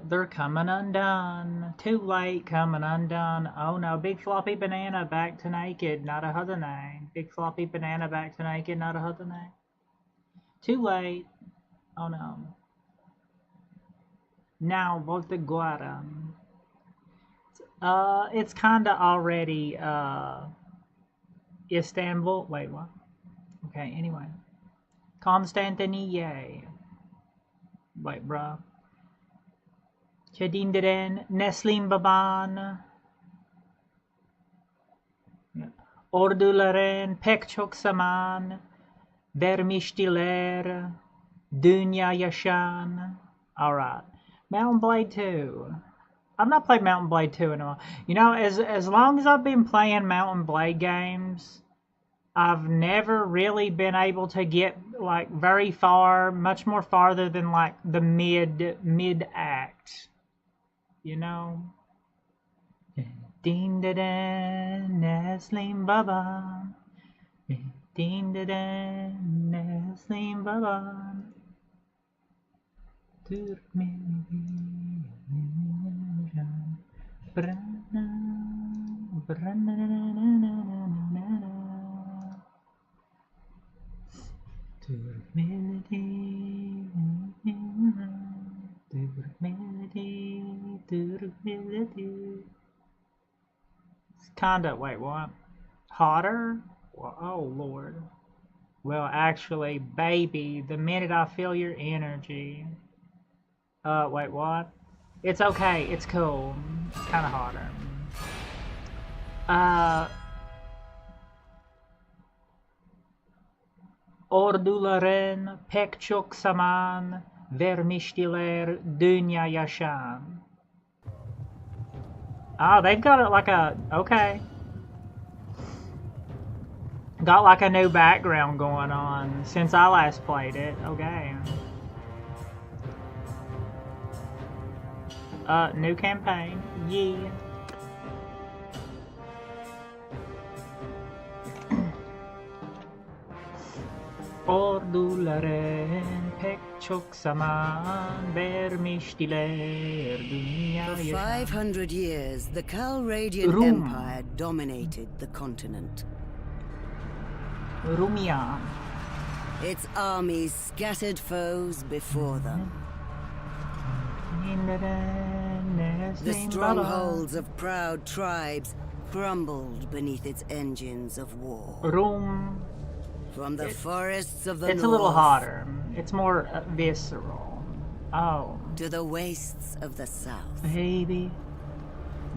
they're coming undone. Too late, coming undone. Oh no, big floppy banana back to naked, not a other name. Big floppy banana back to naked, not a other name. Too late. Oh no. Now, volte guarda. It's kinda already, Istanbul. Wait, what? Okay, anyway. Constantinople. Wait, bruh. Chedinderen, Neslim Baban. Ordularen, Pekchok Saman. Vermishtiler. Dunya Yashan. Alright. Mountain Blade 2. I've not played Mountain Blade 2 in a while. You know, as long as I've been playing Mountain Blade games, I've never really been able to get like very far, much more farther than like the mid act. You know? Din da dan Neslim Baba. Din da dan Neslim Baba. It's kinda, wait, what? Hotter? Well, oh Lord. Well, actually, baby, the minute I feel your energy. Wait, what? It's okay, it's cool. It's kinda hotter. Ordularen, Pekchok Saman, Vermishtiler, Dunya Yashan. Oh, they've got it like a, okay. Got like a new background going on since I last played it, okay. New campaign, yeah. Ordularen, Pekchok Saman, Vermishtiler, Dunya For Yashan. 500 years, the Calradian Room. Empire dominated the continent. Rumia. Its armies scattered foes before them. The strongholds of proud tribes crumbled beneath its engines of war. Room. From the forests of the It's north a little hotter. It's more visceral. Oh, to the wastes of the south. baby.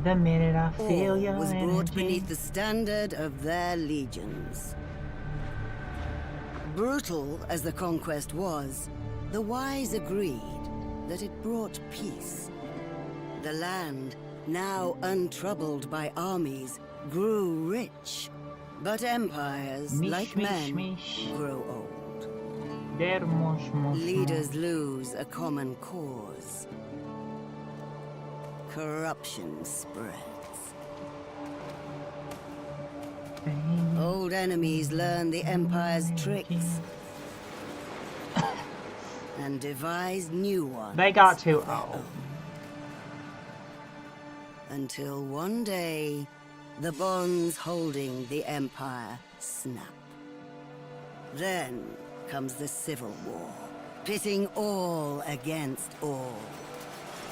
The minute I feel All your was brought energy. beneath the standard of their legions. Brutal as the conquest was, the wise agreed that it brought peace. The land, now untroubled by armies, grew rich. But empires, Mish, like mish, men, mish. grow old. Der mosh, mosh, Leaders lose a common cause. Corruption spreads. mosh. Old enemies learn the Empire's tricks and devise new ones. They got too of their old. own. Until one day, the bonds holding the Empire snap. Then comes the Civil War, pitting all against all.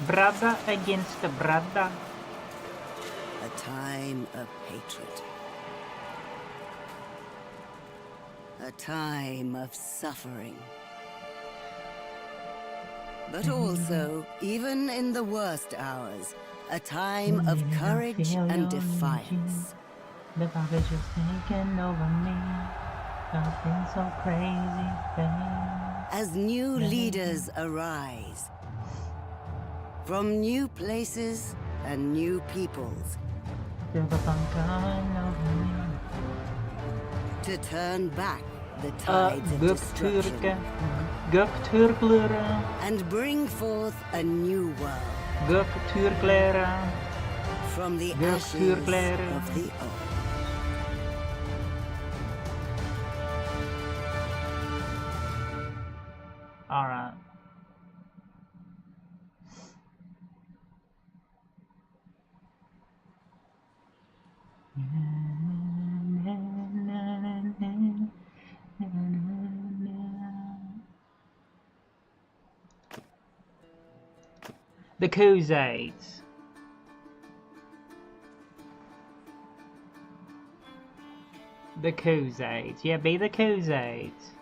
Brother against the brother. A time of hatred. A time of suffering. But also, even in the worst hours, a time of courage and defiance. The vibe is just taking over me. I've been so crazy, babe. As new leaders arise, from new places and new peoples, Feel the fun coming over me. to turn back the tides of destruction Göktürklere, and bring forth a new world Göktürklere, from the Yes, ashes dear Claire. of the old. Alright. The Crusades. The Crusades. Yeah, be the Crusades.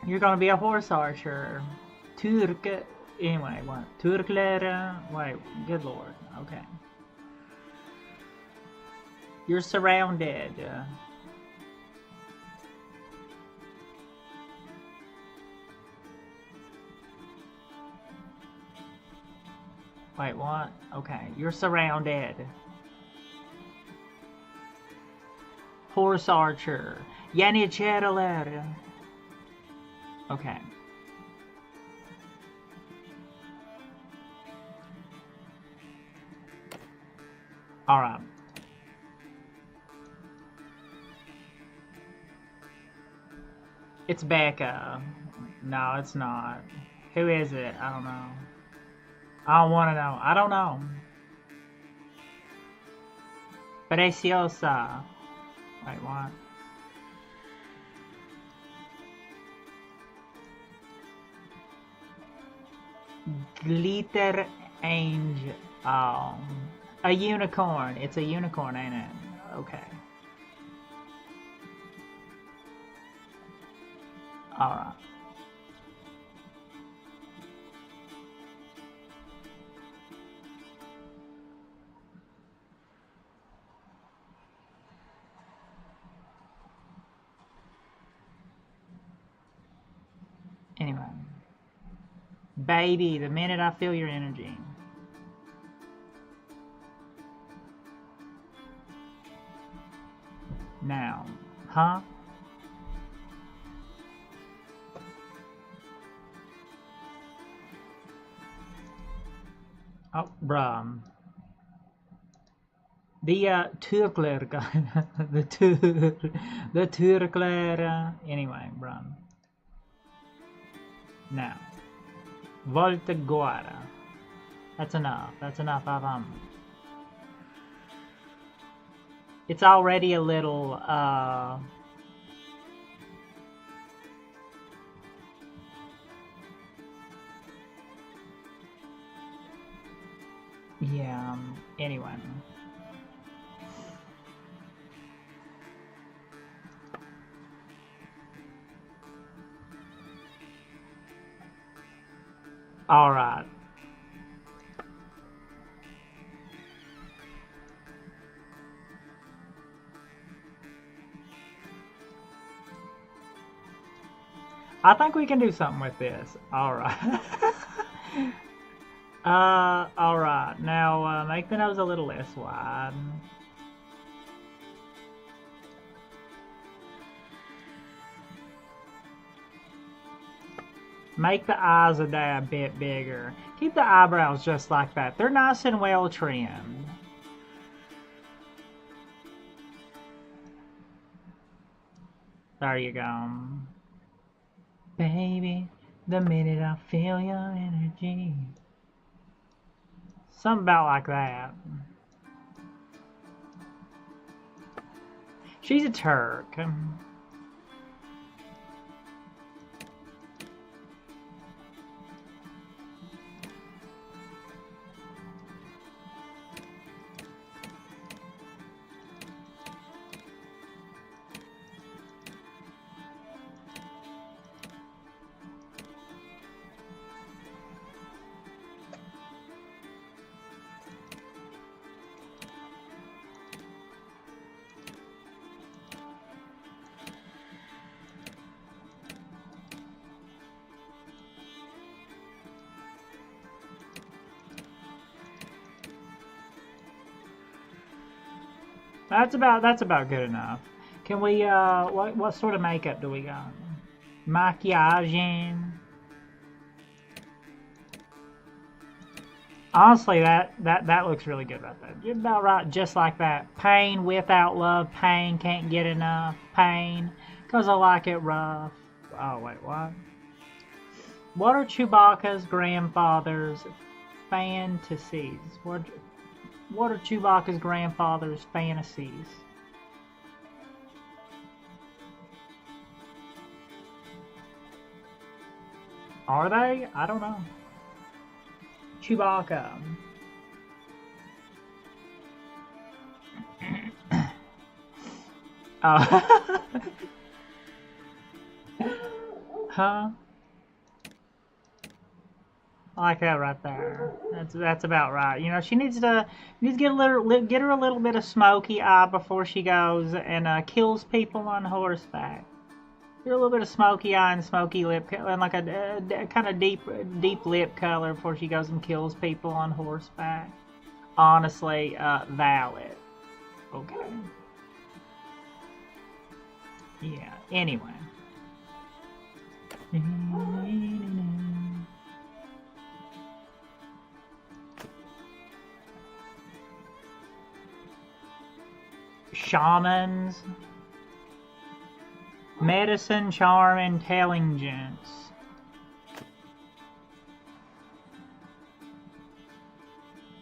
You're gonna be a horse archer. Turk. Anyway, what? Turkler. Wait, good lord. Okay. You're surrounded. Wait, what? Okay, you're surrounded. Horse archer. Yenichereler. Okay. Alright. It's Becca. No, it's not. Who is it? I don't know. I don't want to know. I don't know. Preciosa. Wait, what? Glitter Angel. Oh. A unicorn. It's a unicorn, ain't it? Okay. Alright. Anyway. Baby, the minute I feel your energy. Now. Huh? Oh, bruh. The Turkler guy. the Turkler. Anyway, bruh. Now. Volta Guara. That's enough. That's enough of them. It's already a little, yeah, anyway. Alright. I think we can do something with this. Alright. Alright. Now, make the nose a little less wide. Make the eyes a dab bit bigger. Keep the eyebrows just like that. They're nice and well trimmed. There you go. Baby, the minute I feel your energy. Something about like that. She's a Turk. That's about good enough. Can we what sort of makeup do we got? Maquillage. Honestly, that looks really good right there. You're about right, just like that. Pain without love. Pain can't get enough. Pain, 'cause I like it rough. Oh wait, what? What are Chewbacca's grandfather's fantasies? What are Chewbacca's grandfather's fantasies? Are they? I don't know. Chewbacca. Huh? I like that right there. That's about right. You know, she needs to get her a little bit of smoky eye before she goes and kills people on horseback. Get a little bit of smoky eye and smoky lip and like a kind of deep lip color before she goes and kills people on horseback. Honestly, valid. Okay. Yeah. Anyway. Shamans. Medicine, charm, intelligence.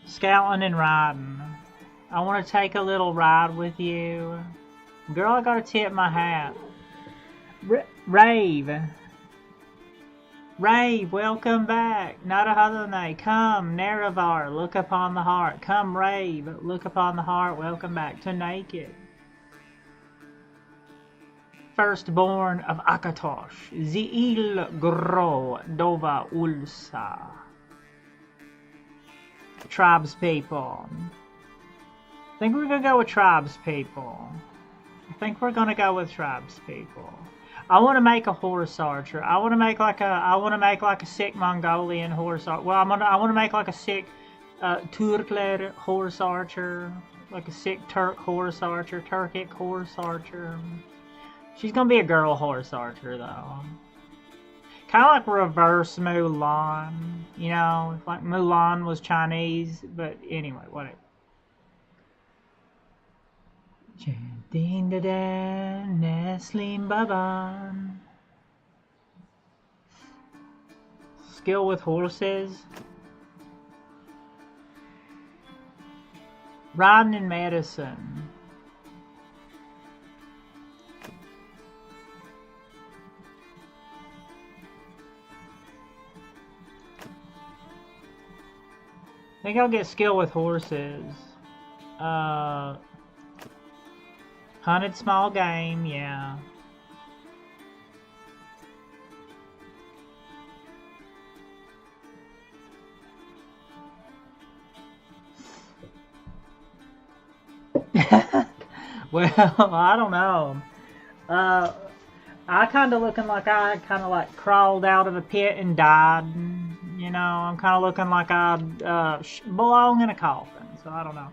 Scouting and riding. I want to take a little ride with you. Girl, I gotta tip my hat. Rave. Rave, welcome back. Narahadane, come. Nerevar, look upon the heart. Come, Rave, look upon the heart. Welcome back to Naked. Firstborn of Akatosh, Ziil Gro Dova Ulsa. Tribes people. I think we're gonna go with tribes people. I want to make a horse archer. I want to make like a sick Mongolian horse archer. Well, I want to make like a sick Turkler horse archer, like a sick Turkic horse archer. She's gonna be a girl horse archer though. Kind of like reverse Mulan, you know, if like Mulan was Chinese, but anyway, whatever. Chanting the dan, Neslim Baban. Skill with horses. Riding and medicine. I think I'll get skill with horses. Hunted small game, yeah. Well, I don't know. I kind of looking like I kind of like crawled out of a pit and died. You know, I'm kind of looking like I belong in a coffin, so I don't know.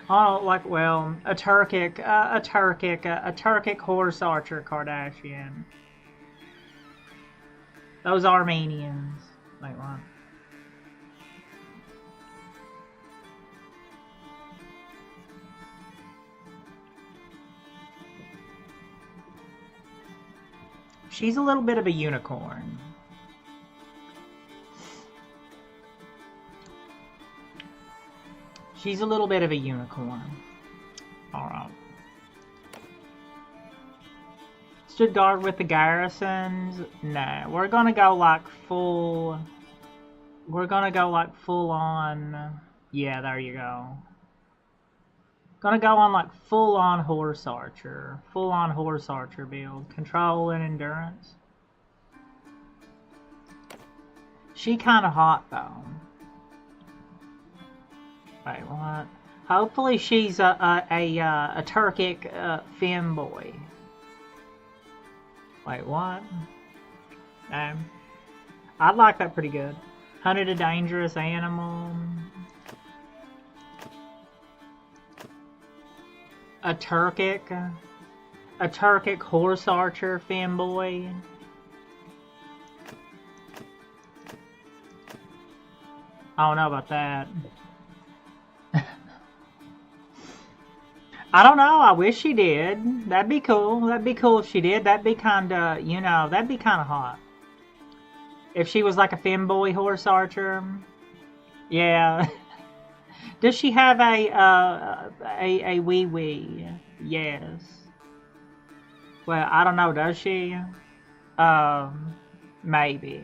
Oh, like, well, a Turkic horse archer Kardashian. Those Armenians. Wait, what? She's a little bit of a unicorn. She's a little bit of a unicorn. Alright. Stood guard with the garrisons? No. We're gonna go like full... We're gonna go like full on... Yeah, there you go. Gonna go on like full on horse archer. Full on horse archer build. Control and endurance. She kinda hot though. Wait, what? Hopefully she's a Turkic femboy. Wait, what? I'd like that pretty good. Hunted a dangerous animal. A Turkic horse archer femboy. I don't know about that. I don't know. I wish she did. That'd be cool. That'd be cool if she did. That'd be kinda, you know, that'd be kinda hot. If she was like a femboy horse archer. Yeah. Does she have a wee wee? Yes. Well, I don't know. Does she? Maybe.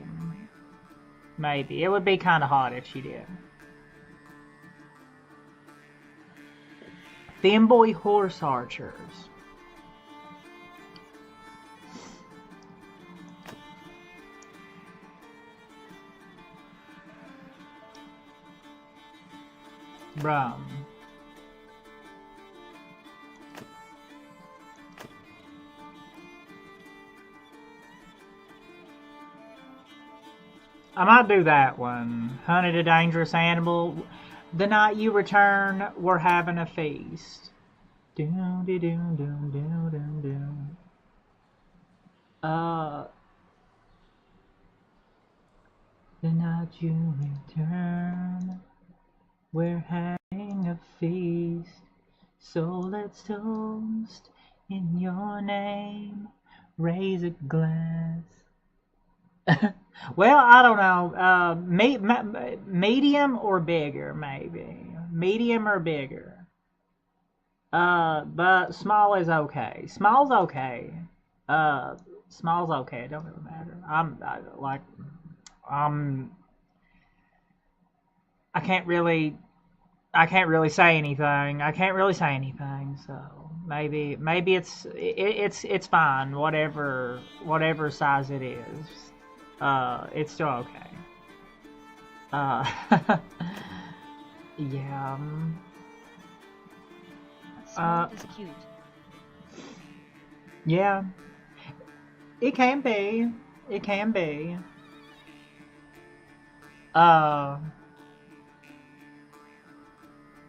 Maybe. It would be kind of hot if she did. Femboy horse archers. Bruh. I might do that one. Hunted a dangerous animal. The night you return, we're having a feast. Doom, doom, doom, doom, doom, doom. The night you return, we're having a feast. So let's toast in your name. Raise a glass. Well, I don't know. Medium or bigger, maybe. Medium or bigger. But small is okay. Small's okay. Small's okay. It don't really matter. I can't really say anything. I can't really say anything. So maybe it's fine. Whatever size it is. It's still okay. Yeah. Small is cute. Yeah. It can be. It can be.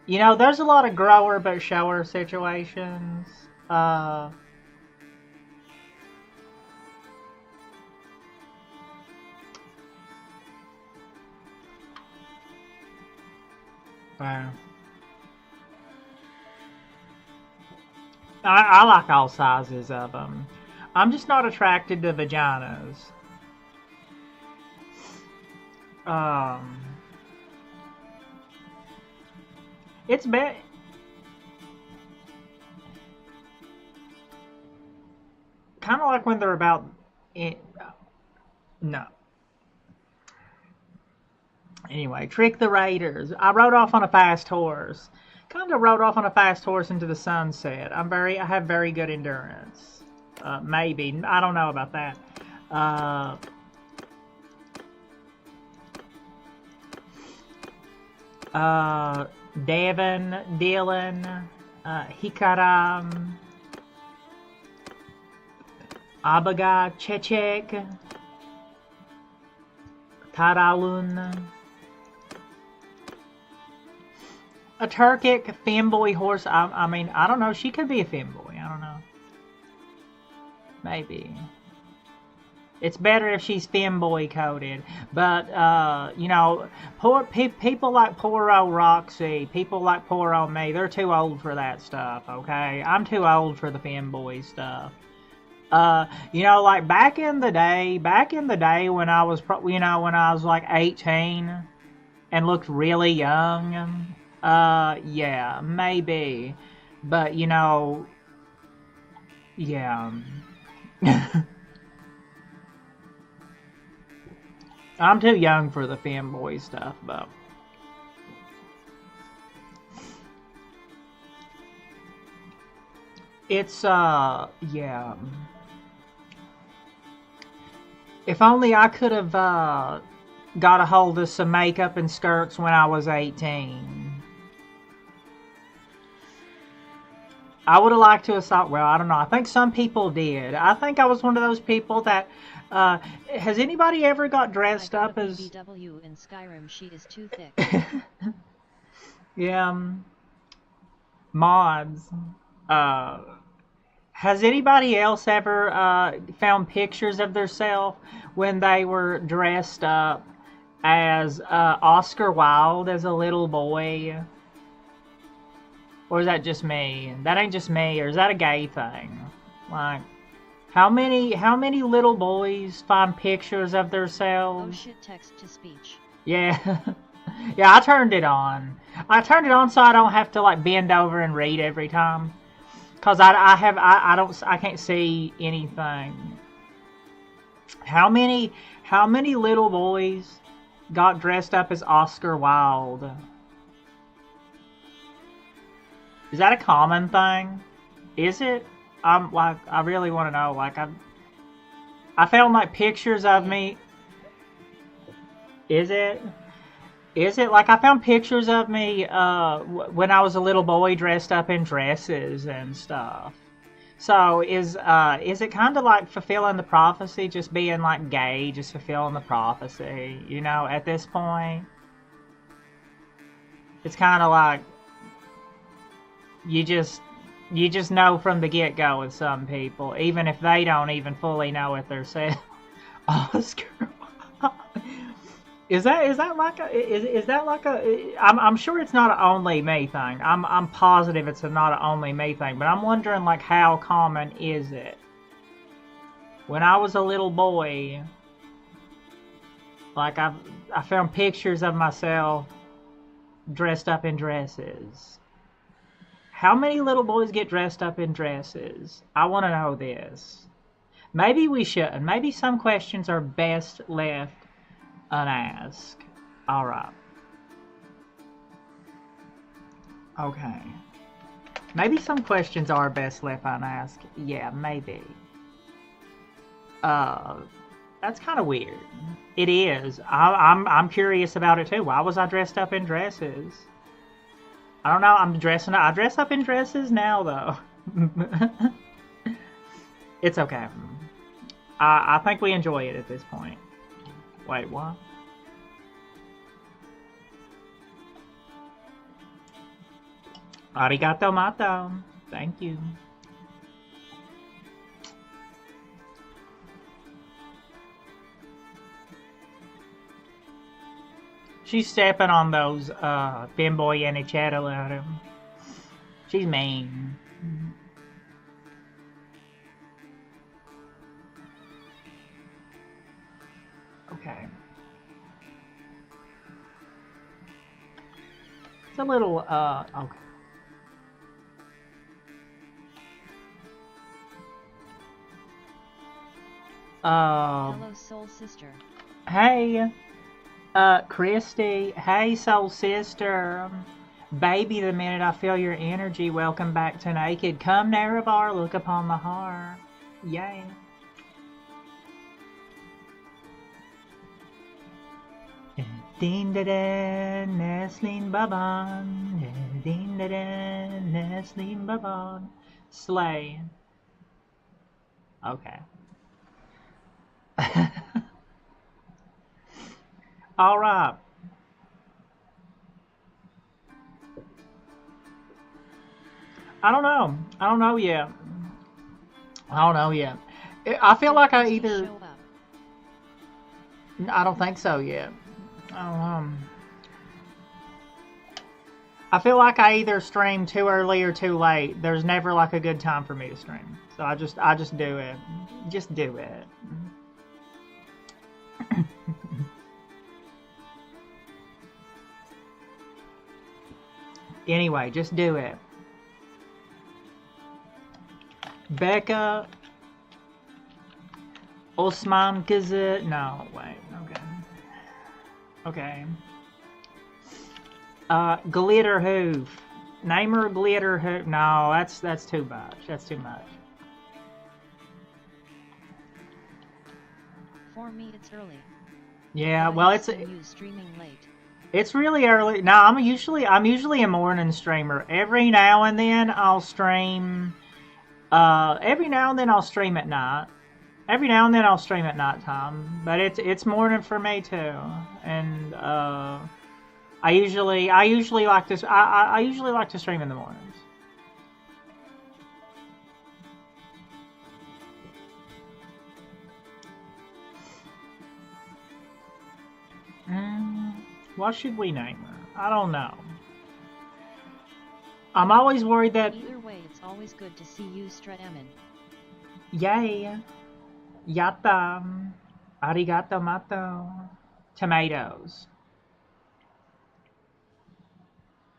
You know, there's a lot of grower but shower situations. Wow. I like all sizes of them. I'm just not attracted to vaginas. It's bad. Kind of like when they're about. No. Anyway, trick the raiders. I rode off on a fast horse. Kind of rode off on a fast horse into the sunset. I have very good endurance. Maybe. I don't know about that. Devin, Dylan, Hikaram, Abaga, Chechek, Taralun. A Turkic femboy horse. I mean, I don't know. She could be a femboy. I don't know. Maybe. It's better if she's femboy coded. But, you know, people like poor old Roxy, people like poor old me, they're too old for that stuff, okay? I'm too old for the femboy stuff. You know, like back in the day when I was, when I was like 18 and looked really young, yeah, maybe. But, you know, yeah. I'm too young for the femboy stuff, but it's, yeah. If only I could have, got a hold of some makeup and skirts when I was 18. I would have liked to assault. Well, I don't know. I think some people did. I think I was one of those people that. Has anybody ever got dressed up as? BBW in Skyrim, she is too thick. Yeah. Mods. Has anybody else ever found pictures of themselves when they were dressed up as Oscar Wilde as a little boy? Or is that just me? That ain't just me, or is that a gay thing? Like, how many little boys find pictures of Oh themselves? shit, text to speech. Yeah. Yeah, I turned it on. I turned it on so I don't have to like bend over and read every time. Cause I can't see anything. How many little boys got dressed up as Oscar Wilde? Is that a common thing? Is it? I really want to know. Like, I found like pictures of me. Is it? Is it? Like, I found pictures of me when I was a little boy dressed up in dresses and stuff. So is it kind of like fulfilling the prophecy, just being like gay, just fulfilling the prophecy? You know, at this point, it's kind of like you just know from the get-go with some people, even if they don't even fully know it themselves. Oscar. Is that like a I'm sure it's not an only me thing. I'm positive it's not an only me thing, but I'm wondering like how common is it? When I was a little boy, like I found pictures of myself dressed up in dresses. How many little boys get dressed up in dresses? I want to know this. Maybe we shouldn't. Maybe some questions are best left unasked. Alright. Okay. Maybe some questions are best left unasked. Yeah, maybe. That's kind of weird. It is. I'm curious about it too. Why was I dressed up in dresses? I don't know. I dress up in dresses now though. It's okay. I think we enjoy it at this point. Wait, what? Arigato mato. Thank you. She's stepping on those femboy and chatterletter. She's mean. Okay. It's a little, okay. Hello, soul sister. Hey, Christy. Hey, soul sister. Baby, the minute I feel your energy, welcome back to Naked. Come, Naravar, look upon the heart. Yay. Din da da, Nestlin Baban. Din da da, Nestlin Baban. Slay. Okay. All right. I don't know. I don't know yet. I don't know yet. I feel like I either... I don't think so yet. I feel like I either stream too early or too late. There's never like a good time for me to stream. So I just do it. Just do it. Anyway, just do it. Becca Osman Gazette. No, wait. Okay. Glitter Hoof. Name her Glitter Hoof. No, that's too much. That's too much. For me, it's early. Yeah, well, it's you streaming late. It's really early. No, I'm usually a morning streamer. Every now and then I'll stream. Every now and then I'll stream at night. Every now and then I'll stream at nighttime, but it's morning for me too. And I usually like to I usually like to stream in the mornings. What should we name her? I don't know. I'm always worried that... Either way, it's always good to see you Streamin. Yay. Yatta. Arigato mato. Tomatoes.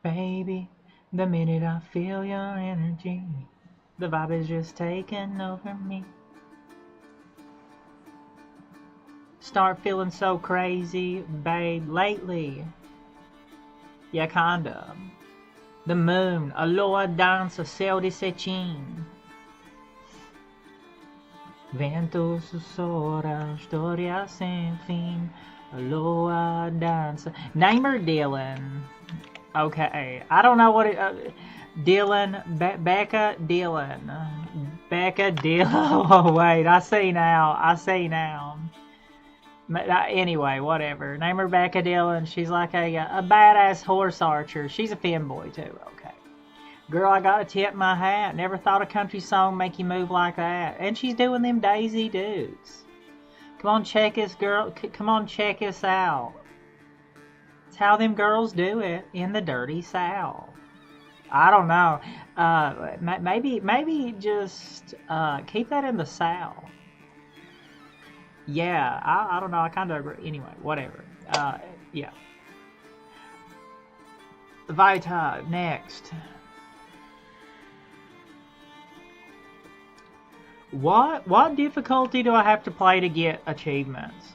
Baby, the minute I feel your energy, the vibe is just taking over me. Start feeling so crazy, babe, lately. Yeah, kinda. The moon, a lua danza, céu de cetim. Vento sussurra, história sem fim. A lua dança. Name her Dylan. Okay, I don't know what it... Dylan, Becca Dylan. Becca Dylan. Oh, wait, I see now. Anyway, whatever. Name her Becca Dylan. She's like a badass horse archer. She's a femboy too. Okay. Girl, I gotta tip my hat. Never thought a country song make you move like that. And she's doing them Daisy Dukes. Come on, check us, girl. Come on, check us out. It's how them girls do it in the dirty South. I don't know. Maybe just keep that in the South. Yeah, I don't know. I kind of agree. Anyway, whatever. Yeah. Vita, next. What difficulty do I have to play to get achievements?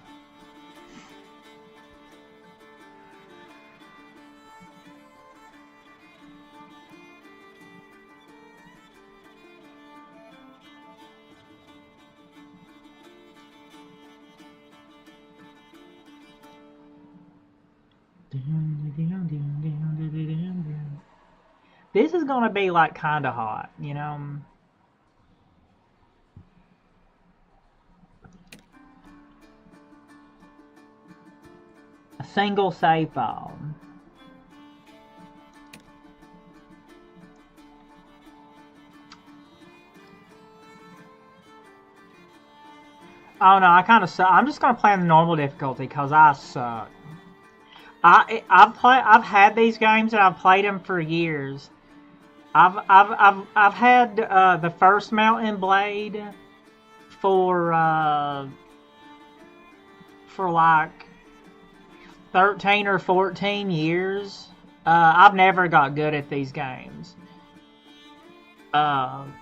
This is gonna be like kinda hot, you know. A single save file. Oh no, I kind of suck. I'm just gonna play on the normal difficulty because I suck. I've had these games and I've played them for years. I've had the first Mountain Blade for like 13 or 14 years. I've never got good at these games.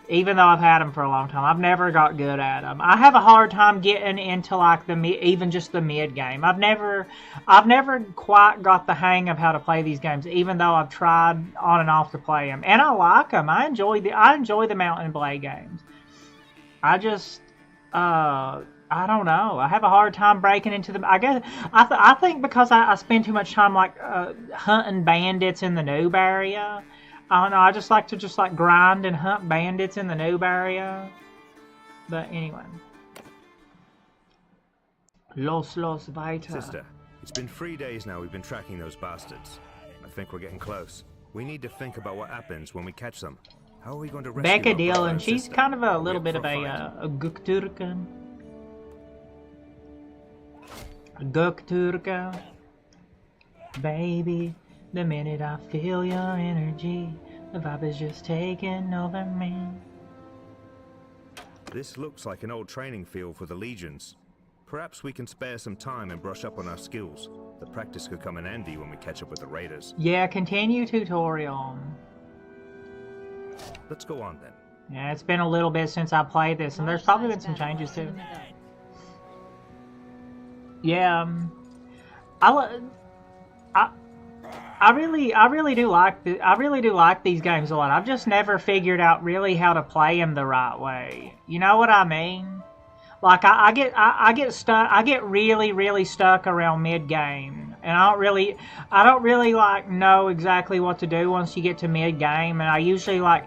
Even though I've had them for a long time, I've never got good at them. I have a hard time getting into like even just the mid game. I've never quite got the hang of how to play these games, even though I've tried on and off to play them, and I like them. I enjoy the Mountain Blade games. I just I don't know. I have a hard time breaking into them. I guess I think because I spend too much time like hunting bandits in the noob area. I don't know, I just like to grind and hunt bandits in the noob area. But anyway. Los Vita. Sister, it's been 3 days now we've been tracking those bastards. I think we're getting close. We need to think about what happens when we catch them. How are we going to rescue Becca our brother Dylan, and she's sister? kind of a little We're bit up of for a a Gukturka. Gukturka. Baby. The minute I feel your energy, the vibe is just taking over me. This looks like an old training field for the legions. Perhaps we can spare some time and brush up on our skills. The practice could come in handy when we catch up with the raiders. Yeah, continue tutorial. Let's go on then. Yeah, it's been a little bit since I played this, and there's probably been some changes too. Yeah, I really do like these games a lot. I've just never figured out really how to play them the right way. You know what I mean? Like I get stuck. I get really stuck around mid game, and I don't really like know exactly what to do once you get to mid game, and I usually like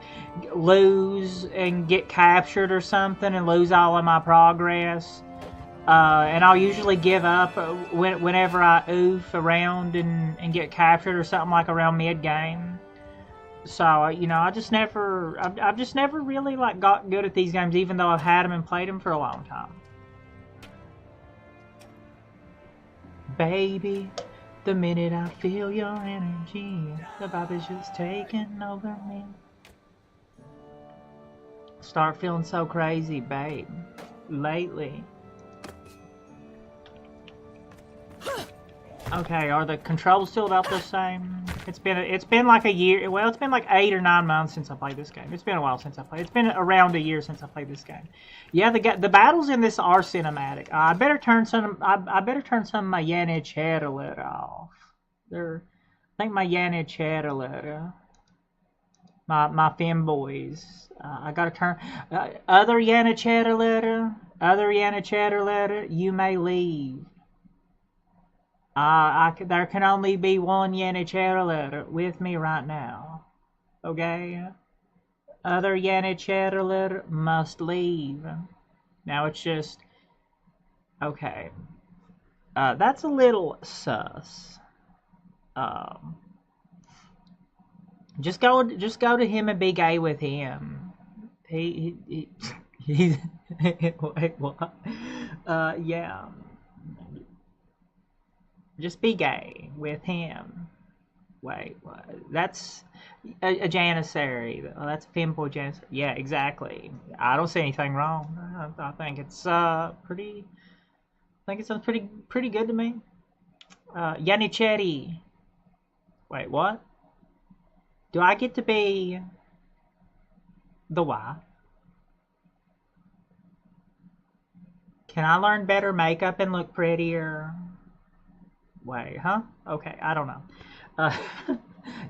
lose and get captured or something and lose all of my progress. And I'll usually give up whenever I oof around and get captured or something like around mid-game. So, you know, I've just never really like got good at these games, even though I've had them and played them for a long time. Baby, The minute I feel your energy, the vibe is just taking over me. Start feeling so crazy, babe. Lately. Okay, are the controls still about the same? It's been like a year. Well, it's been like 8 or 9 months since I played this game. It's been a while since I played. It's been around a year since I played this game. Yeah, the battles in this are cinematic. I better turn some. I better turn some of my Yanni Chatterlet off. I think my Yanni Chatterlet. My femboys. I gotta turn. Other Yanni Chatterlet. Other Yanni Chatterlet. You may leave. There can only be one Yanni Chatterlet with me right now. Okay? Other Yanni Chatterlet must leave. Now it's just... Okay. That's a little sus. Just go to him and be gay with him. He's... Wait, what? Yeah. Just be gay with him. Wait, what? That's a janissary. That's a femboy janissary. Yeah, exactly. I don't see anything wrong. I think it's pretty. I think it sounds pretty good to me. Yannichetti. Wait, what? Do I get to be the wife? Can I learn better makeup and look prettier? Wait, huh? Okay, I don't know.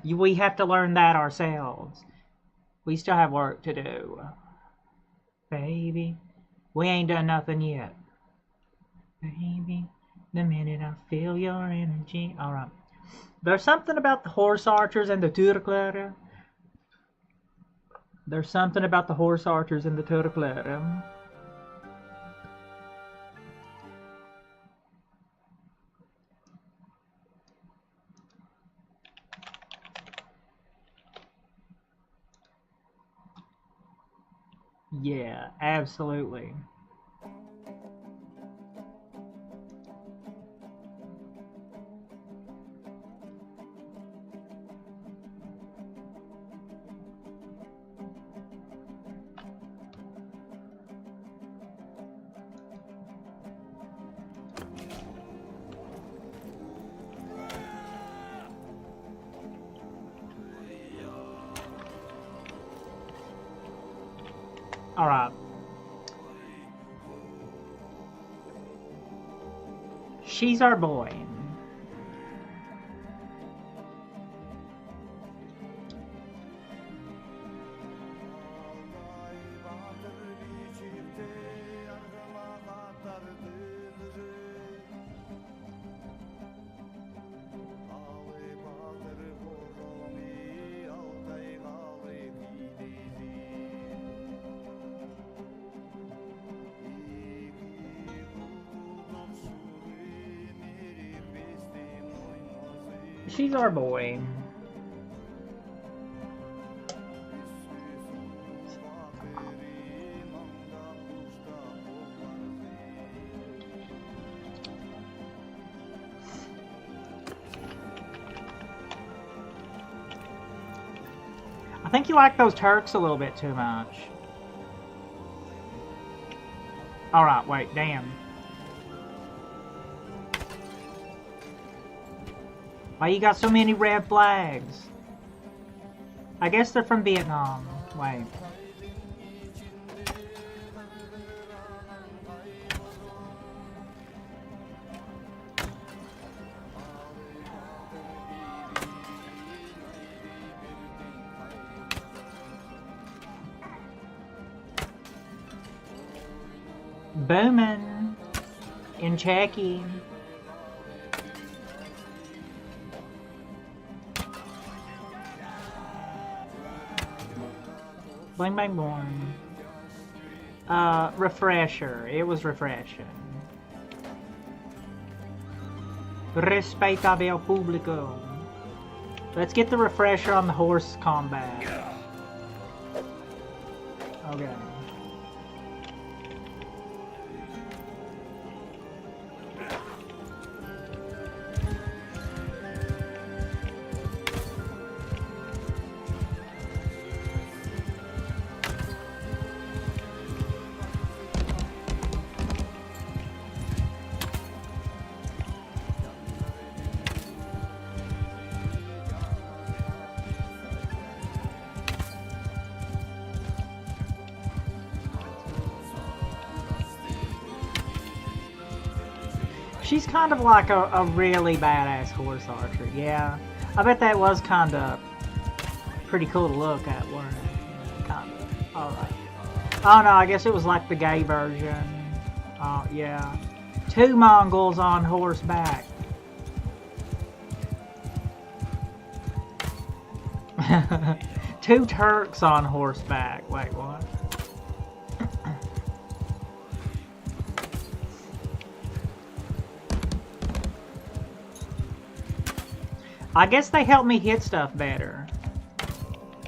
We have to learn that ourselves. We still have work to do. Baby, we ain't done nothing yet. Baby, the minute I feel your energy. Alright. There's something about the horse archers and the Turkler. There's something about the horse archers and the Turkler. Yeah, absolutely. Alright. She's our boy. She's our boy. I think you like those Turks a little bit too much. Alright, wait, damn. Why you got so many red flags? I guess they're from Vietnam. Wait. Boomin' in Czechia. Bling bang boing. Refresher. It was refreshing. Respeta al público. Let's get the refresher on the horse combat. Okay. She's kind of like a really badass horse archer. Yeah, I bet that was kind of pretty cool to look at. Weren't it? Kind of. All right. Oh no, I guess it was like the gay version. Oh yeah, 2 Mongols on horseback. Two Turks on horseback. Wait, what? I guess they help me hit stuff better.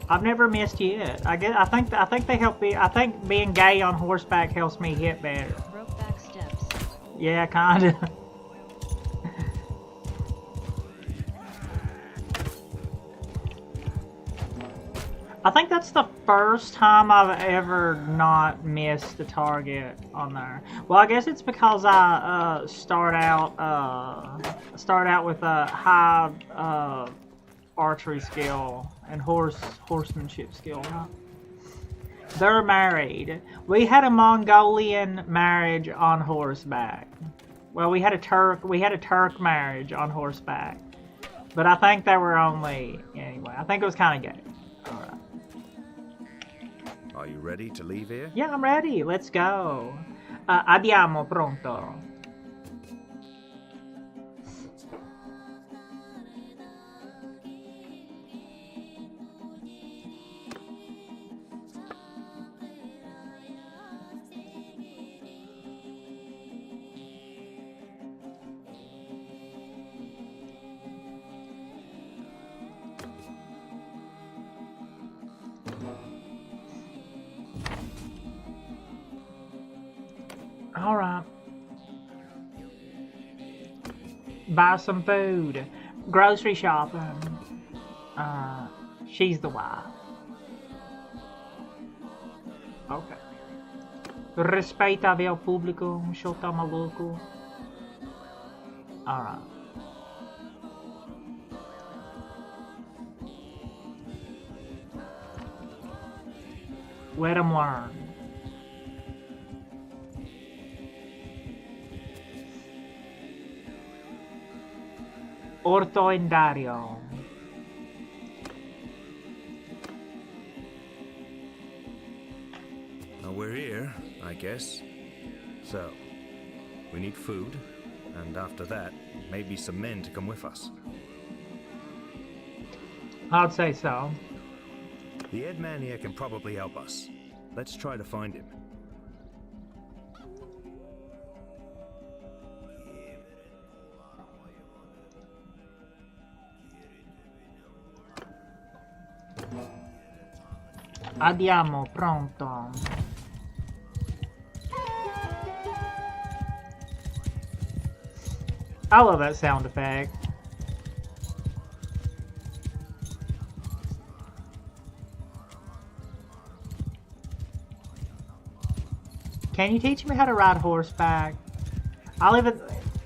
I've never missed yet. I think they help me. I think being gay on horseback helps me hit better. Rope back steps. Yeah, kinda. I think that's the first time I've ever not missed the target on there. Well, I guess it's because I start out with a high archery skill and horsemanship skill. Right? They're married. We had a Mongolian marriage on horseback. Well, we had a Turk marriage on horseback. But I think they were only anyway. I think it was kind of gay. All right. Are you ready to leave here? Yeah, I'm ready. Let's go. Andiamo, pronto. Alright. Buy some food. Grocery shopping. She's the wife. Okay. Respeita o público. Show tá maluco. Alright. Let him learn. Orto Indario. Now we're here, I guess. So, we need food, and after that, maybe some men to come with us. I'd say so. The head man here can probably help us. Let's try to find him. Andiamo, pronto. I love that sound effect. Can you teach me how to ride horseback? I live in...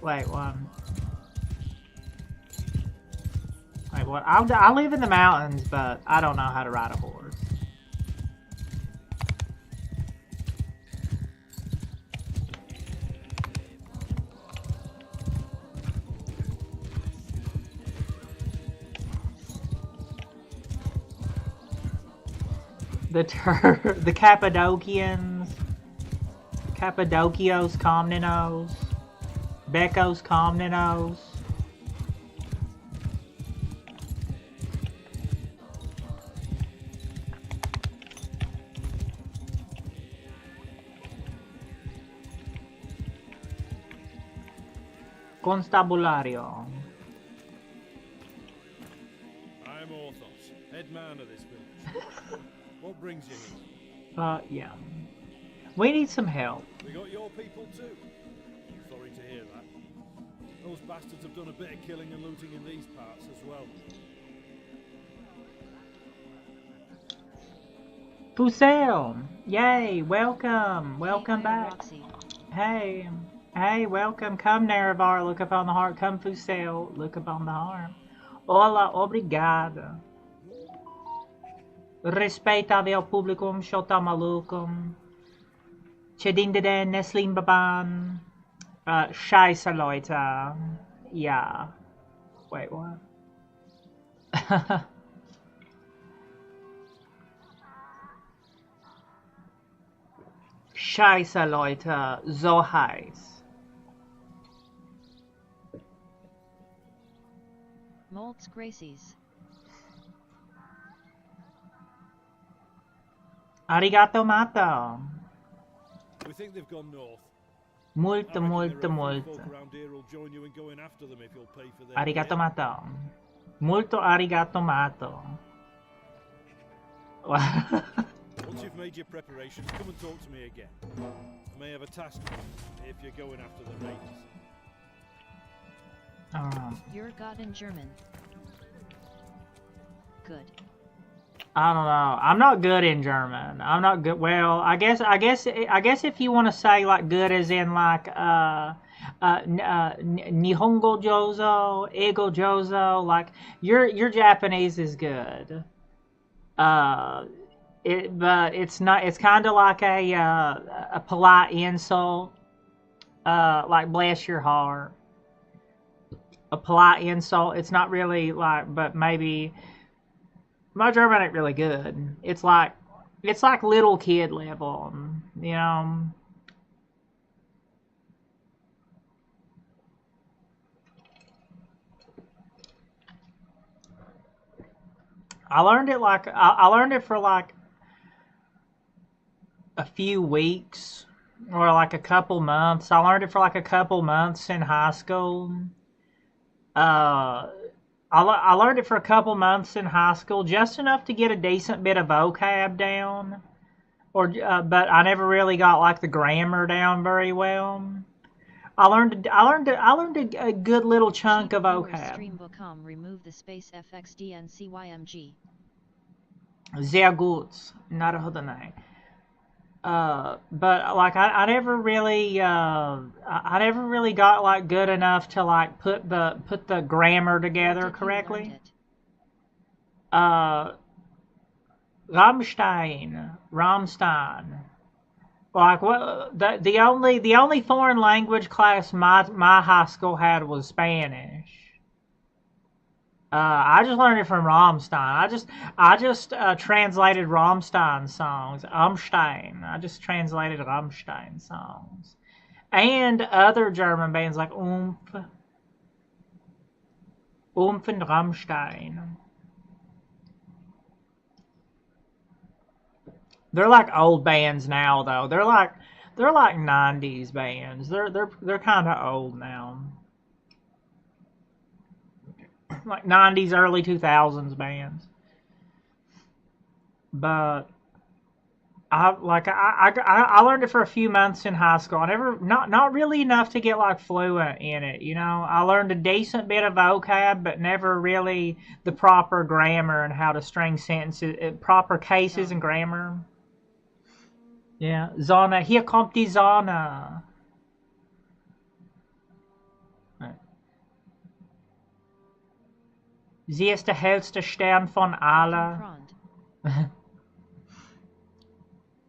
Wait, one. Wait, what? I live in the mountains, but I don't know how to ride a horse. The Cappadocians, Cappadocios Comnenos, Becos Comnenos. Constabulario. I'm Orthos, head man of this village. What brings you here? Yeah. We need some help. We got your people too. Sorry to hear that. Those bastards have done a bit of killing and looting in these parts as well. Fusel! Yay! Welcome! Welcome Hey, back. Roxy. Hey! Hey, welcome. Come, Nerevar. Look upon the heart. Come, Fusel. Look upon the heart. Hola, obrigado. Respeita o publicum, shota malucum. Chedindeden, Neslim Baban. Scheiße, Leute. Yeah. Wait, what? Scheiße, Leute. So heiß. Molt's Gracies. Arigato mato. We think they've gone north. Molto, I reckon molto, there are a few molto. folk around here who'll join you in going after them if you'll pay for their Arigato gear. mato. Molto arigato mato. Once you've made your preparations, come and talk to me again. I may have a task for you if you're going after the raiders. You're God in German. Good. I don't know. I'm not good in German. I'm not good. Well, I guess if you want to say like good as in like Nihongo Jozo, Ego Jozo, like your Japanese is good. But it's not. It's kind of like a polite insult, like bless your heart. A polite insult. It's not really like, but maybe my German ain't really good. It's like little kid level, you know. I learned it like I learned it for like a few weeks or like a couple months. I learned it for like a couple months in high school. I learned it for a couple months in high school, just enough to get a decent bit of vocab down, but I never really got like the grammar down very well. I learned a good little chunk of vocab. Stream.com remove the space FXDNCYMG. Sehr gut. Naruhodo ne. But like I never really I never really got like good enough to like put the grammar together correctly. Rammstein. Like what the only foreign language class my high school had was Spanish. I just learned it from Rammstein. I just translated Rammstein songs. Rammstein. I just translated Rammstein songs, and other German bands like Umf and Rammstein. They're like old bands now, though. They're like 90s bands. They're kind of old now. Like 90s, early 2000s bands. But I learned it for a few months in high school. I never not really enough to get like fluent in it, you know. I learned a decent bit of vocab, but never really the proper grammar and how to string sentences, proper cases and grammar. Yeah, Sonne, hier kommt die Sonne. Sie ist der hellste Stern von allen.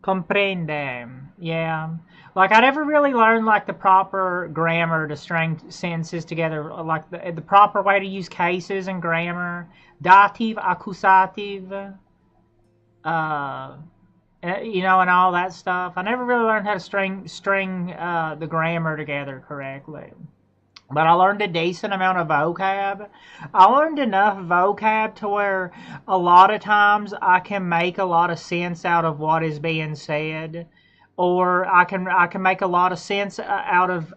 Comprende. Yeah. Like I never really learned like the proper grammar to string sentences together, like the proper way to use cases and grammar. Dative, accusative. You know, and all that stuff. I never really learned how to string the grammar together correctly. But I learned a decent amount of vocab. I learned enough vocab to where a lot of times I can make a lot of sense out of what is being said, or I can make a lot of sense out of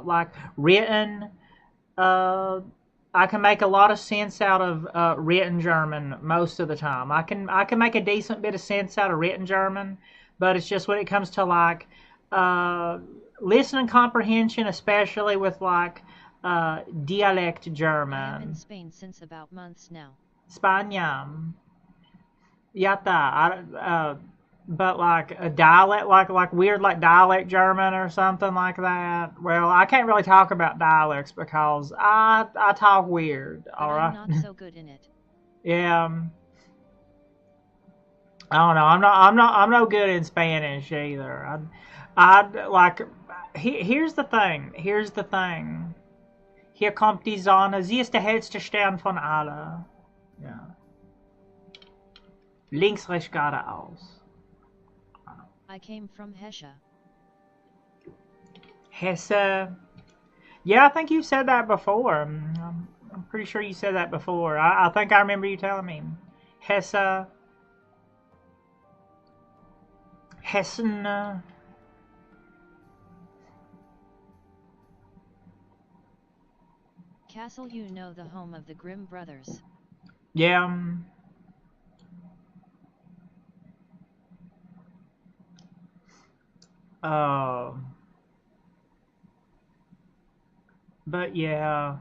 like written. I can make a lot of sense out of written German most of the time. I can make a decent bit of sense out of written German, but it's just when it comes to like listening comprehension, especially with like dialect German. I am in Spain since about months now. España. Yata. But like a dialect, like weird like dialect German or something like that. Well, I can't really talk about dialects because I talk weird. But all right. I'm not so good in it. Yeah. I don't know. I'm no good in Spanish either. I like Here's the thing. Here's the thing. Hier kommt die Sonne. Sie ist der hellste Stern von alle. Ja. Links, rechts, geradeaus. I came from Hesha. Hesse. Yeah, I think you said that before. I'm pretty sure you said that before. I think I remember you telling me. Hesse. Hessen. Castle, you know, the home of the Grimm brothers. Yeah. But yeah,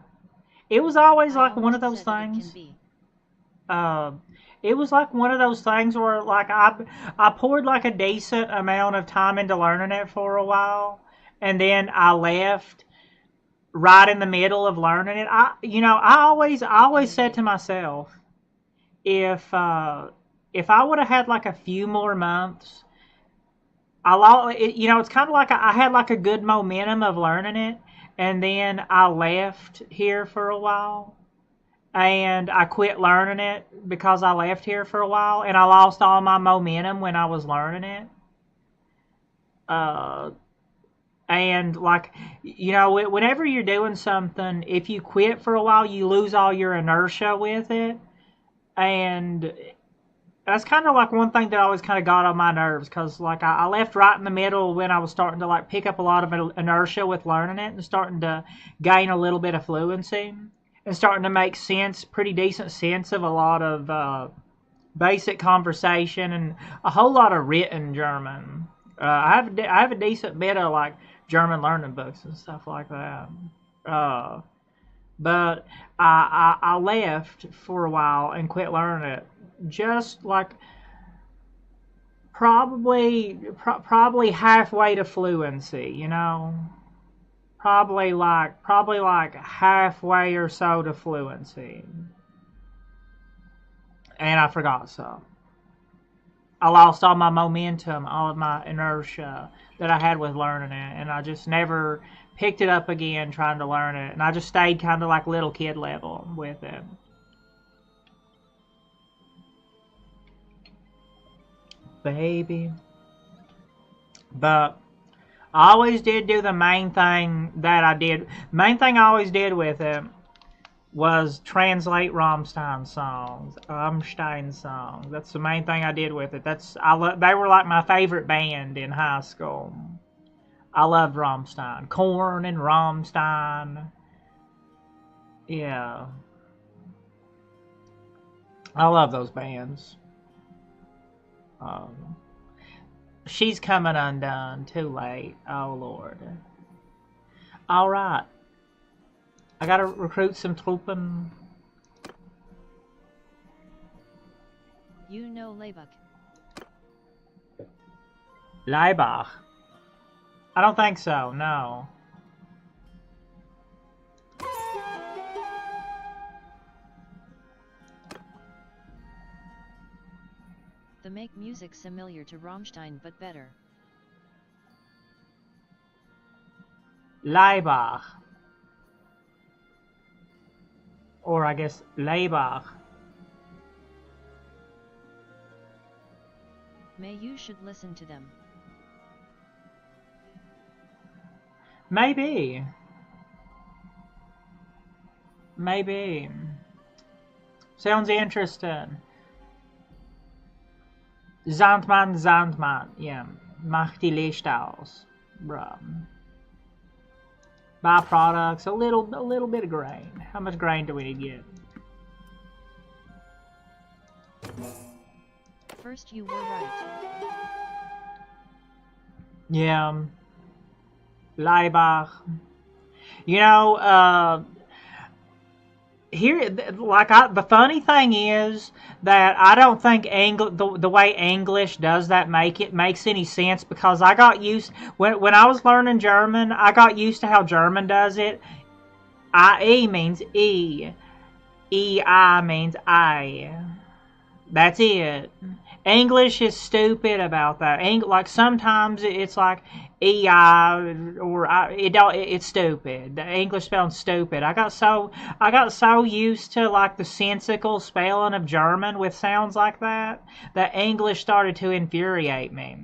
it was always like one of those things. It was like one of those things where like I poured like a decent amount of time into learning it for a while, and then I left right in the middle of learning it. I always said to myself, if I would have had like a few more months, it's kind of like I had like a good momentum of learning it, and then I left here for a while, and I quit learning it because I left here for a while, and I lost all my momentum when I was learning it. And like, whenever you're doing something, if you quit for a while, you lose all your inertia with it, and that's kind of like one thing that always kind of got on my nerves, because like I left right in the middle when I was starting to like pick up a lot of inertia with learning it and starting to gain a little bit of fluency and starting to make sense, pretty decent sense of a lot of basic conversation and a whole lot of written German. I have a decent bit of like German learning books and stuff like that. But I left for a while and quit learning it. Just like probably halfway to fluency, probably like halfway or so to fluency, and I forgot some. I lost all my momentum, all of my inertia that I had with learning it, and I just never picked it up again trying to learn it, and I just stayed kind of like little kid level with it. Baby. But I always did do the main thing that I did. Main thing I always did with it was translate Rammstein songs. That's the main thing I did with it. They were like my favorite band in high school. I loved Rammstein. Korn and Rammstein. Yeah. I love those bands. She's coming undone. Too late. Oh, Lord. Alright. I gotta recruit some Truppen. You know Leibach. Leibach? I don't think so, no. They make music similar to Rammstein but better. Leibach. Or I guess Leibach. You should listen to them. Maybe. Maybe. Sounds interesting. Sandmann. Yeah. Mach die Licht aus. Bruh. Byproducts, a little bit of grain. How much grain do we need to get? First you were right. Yeah. Leibach. The funny thing is that I don't think the way English does that makes any sense, because I got used when I was learning German, I got used to how German does it. IE means E. EI means I. That's it. English is stupid about that. Like sometimes it's like EI or it don't. It's stupid. The English spelling's stupid. I got so used to like the sensical spelling of German with sounds like that English started to infuriate me.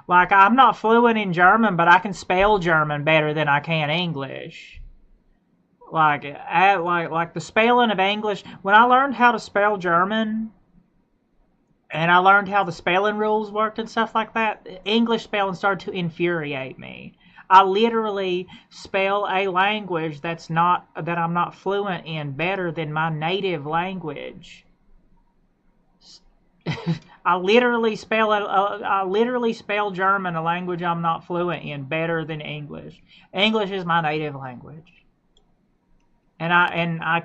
Like, I'm not fluent in German, but I can spell German better than I can English. Like the spelling of English. When I learned how to spell German, and I learned how the spelling rules worked and stuff like that, English spelling started to infuriate me. I literally spell a language that I'm not fluent in better than my native language. I literally spell German, a language I'm not fluent in, better than English. English is my native language. And I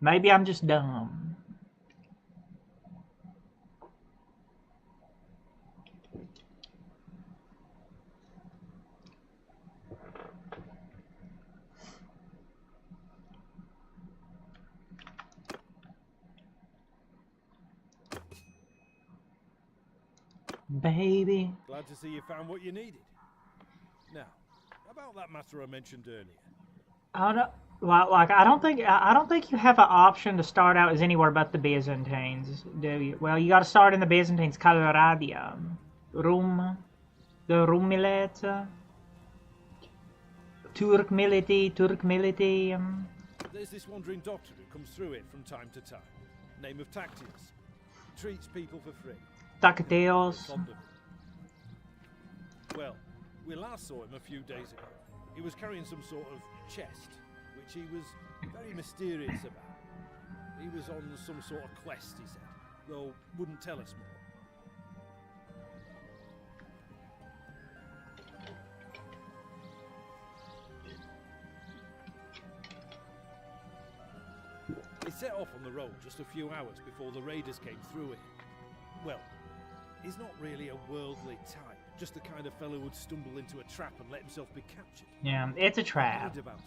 maybe I'm just dumb. Baby. Glad to see you found what you needed. Now, about that matter I mentioned earlier. I don't think you have an option to start out as anywhere but the Byzantines, do you? Well, you got to start in the Byzantines, Calradia, the Rumilet, Turk Militi. There's this wandering doctor who comes through it from time to time. Name of Tactius. Treats people for free. Tacateos. Well, we last saw him a few days ago. He was carrying some sort of chest, which he was very mysterious about. He was on some sort of quest, he said, though wouldn't tell us more. He set off on the road just a few hours before the raiders came through it. Well, he's not really a worldly type, just the kind of fellow who'd stumble into a trap and let himself be captured. Yeah, it's a trap. Worried about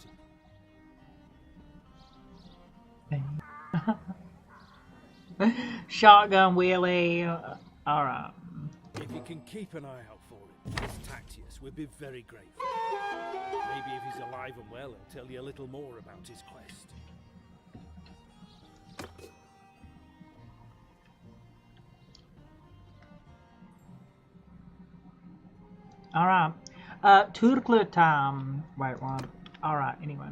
him. Shotgun Willie. Alright. If you can keep an eye out for him, this Tactius, we'd be very grateful. Maybe if he's alive and well, he'll tell you a little more about his quest. Alright. Turkletam. Wait, what? Alright, anyway.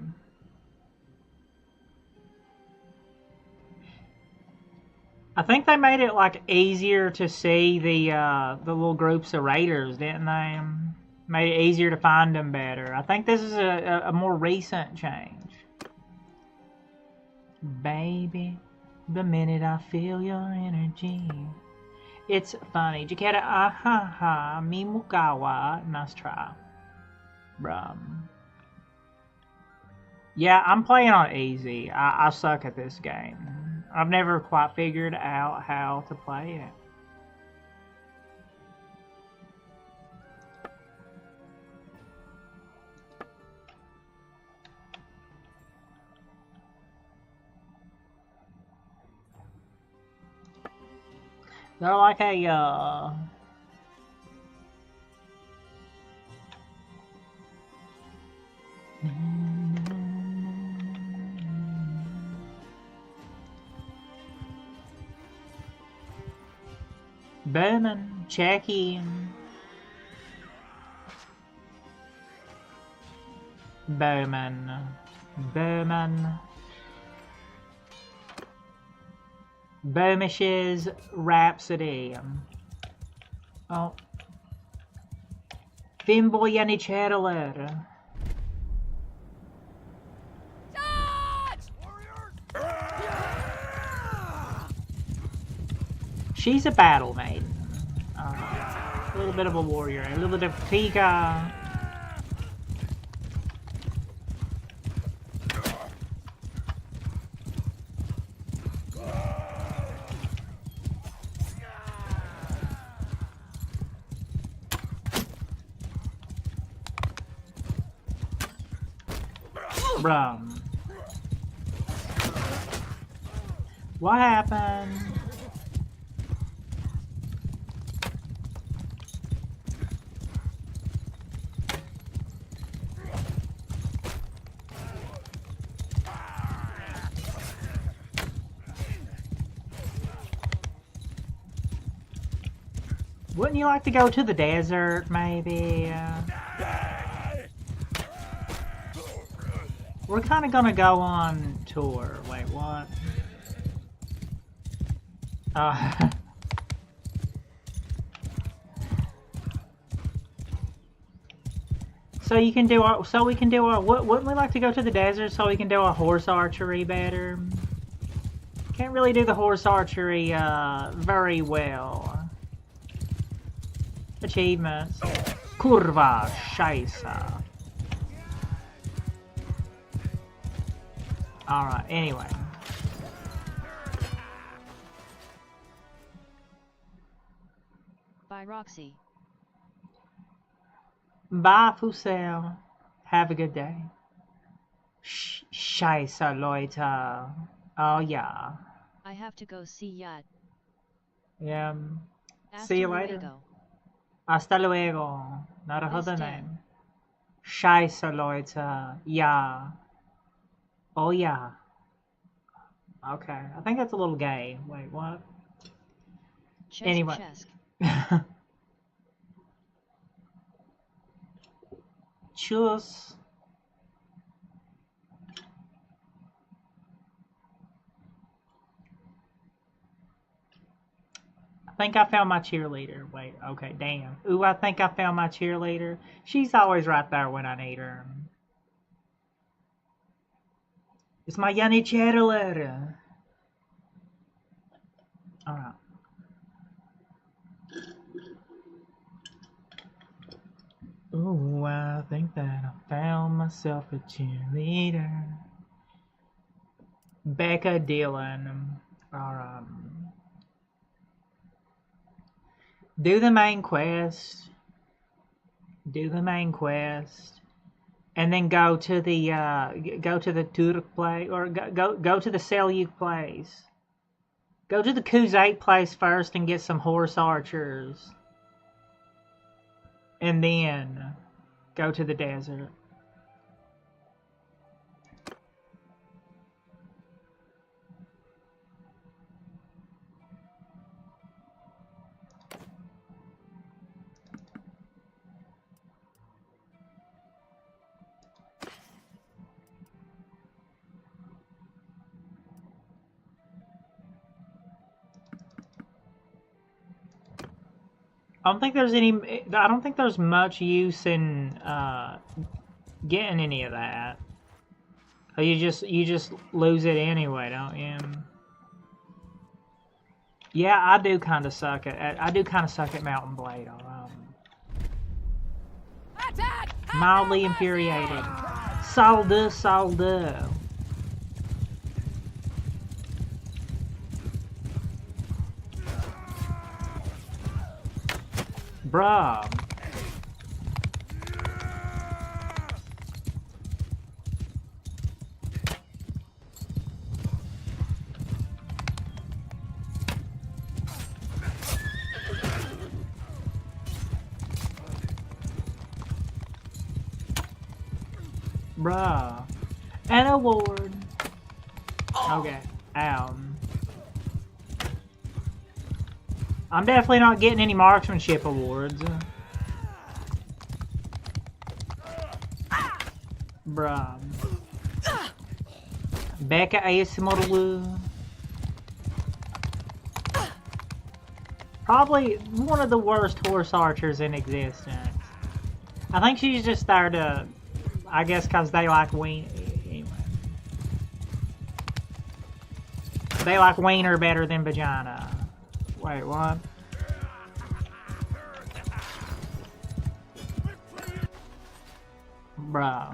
I think they made it like easier to see the little groups of raiders, didn't they? Made it easier to find them better. I think this is a more recent change. Baby, the minute I feel your energy. It's funny. Jaketa ahaha mimukawa. Nice try. Yeah, I'm playing on easy. I suck at this game. I've never quite figured out how to play it. They're like a, Bowman, Jackie, Bowman, Bowmish's Rhapsody. Oh. Fimboyani Chandler. She's a battle maiden. A little bit of a warrior, a little bit of Pika. Bruh. What happened? Wouldn't you like to go to the desert, maybe? We're kind of gonna go on tour. Wait, what? So you can do our. So we can do our. Wouldn't we like to go to the desert so we can do our horse archery better? Can't really do the horse archery very well. Achievements. Kurva Scheisse. Alright, anyway. By Roxy. Bye, Fusel. Have a good day. Scheisse, Leute. Oh, yeah. I have to go see Yat. Yeah. Hasta See you later. luego. Hasta luego. Not a Bis other dann. name. Scheisse, Leute. Yeah. Oh, yeah. Okay. I think that's a little gay. Wait, what? Chesk, Anyway. chesk. Tschüss. I think I found my cheerleader. Wait, okay, damn. Ooh, I think I found my cheerleader. She's always right there when I need her. It's my Yanni cheerleader. Alright. Ooh, I think that I found myself a cheerleader. Becca Dillon. Alright. Do the main quest. Do the main quest. And then go to the Turk place, or go to the Seljuk place. Go to the Kuzate place first and get some horse archers. And then go to the desert. I don't think there's much use in getting any of that. You just lose it anyway, don't you? Yeah, I do kind of suck at Mountain Blade. Mildly infuriating. Saldo. Bruh. Bruh. An award. Okay. I'm definitely not getting any marksmanship awards. Bruh. Becca ASMR. Probably one of the worst horse archers in existence. I think she's just there to, I guess, because they like anyway. They like wiener better than vagina. Wait, what? Bro.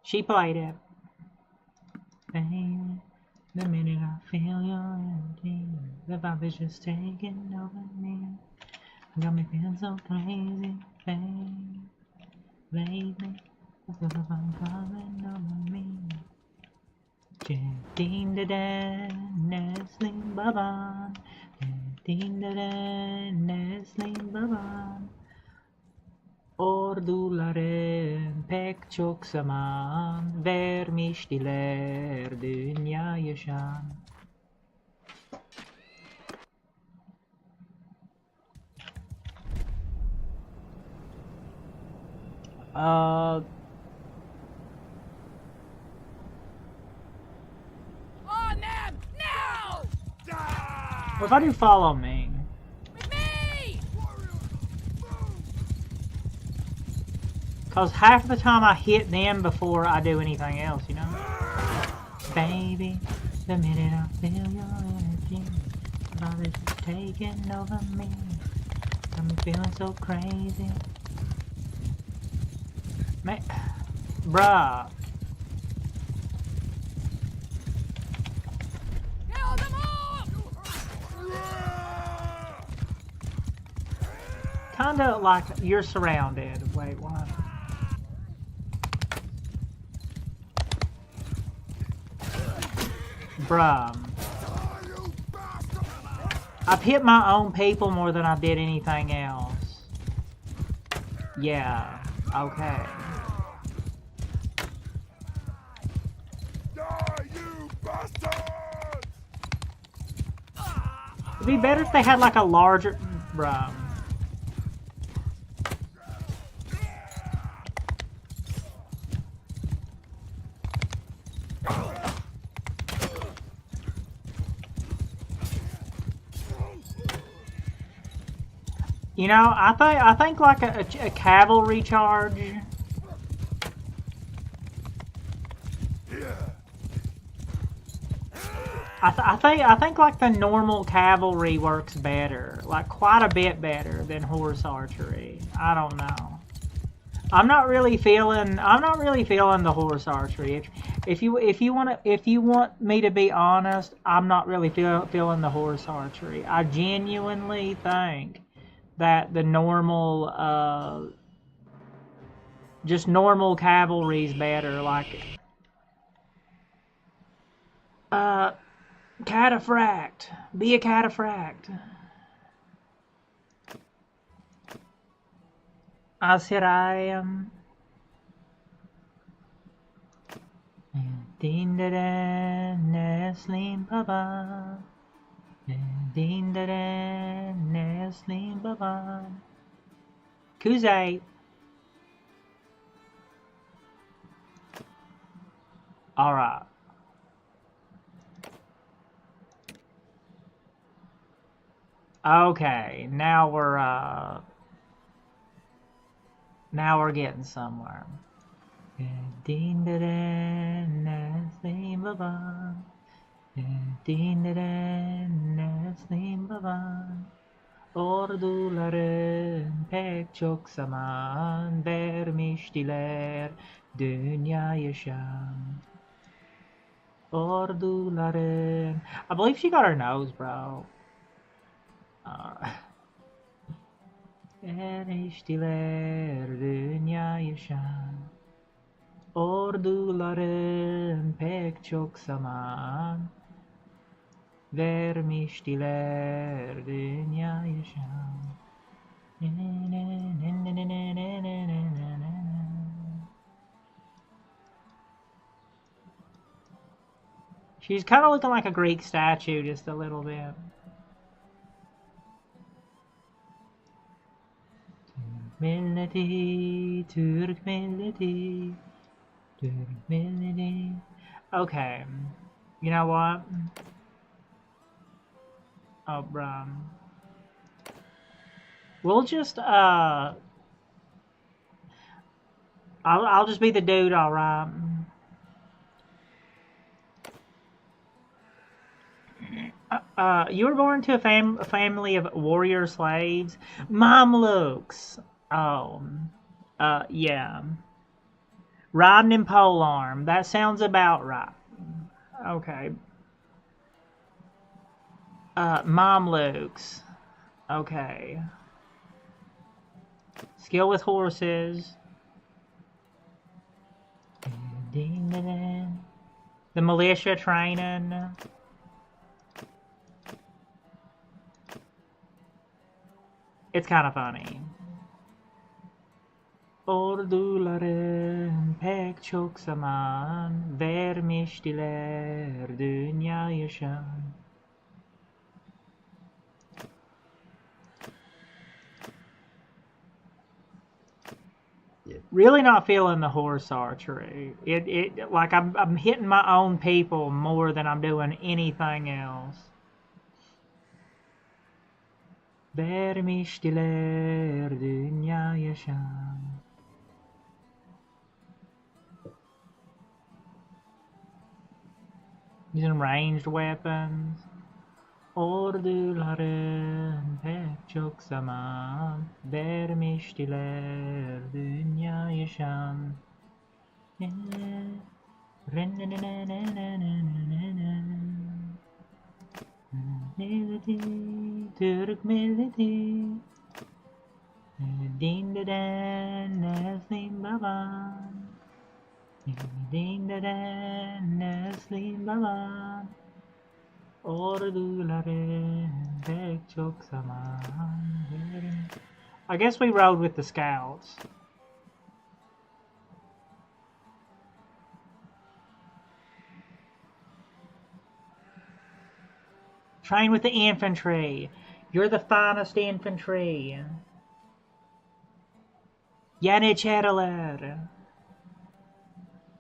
She played it. Baby, the minute I feel your energy, the vibe is just taking over me. Got me feeling so crazy, babe. Lately, I feel like I'm falling over me. Ding da da, Nestle baban. Ding da da, Nestle baban. Orduların pek çok zaman vermiştiler dünya yaşam. Uh, On them! Now! what if I do follow me? With me! Cause half the time I hit them before I do anything else, you know? Baby, the minute I feel your energy, love is taking over me. I'm feeling so crazy. Man, bruh. Kill them all! Kinda like you're surrounded. Wait, what? Bruh. I've hit my own people more than I did anything else. Yeah, okay. It'd be better if they had like a larger... Bruh. You know, I think like a cavalry charge. I think like the normal cavalry works better, like quite a bit better than horse archery. I don't know. I'm not really feeling the horse archery. If you want me to be honest, I'm not really feeling the horse archery. I genuinely think that the normal just normal cavalry is better, like cataphract. Be a cataphract. I said I am. Din da da Neslim Baba. Din da da Neslim Baba. Kuzay. Alright. Okay, now we're getting somewhere. Din da da Neslim Baba. Din da da Neslim Baba. Orduların pek çok zaman vermiştiler dünyaya şan. Orduların... I believe she got her nose, bro. Vermiştiler dünyaya şan. Orduların pek çok zaman vermiştiler dünyaya şan. She's kind of looking like a Greek statue, just a little bit. Milleti, Türk milleti, Türk milleti. Okay, you know what? Oh, bruh. We'll just, I'll just be the dude, alright? You were born to a family of warrior slaves? Mamluks. Oh. Yeah. Riding in polearm. That sounds about right. Okay. Mamluks. Okay. Skill with horses. The militia training. It's kind of funny. Orduların pek çok zaman vermiştiler dünyaya şan. Really not feeling the horse archery. It like I'm hitting my own people more than I'm doing anything else. Vermiştiler dünya yaşam. Using ranged weapons. Orduların pek çok zaman vermiştiler dünya yaşam. Milleti, Türk milleti. Din deden Neslim baban. Din deden Neslim baban. Orduların pek çok zaman. I guess we rode with the scouts. Train with the infantry. You're the finest infantry. Yeniçeriler.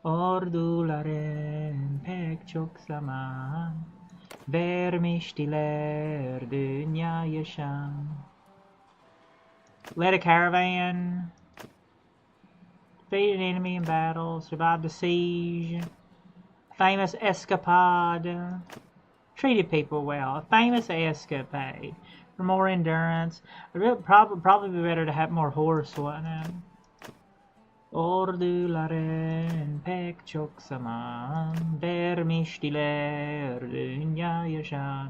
Orduların pek çok zaman vermiştiler dünya yaşam. Led a caravan. Defeated an enemy in battle. Survived a siege. Famous escapade. Treated people well. A famous escapade. For more endurance. It would probably be better to have more horse, wouldn't it? Orduların pek çok zaman vermiştiler dünya yaşam.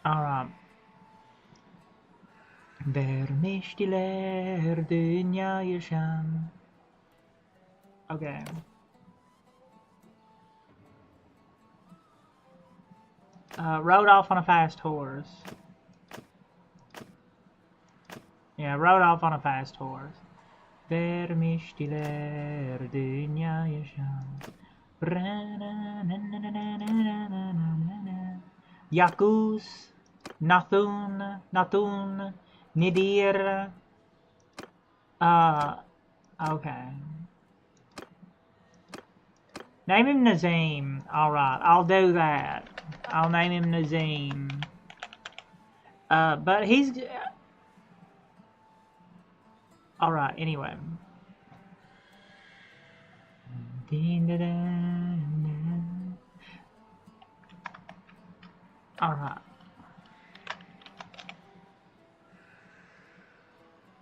Alright. Vermiştiler dünya yaşam. Okay. Rode off on a fast horse. Yeah, rode off on a fast horse. Vermiştiler dünya yaşam. Yakus, Nathun, Nidir. Okay. Name him Nazim. Alright, I'll do that. I'll name him Nazim. But he's... Alright, anyway. Alright.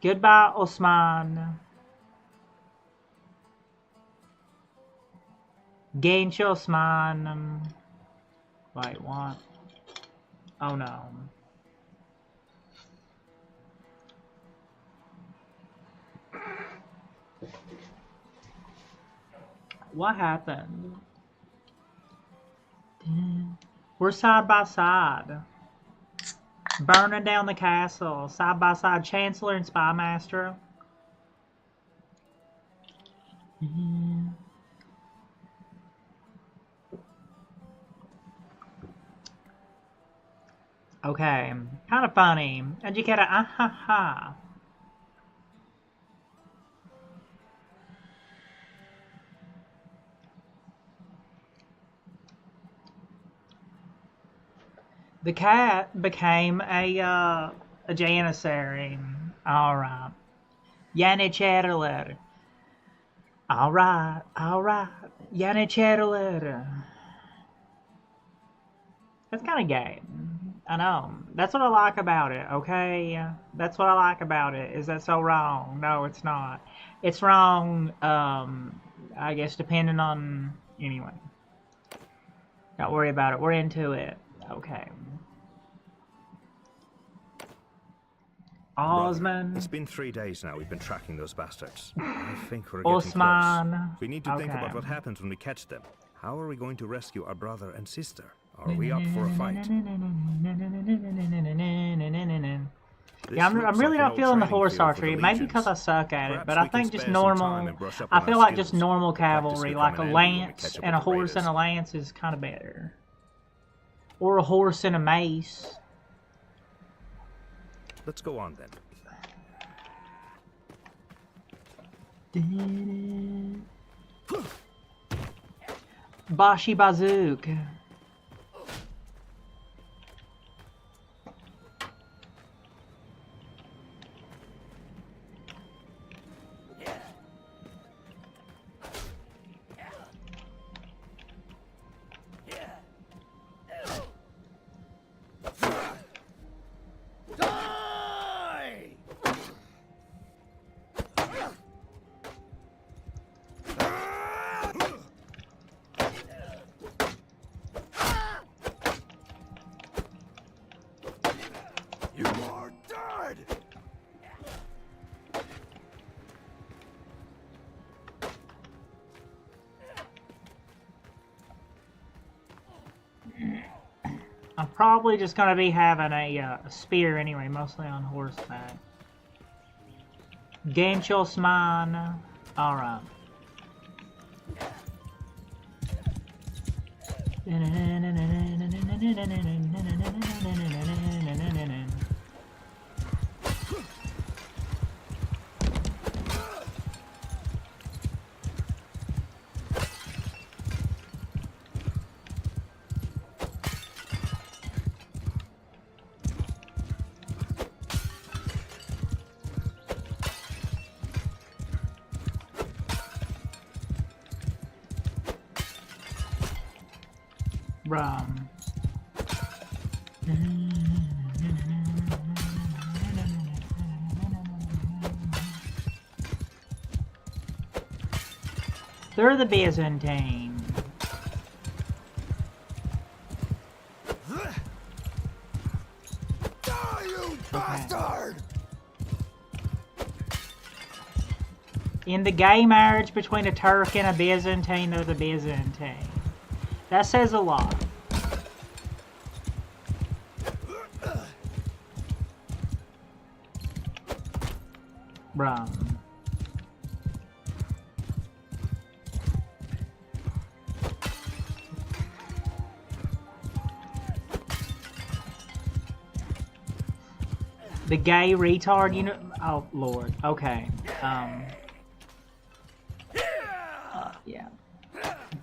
Goodbye, Osman. Genç Osman. Wait, what? Oh no. What happened? We're side by side. Burning down the castle. Side by side. Chancellor and Spymaster. Okay. Kind of funny. Educator. Ha. The cat became a janissary. Alright. Yeniçeriler. Alright. Yeniçeriler. That's kind of gay. I know. That's what I like about it, okay? That's what I like about it. Is that so wrong? No, it's not. It's wrong, I guess, depending on... Anyway. Don't worry about it. We're into it. Okay. Osman. It's been 3 days now we've been tracking those bastards. I think we're getting Osman. close. We need to think about what happens when we catch them. How are we going to rescue our brother and sister? Are we up for a fight? Yeah, I'm looks really like an not old feeling the training horse field for archery. the Maybe legions. because I suck at it, Perhaps but I we can think just spare some time normal. and brush up I on feel our like just skills. normal The practice cavalry, could like come a in handy when we lance catch up and a with the horse and a raiders. lance is kind of better. Or a horse and a mace. Let's go on then. Bashi Bazook. You are dead! I'm probably just going to be having a spear anyway, mostly on horseback. Genchosman. Alright. Rum. They're the Byzantine. Die, you bastard! In the gay marriage between a Turk and a Byzantine, they're the Byzantine. That says a lot. Rum. The gay retard, you know. Oh Lord. Okay. Yeah.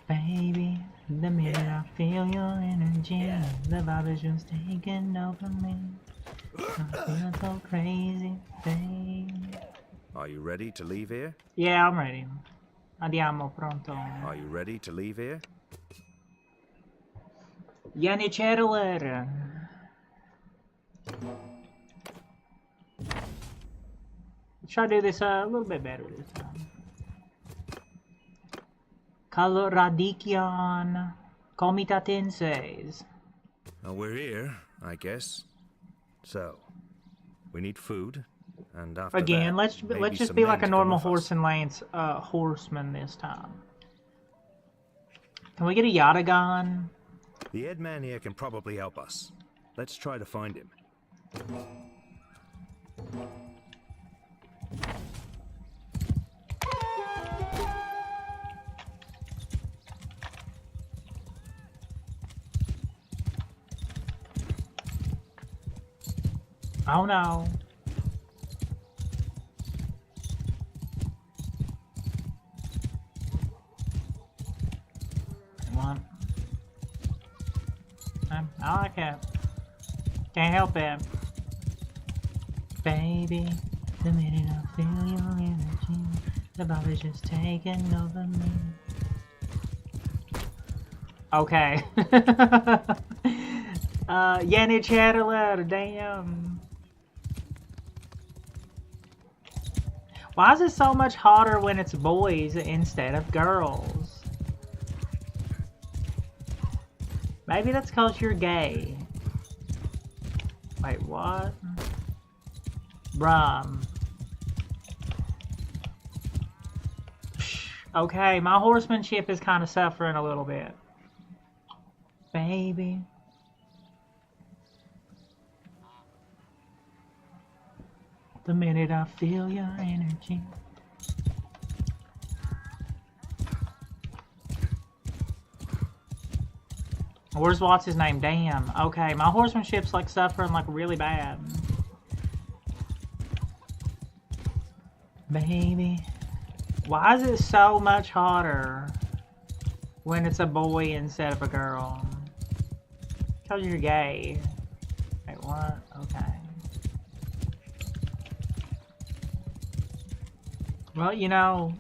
Baby, the minute I feel your energy, the vibe is just taking over me. I feel so crazy, babe. Are you ready to leave here? Yeah, I'm ready. Andiamo pronto. Are you ready to leave here? Yanni Chandler. Let's try to do this a little bit better this time. Kaloradikion Komitatenses. Well, we're here, I guess. So, we need food, and after Again, that, let's just some be men like a to come normal with horse us. and lance horseman this time. Can we get a Yatagan? The head man here can probably help us. Let's try to find him. Oh no. Come on. I like it. Can't help it. Baby, the minute I feel your energy, the vibe is just taking over me. Okay. Yanni Chandler, damn. Why is it so much hotter when it's boys instead of girls? Maybe that's because you're gay. Wait, what? Bruh. Okay, my horsemanship is kind of suffering a little bit. Baby. The minute I feel your energy. Where's what's his name? Damn. Okay, my horsemanship's like suffering like really bad. Baby. Why is it so much hotter when it's a boy instead of a girl? Because you're gay. Wait, what? Okay. Well, you know,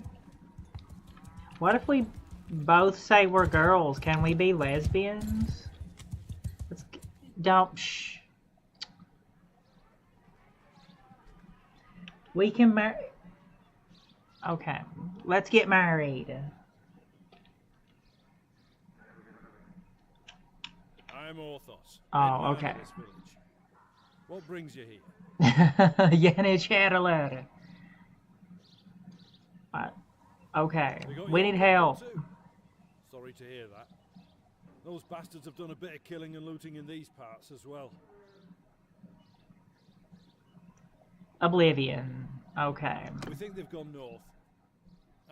what if we both say we're girls? Can we be lesbians? Don't, shh. We can marry. Okay, let's get married. I'm Orthos. Oh, okay. What brings you here? Yanni Chandler. Okay, we need help. Sorry to hear that. Those bastards have done a bit of killing and looting in these parts as well. Oblivion. Okay. We think they've gone north.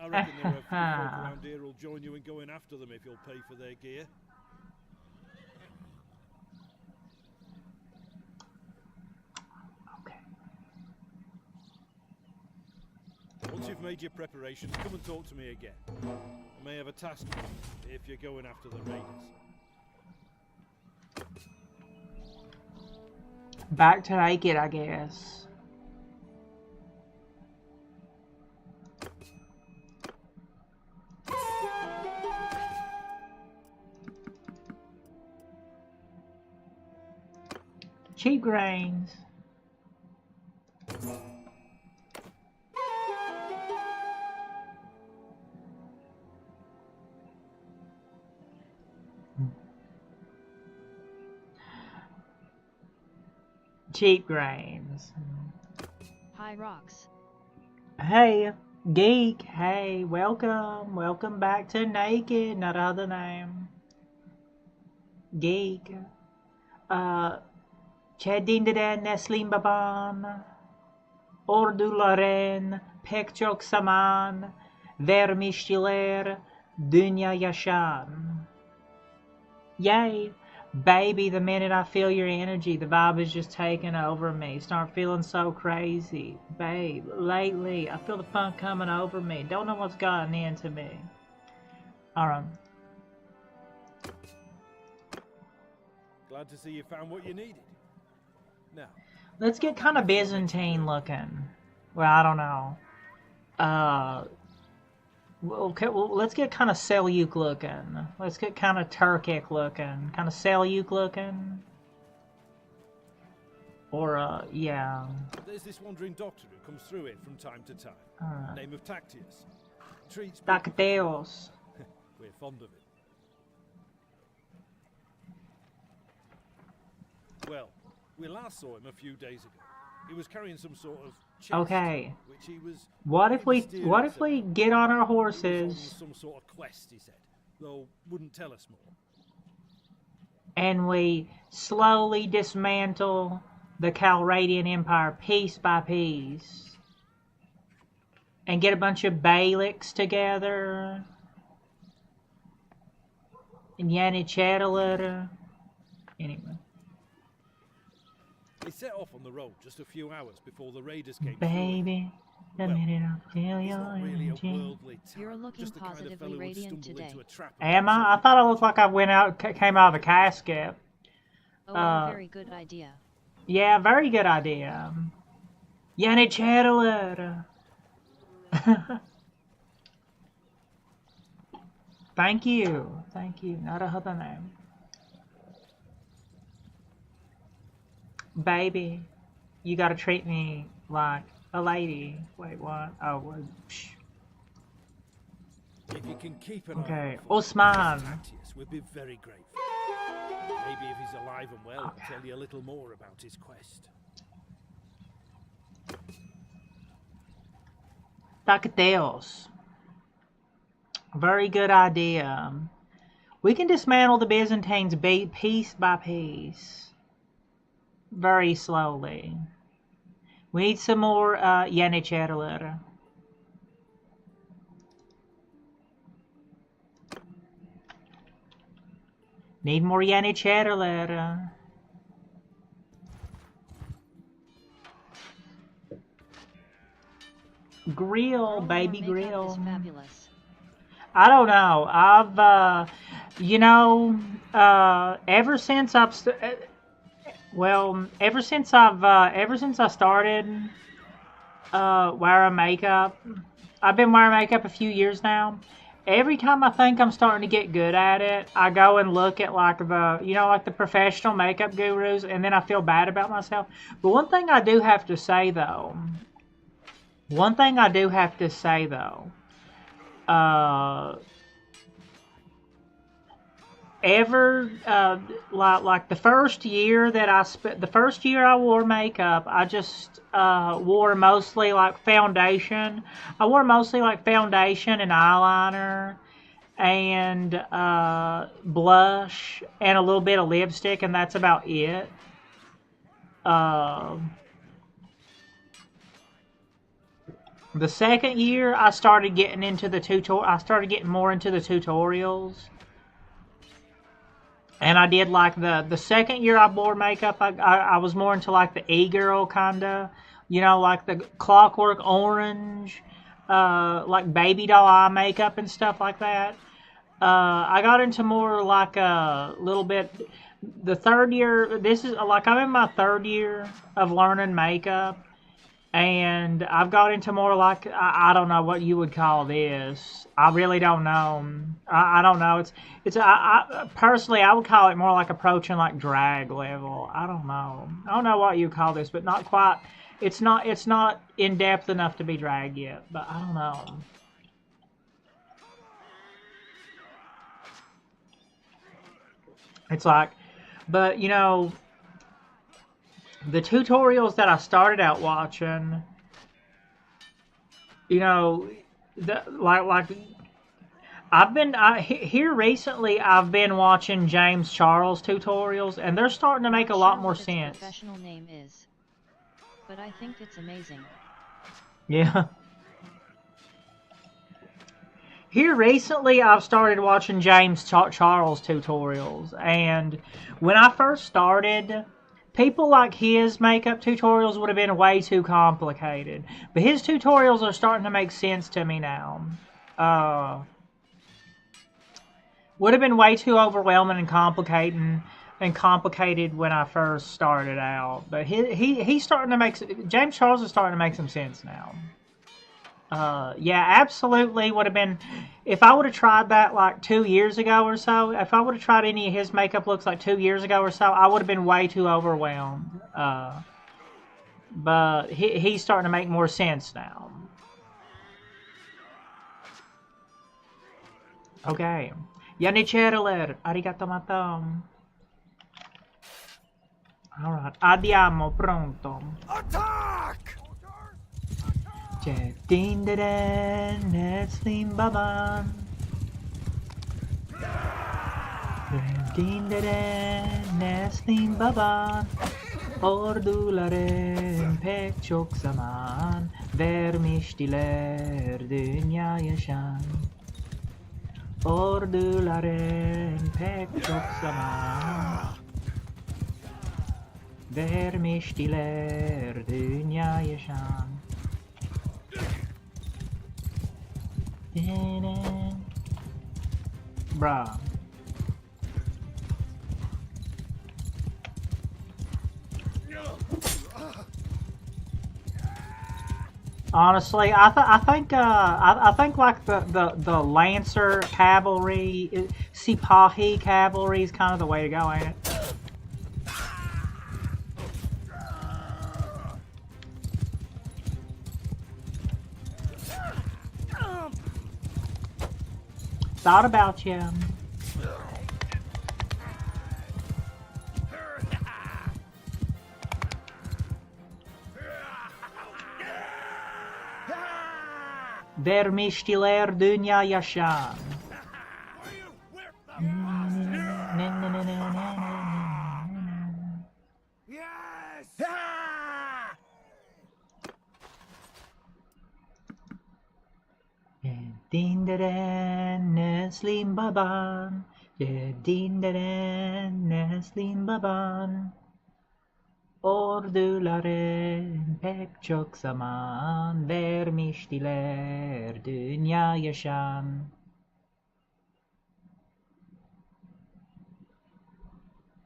I reckon there are a few folk around here who'll join you in going after them if you'll pay for their gear. Okay. Once you've made your preparations, come and talk to me again. I may have a task if you're going after the raiders. Back to naked, I guess. Cheap grains. Cheap grains. High rocks. Hey, geek. Hey, welcome. Welcome back to Naked. Not other name. Geek. Çedindiren Neslim Baban. Orduların pek çok zaman vermiştiler dünya yaşan. Yay. Baby, the minute I feel your energy, the vibe is just taking over me. Start feeling so crazy. Babe, lately, I feel the funk coming over me. Don't know what's gotten into me. Alright. Glad to see you found what you needed. Now, Let's get kind of Byzantine looking. Well, I don't know. Okay, well, let's get kind of Seljuk looking. Let's get kind of Turkic looking. Kind of Seljuk looking. Or, yeah. there's this wandering doctor who comes through here from time to time. Name of Tactius. Treats people. Tacteos. We're fond of it. Well, we last saw him a few days ago. He was carrying some sort of chest, Okay. which he was What if we mysterious get on our about. He was on horses some sort of quest, he said, though wouldn't tell us more. and we slowly dismantle the Calradian Empire piece by piece and get a bunch of Beyliks together and Yanichadalata. Anyway. They set off on the road just a few hours before the raiders came Baby, the minute I feel through. He's your not really a energy. worldly type, You're looking just the kind of positively fellow who'd radiant stumble today. into a trap. Am I? I thought I looked like I came out of a casket. Oh, very good idea. Yeah, very good idea. Yanichadalata. Thank you. Thank you. Not a other name. Baby, you gotta treat me like a lady. Wait, what? Oh, well, psh. If you can keep an Okay, eye on Osman. Tactius, we'd be very grateful. Maybe if he's alive and well, Okay. he'll tell you a little more about his quest. Tacateos. Very good idea. We can dismantle the Byzantines piece by piece. Very slowly. We need some more yeniçeriler. Need more yeniçeriler. Grill, baby, grill. Is fabulous. I don't know. I've, you know, ever since I've, ever since I started wearing makeup, I've been wearing makeup a few years now. Every time I think I'm starting to get good at it, I go and look at like the, you know, like the professional makeup gurus, and then I feel bad about myself. But one thing I do have to say though, like the first year I wore makeup, I just wore mostly like foundation. I wore mostly like foundation and eyeliner and blush and a little bit of lipstick, and that's about it. The second year, I started getting into the I started getting more into the tutorials. And I did like the second year I wore makeup, I was more into like the e-girl kinda, you know, like the Clockwork Orange, like baby doll eye makeup and stuff like that. I got into more like a little bit. The third year, this is like I'm in my third year of learning makeup, and I've got into more like I don't know what you would call this. I really don't know. I don't know. I personally I would call it more like approaching like drag level. I don't know. I don't know what you call this, but not quite. It's not in depth enough to be drag yet. But I don't know. It's like, but you know, the tutorials that I started out watching, you know, here recently I've been watching James Charles tutorials, and they're starting to make a lot more sense. Professional name is, but I think it's amazing. Yeah. Here recently I've started watching James Charles tutorials, and when I first started, people like his makeup tutorials would have been way too complicated. But his tutorials are starting to make sense to me now. Would have been way too overwhelming and complicated when I first started out. But he's starting to make, James Charles is starting to make some sense now. Yeah, absolutely would have been, if I would have tried that like 2 years ago or so, if I would have tried any of his makeup looks like 2 years ago or so, I would have been way too overwhelmed. But he's starting to make more sense now. Okay. Yanichereler, arigato matom. Alright, andiamo, pronto. Attack! Dinderen, Neslim Baban. Dinderen, Neslim Baban. Ordularen pek çok zaman vermiştiler dünya yaşan. Ordularen pek çok zaman vermiştiler dünya yaşan. Bruh. Honestly, I think like the Lancer cavalry, Sipahi cavalry is kind of the way to go, ain't it? Thought about you. Vermiştiler dünya yaşan. deren neslim baban. Din deren neslim baban. Orduların pek çok zaman vermiştiler dünya yaşam.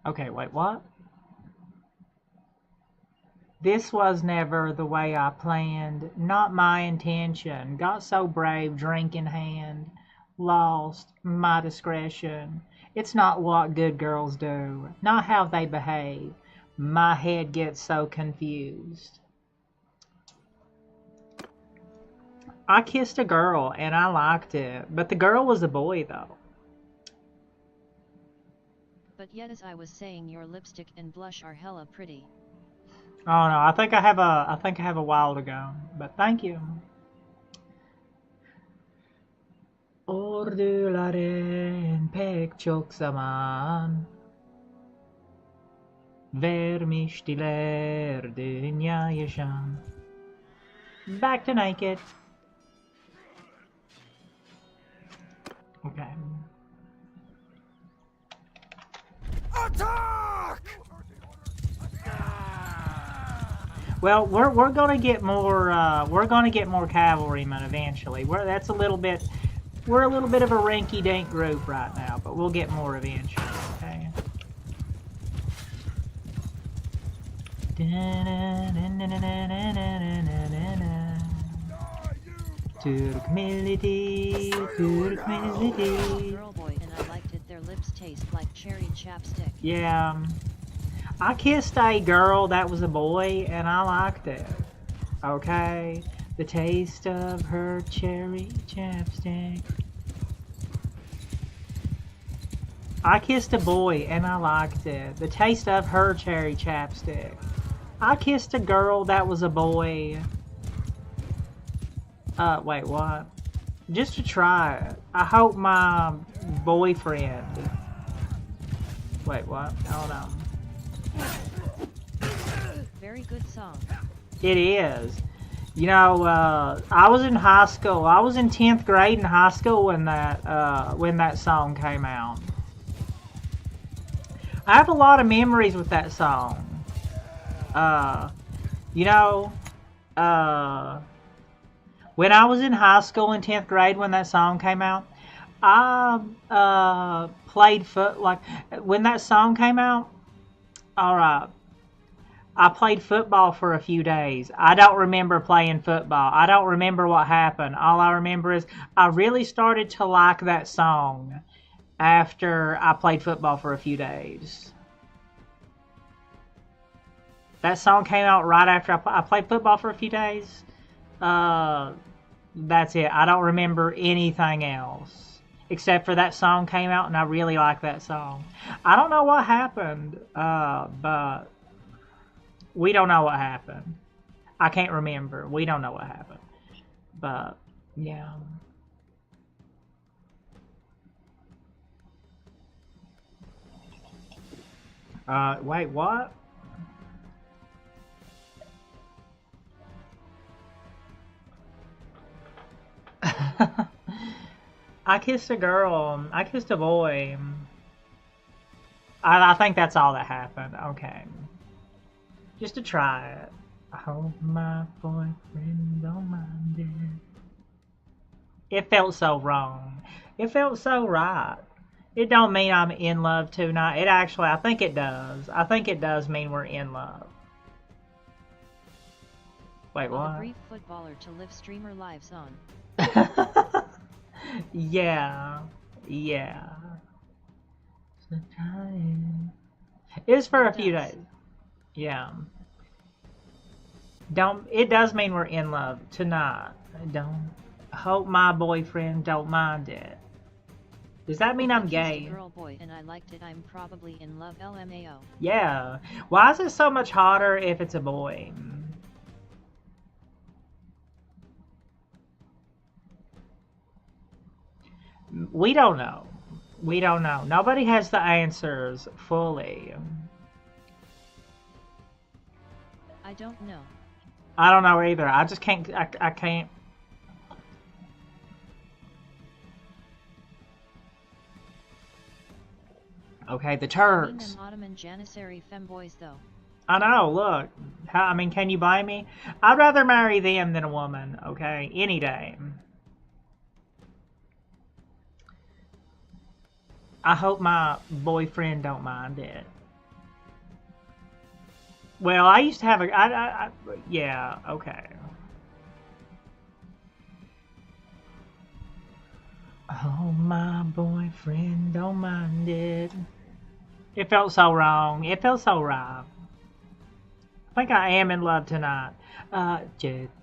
Okay, wait, what? This was never the way I planned, not my intention. Got so brave, drink in hand, lost my discretion. It's not what good girls do, not how they behave. My head gets so confused. I kissed a girl and I liked it, but the girl was a boy though. But yet as I was saying, your lipstick and blush are hella pretty. Oh no, I think I have a while to go, but thank you. Orduların pek çok zaman vermiştiler dünya yaşam. Back to naked. Okay. Attack! Well, we're gonna get more cavalrymen eventually. We're a little bit of a rinky-dink group right now, but we'll get more eventually. Okay. Turk mility. Girl boy and I liked it. Their lips taste like cherry chapstick. Yeah. I kissed a girl that was a boy, and I liked it. Okay? The taste of her cherry chapstick. I kissed a boy, and I liked it. The taste of her cherry chapstick. I kissed a girl that was a boy. Wait, what? Just to try it. I hope my boyfriend... Wait, what? Hold on. Very good song. It is. You know, I was in high school. I was in 10th grade in high school when that song came out. I have a lot of memories with that song. You know, when I was in high school in 10th grade when that song came out, I played when that song came out, alright, I played football for a few days. I don't remember playing football. I don't remember what happened. All I remember is I really started to like that song after I played football for a few days. That song came out right after I played football for a few days. That's it. I don't remember anything else. Except for that song came out and I really like that song. I don't know what happened, but we don't know what happened. I can't remember. We don't know what happened. But, yeah. Wait, what? I kissed a girl. I kissed a boy. I think that's all that happened. Okay. Just to try it. I hope my boyfriend don't mind it. It felt so wrong. It felt so right. It don't mean I'm in love tonight. It actually, I think it does. I think it does mean we're in love. Wait, what? A brief footballer to live streamer lives on. Yeah. It's for a few days. Yeah. It does mean we're in love tonight. Don't hope my boyfriend don't mind it. Does that mean I'm gay? Girl boy and I liked it. I'm probably in love. LMAO. Yeah. Why is it so much hotter if it's a boy? We don't know. We don't know. Nobody has the answers fully. I don't know. I don't know either. I just can't. I can't. Okay, the I mean Turks. them Ottoman Janissary femboys though. I know, look. I mean, can you blame me? I'd rather marry them than a woman, okay? Any day. I hope my boyfriend don't mind it. Well, I used to have a... yeah, okay. Oh, my boyfriend don't mind it. It felt so wrong. It felt so right. I think I am in love tonight.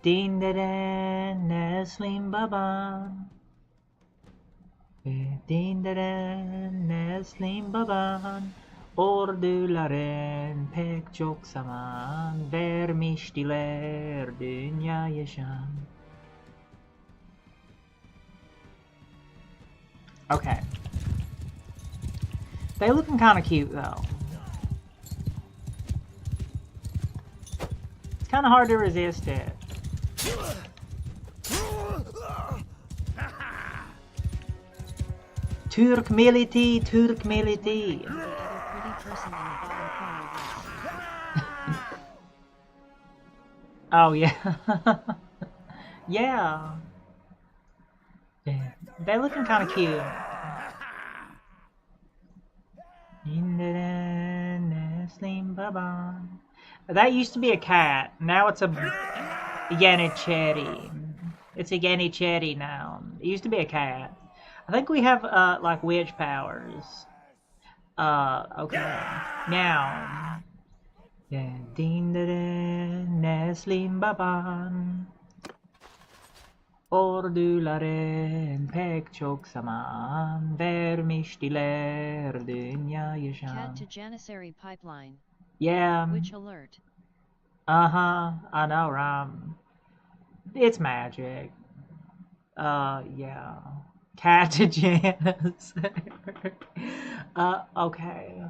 Din da da Neslim Baban. Din da da Neslim Baban. Orduların pek çok zaman vermiştiler dünya yaşam. Okay. They looking kind of cute though. It's kind of hard to resist it. Turk mility, Turk mility. The other pretty person in the bottom corner was. Oh yeah. Yeah. They're looking kind of cute. That used to be a cat. Now it's a Yanicheri. It's a Yanicheri now. It used to be a cat. I think we have like witch powers. Okay. Now. Din da Neslim Baban. Orduların pek çok zaman vermiştiler dünya yaşam. Cat to Janissary pipeline. Yeah. Witch alert. Uh-huh. I know, right? It's magic. Yeah. Cat to Janice. Okay.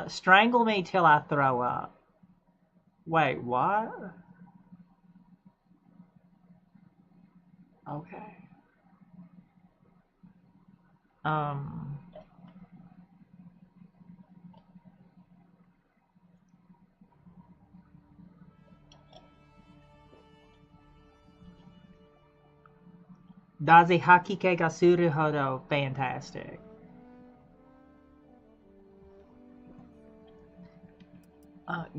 Strangle me till I throw up. Wait, what? Okay. Dazi Hakike Gasuru Hodo, fantastic.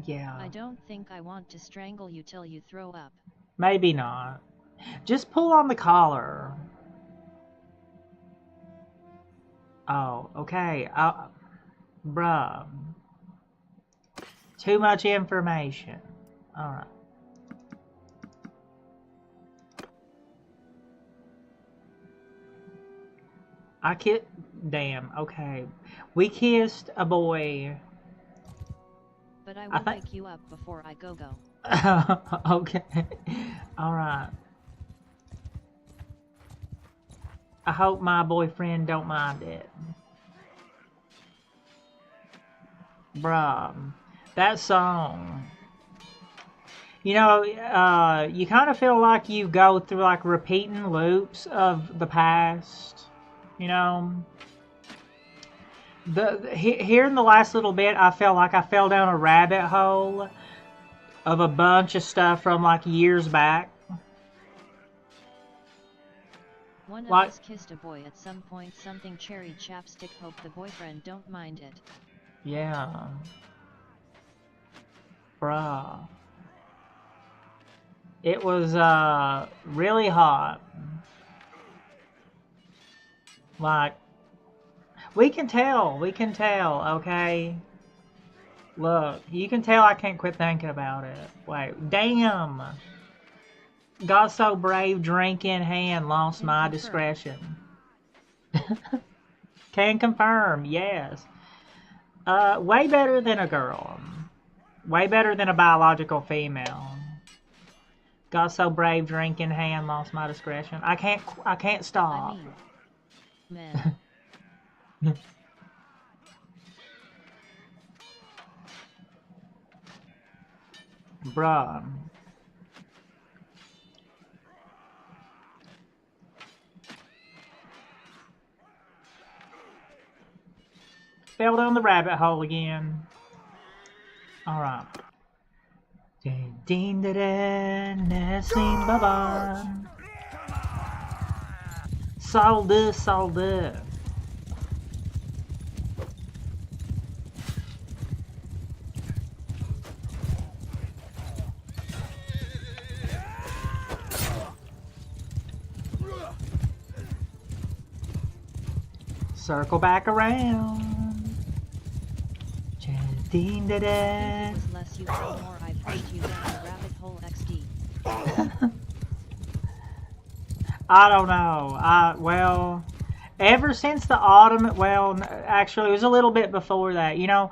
Yeah. I don't think I want to strangle you till you throw up. Maybe not. Just pull on the collar. Oh, okay. Bruh. Too much information. Alright. Damn, okay. We kissed a boy. But I will pick you up before I go. Okay. Alright. I hope my boyfriend don't mind it. Bruh. That song. You know, you kind of feel like you go through like repeating loops of the past. You know? Here in the last little bit, I felt like I fell down a rabbit hole of a bunch of stuff from like years back. One of us kissed a boy at some point, something cherry chapstick, hope the boyfriend don't mind it. Yeah. Bruh. It was really hot. Like, we can tell, okay? Look, you can tell I can't quit thinking about it. Wait, damn! Got so brave, drink in hand, lost my discretion. Can confirm, yes. Way better than a girl. Way better than a biological female. Got so brave, drink in hand, lost my discretion. I can't stop. I mean, man. Bruh. Fell down the rabbit hole again. Alright. Ding ding da da, Nessim Baban. Saldı, saldı. Circle back around. Ding da da. Less you say more, I pushed you down the rabbit hole XD. I don't know. Well, ever since the Ottoman, well, actually, it was a little bit before that. You know,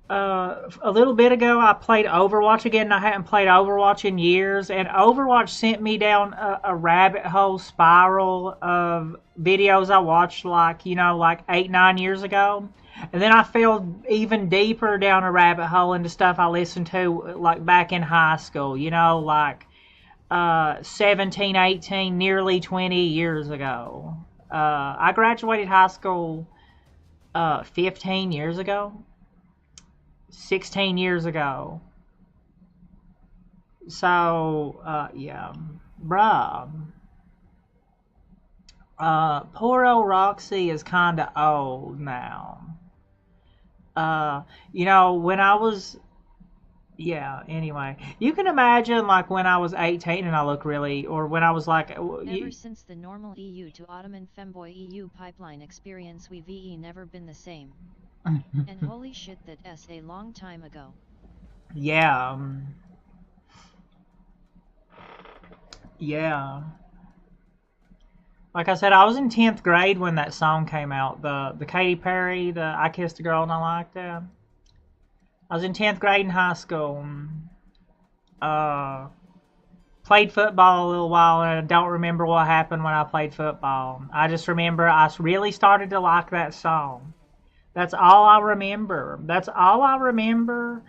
a little bit ago, I played Overwatch again, and I hadn't played Overwatch in years. And Overwatch sent me down a rabbit hole spiral of videos I watched, like, you know, like 8, 9 years ago. And then I fell even deeper down a rabbit hole into stuff I listened to, like, back in high school. You know, like 17, 18, nearly 20 years ago. I graduated high school 15 years ago. 16 years ago. So, yeah. Bruh. Poor old Roxy is kinda old now. You know, when I was... Yeah, anyway. You can imagine, like, when I was 18 and I look really... Or when I was, like... Ever since the normal EU to Ottoman femboy EU pipeline experience, we've never been the same. And holy shit, that's a long time ago. Yeah. Yeah. Like I said, I was in 10th grade when that song came out. The Katy Perry, the I Kissed a Girl and I Liked That. I was in 10th grade in high school. Played football a little while, and I don't remember what happened when I played football. I just remember I really started to like that song. That's all I remember. That's all I remember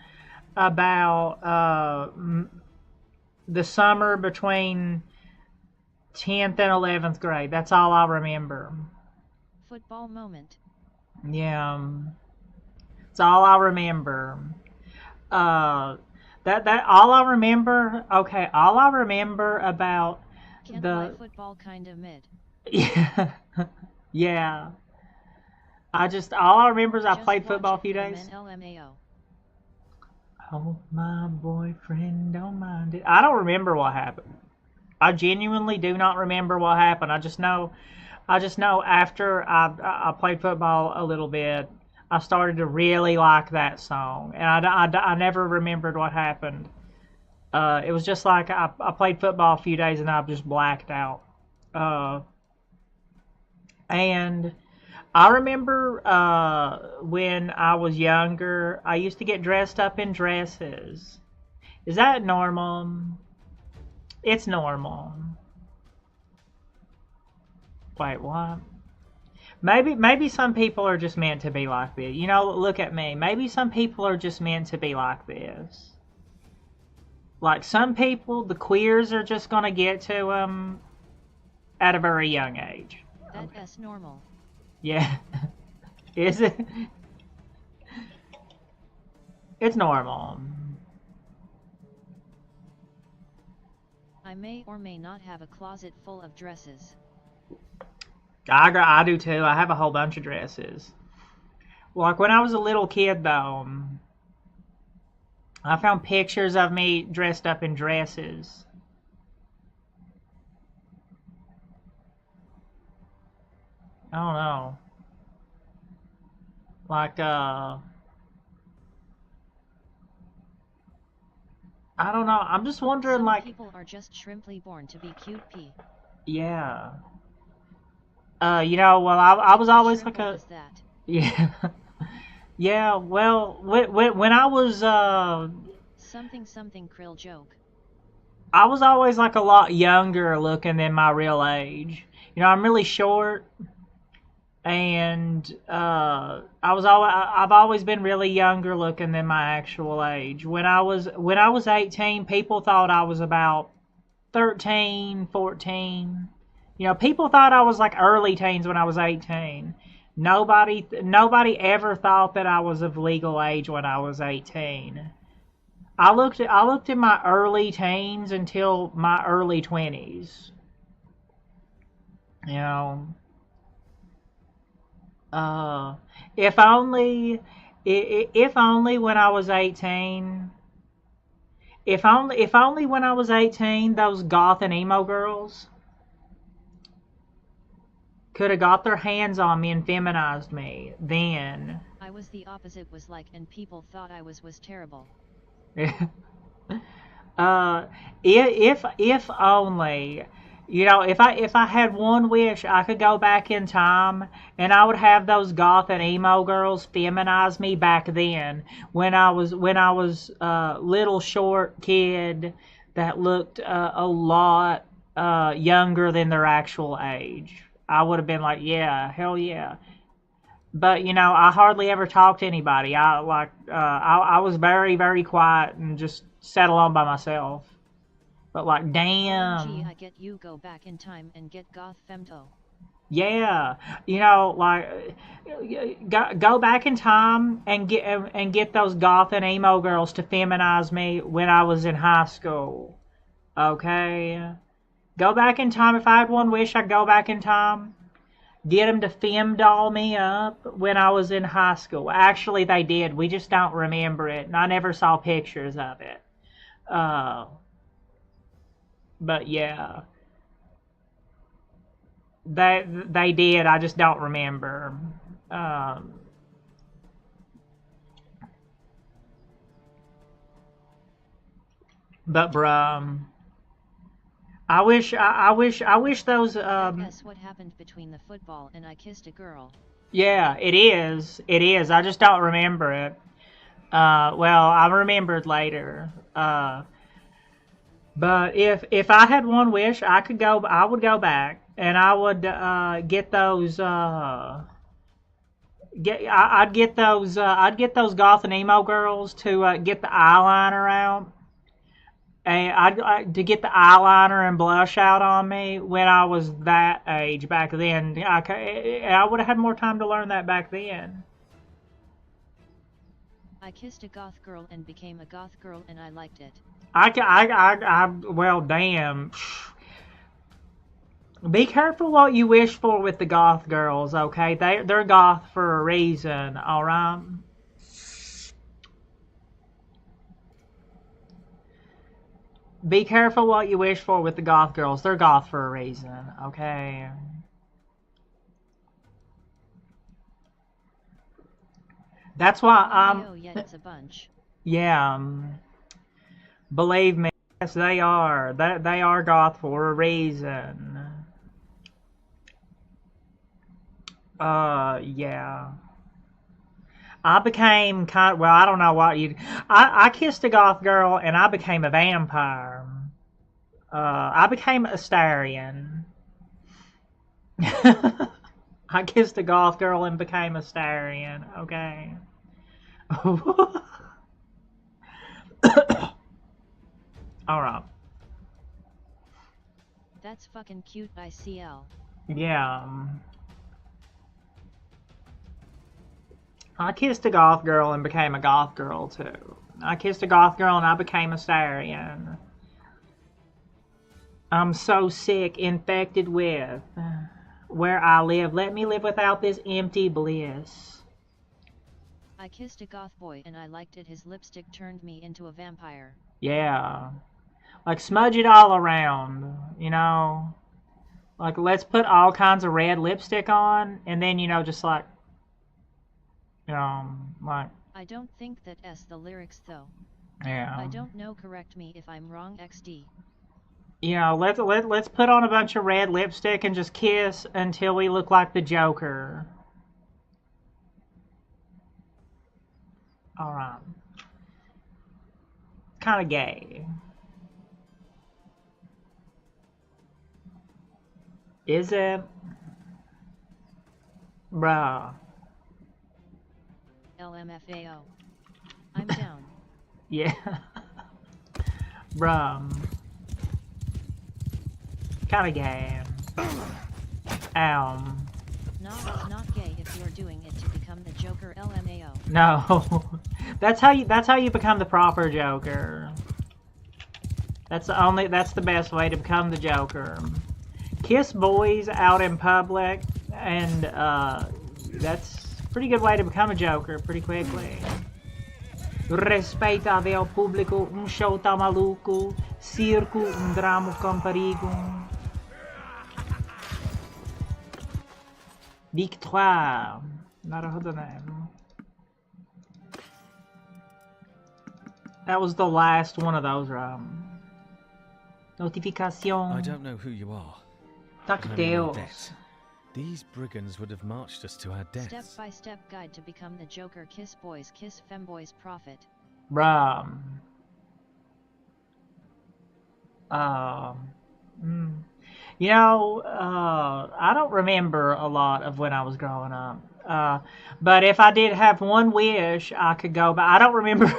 about the summer between 10th and 11th grade. That's all I remember. Football moment. Yeah. That's all I remember. That all I remember. Okay, all I remember about Can't the play football kind of mid. Yeah. Yeah. All I remember is I Just played watch football a it few from days. LMAO. Hope my boyfriend don't mind it. I don't remember what happened. I genuinely do not remember what happened. I just know after I played football a little bit, I started to really like that song, and I never remembered what happened. It was just like I played football a few days and I just blacked out. And I remember when I was younger, I used to get dressed up in dresses. Is that normal? It's normal. Wait, what? Maybe some people are just meant to be like this. You know, look at me. Maybe some people are just meant to be like this. Like some people, the queers are just gonna get to them at a very young age. That's normal. Yeah. Is it? It's normal. I may or may not have a closet full of dresses. I do too. I have a whole bunch of dresses. Like when I was a little kid though, I found pictures of me dressed up in dresses. I don't know. Like, I don't know. I'm just wondering, Some like... people are just shrimply born to be cute p. Yeah. You know, well, I was always Shrimp, like what a... is that? Yeah. Yeah, well, when I was, Something krill joke. I was always like a lot younger looking than my real age. You know, I'm really short, and I've always been really younger looking than my actual age. When I was 18, people thought I was about 13, 14. You know, people thought I was like early teens when I was 18. Nobody ever thought that I was of legal age when I was 18. I looked at my early teens until my early 20s. You know, if only when I was 18, if only when I was 18, those goth and emo girls could have got their hands on me and feminized me then. I was the opposite was like, and people thought I was terrible. If only, you know, if I had one wish, I could go back in time and I would have those goth and emo girls feminize me back then when I was little short kid that looked a lot younger than their actual age. I would have been like, yeah, hell yeah. But you know, I hardly ever talked to anybody. I was very, very quiet and just sat alone by myself. But like, damn. Gee, I get you go back in time and get goth femto. Yeah, you know, like go back in time and get those goth and emo girls to feminize me when I was in high school. Okay, go back in time. If I had one wish, I'd go back in time. Get them to femdoll me up when I was in high school. Actually, they did. We just don't remember it, and I never saw pictures of it. But yeah, they did. I just don't remember. But bruh, I wish those. Guess what happened between the football and I kissed a girl? Yeah, it is. It is. I just don't remember it. Well, I remembered later. But if I had one wish, I would go back and I would get those. I'd get those goth and emo girls to get the eyeliner out. And to get the eyeliner and blush out on me when I was that age back then. I would have had more time to learn that back then. I kissed a goth girl and became a goth girl and I liked it. Well, damn. Be careful what you wish for with the goth girls, okay? They're goth for a reason, alright? Be careful what you wish for with the goth girls. They're goth for a reason, okay? That's why Oh yeah, it's a bunch. Yeah. Believe me, yes, they are. They are goth for a reason. Yeah. I became well, I don't know what I kissed a goth girl and I became a vampire. I became a Astarian. I kissed a goth girl and became a Astarian, okay? Alright. That's fucking cute, ICL. Yeah. I kissed a goth girl and became a goth girl too. I kissed a goth girl and I became a Astarian. I'm so sick, infected with where I live. Let me live without this empty bliss. I kissed a goth boy and I liked it. His lipstick turned me into a vampire. Yeah. Like, smudge it all around, you know? Like, let's put all kinds of red lipstick on, and then, you know, just like, like... I don't think that's the lyrics, though. Yeah. I don't know, correct me if I'm wrong, XD. You know, let's put on a bunch of red lipstick and just kiss until we look like the Joker. Alright. Kinda gay. Is it? Bruh. LMFAO. I'm down. Yeah. Bruh. Kinda gay. No, it's not gay if You're doing it to become the Joker LMAO. No. That's how you become the proper Joker. That's the best way to become the Joker. Kiss boys out in public, and that's a pretty good way to become a Joker pretty quickly. Respeita o público, show tá maluco, circo, drama com perigo. Victoire. That was the last one of those, Notification. I don't know who you are. Tactiles. These brigands would have marched us to our deaths. Step-by-step guide to become the Joker. Kiss boys, kiss femboys, prophet. Bruh. You know, I don't remember a lot of when I was growing up. But if I did have one wish, I could go, but I don't remember.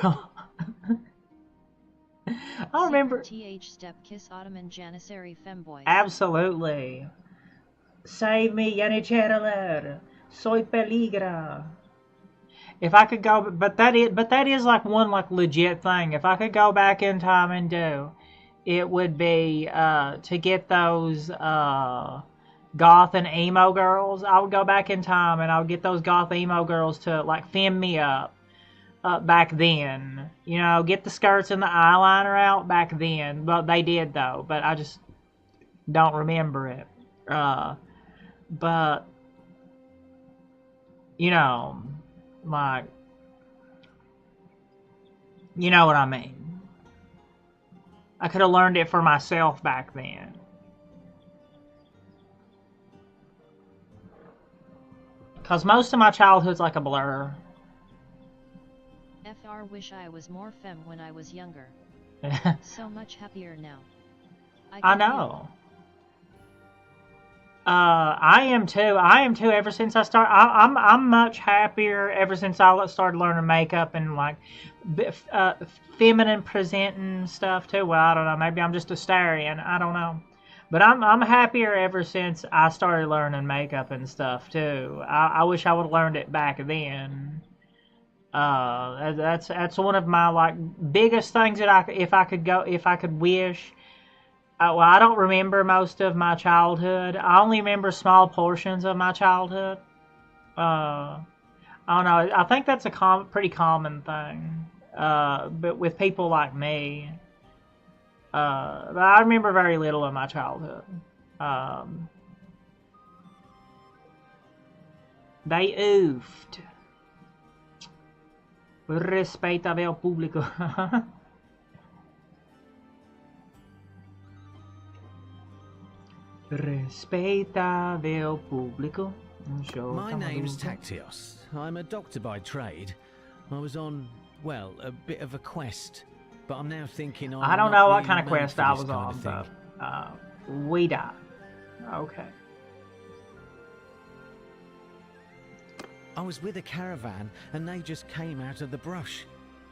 I don't remember. TH step kiss Ottoman Janissary femboys. Absolutely. Save me, Janissary. Soy peligra. If I could go, but that is like one like legit thing. If I could go back in time and do, it would be to get those goth and emo girls. I would go back in time and I would get those goth emo girls to like fem me up back then. You know, get the skirts and the eyeliner out back then. But they did though. But I just don't remember it. But you know, like, you know what I mean. I could have learned it for myself back then. Because most of my childhood's like a blur. FR wish I was more femme when I was younger. So much happier now. I know. I am too. I am too. Ever since I started, I'm much happier ever since I started learning makeup and like feminine presenting stuff too. Well, I don't know. Maybe I'm just a Starian. I don't know. But I'm happier ever since I started learning makeup and stuff too. I wish I would have learned it back then. That's one of my like biggest things that if I could wish. Well, I don't remember most of my childhood. I only remember small portions of my childhood. I don't know. I think that's a pretty common thing. But with people like me. But I remember very little of my childhood. They oofed. Respeita o público. Respeita o público. My name's Tactios. I'm a doctor by trade. I was on, well, a bit of a quest. But I'm now thinking I don't know what kind of quest I was on, but we died. Okay. I was with a caravan and they just came out of the brush.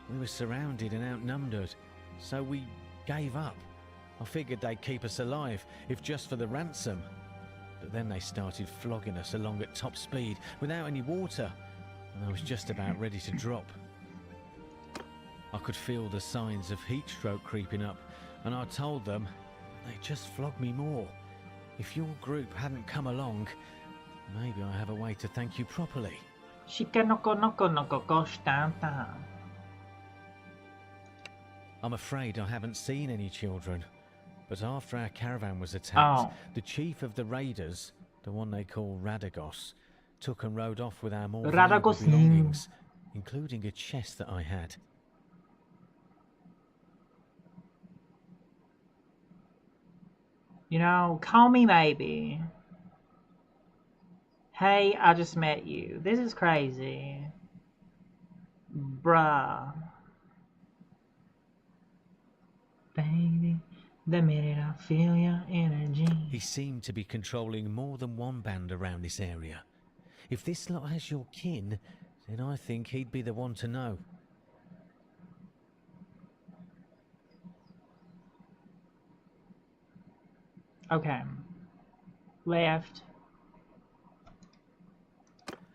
We were surrounded and outnumbered, so we gave up. I figured they'd keep us alive, if just for the ransom. But then they started flogging us along at top speed without any water, and I was just about ready to drop. I could feel the signs of heat stroke creeping up, and I told them they'd just flog me more. If your group hadn't come along, maybe I have a way to thank you properly. I'm afraid I haven't seen any children. But after our caravan was attacked, the chief of the raiders, the one they call Radagos, took and rode off with our more valuable belongings, including a chest that I had. You know, call me maybe. Hey, I just met you. This is crazy. Bruh. Baby. The minute I feel your energy. He seemed to be controlling more than one band around this area. If this lot has your kin, then I think he'd be the one to know. Okay. Left.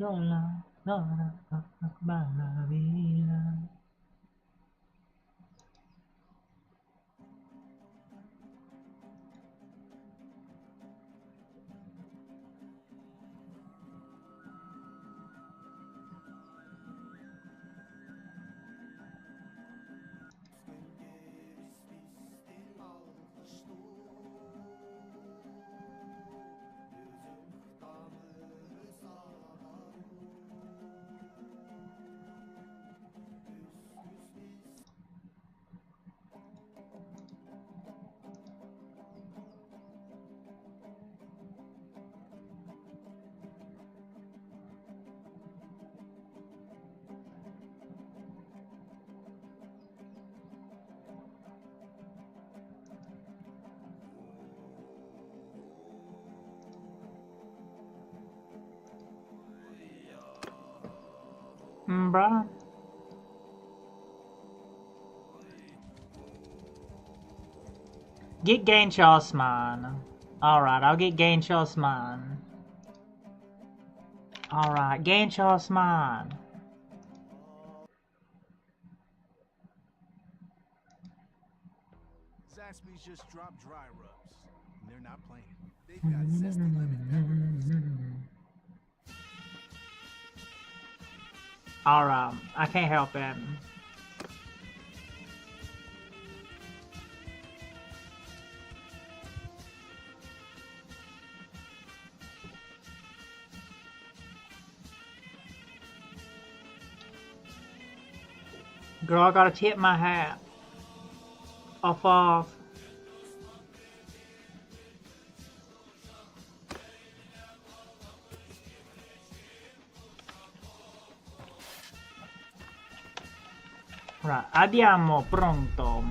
Lola, Lola, la vida. Bruh. Get Genç Osman. Alright, I'll get Genç Osman. Alright, Genç Osman. Zaxby's just dropped dry rubs. And they're not playing. They've got zesty lemon peppers. Alright, I can't help it. Girl, I gotta tip my hat. Off. Right, andiamo, pronto.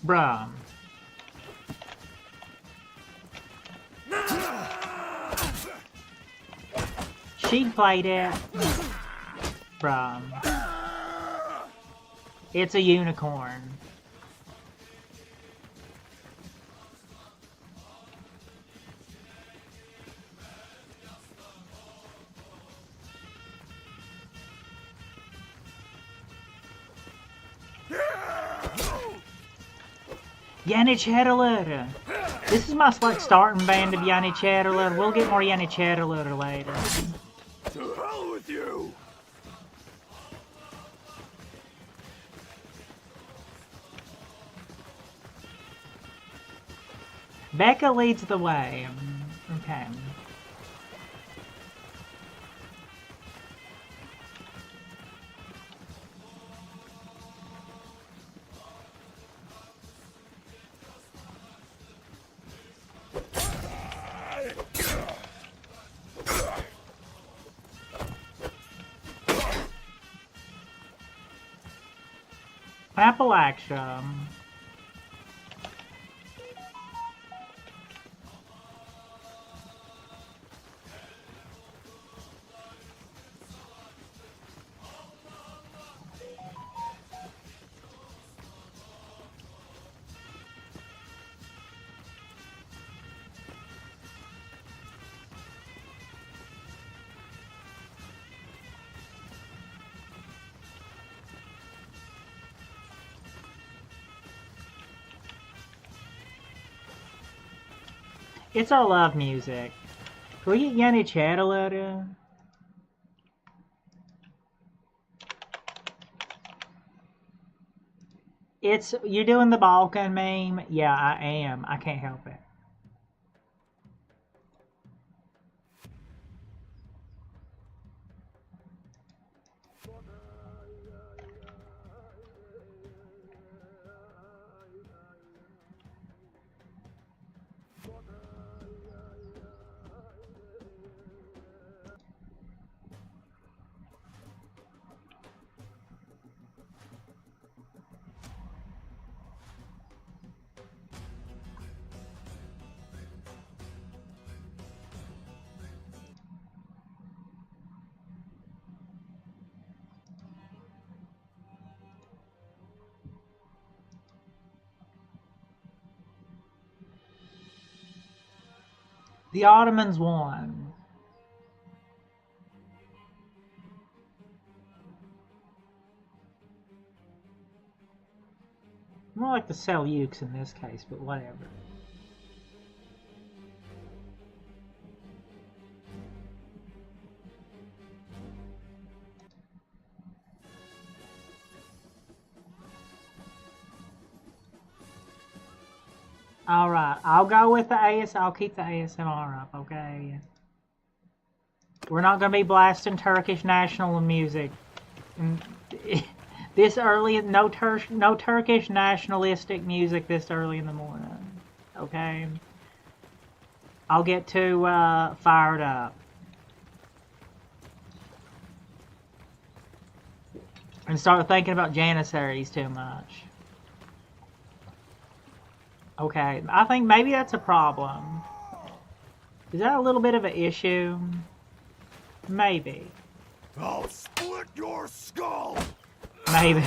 Bruh. She played it. Bruh. It's a unicorn. Yanni Chatterler. This is my like starting band of Yanni Chatterler. We'll get more Yanni Chatterler later. To hell with you! Becca leads the way. Okay. Appalachia. It's our love music. Can we get Yanni Chatterler? It's, you're doing the Balkan meme? Yeah, I am. I can't help it. The Ottomans won. More like the Seljuks in this case, but whatever. Alright, I'll go with the I'll keep the ASMR up, okay? We're not gonna be blasting Turkish national music. This early, no Turkish nationalistic music this early in the morning, okay? I'll get too fired up. And start thinking about Janissaries too much. Okay, I think maybe that's a problem. Is that a little bit of an issue? Maybe. I'll split your skull! Maybe.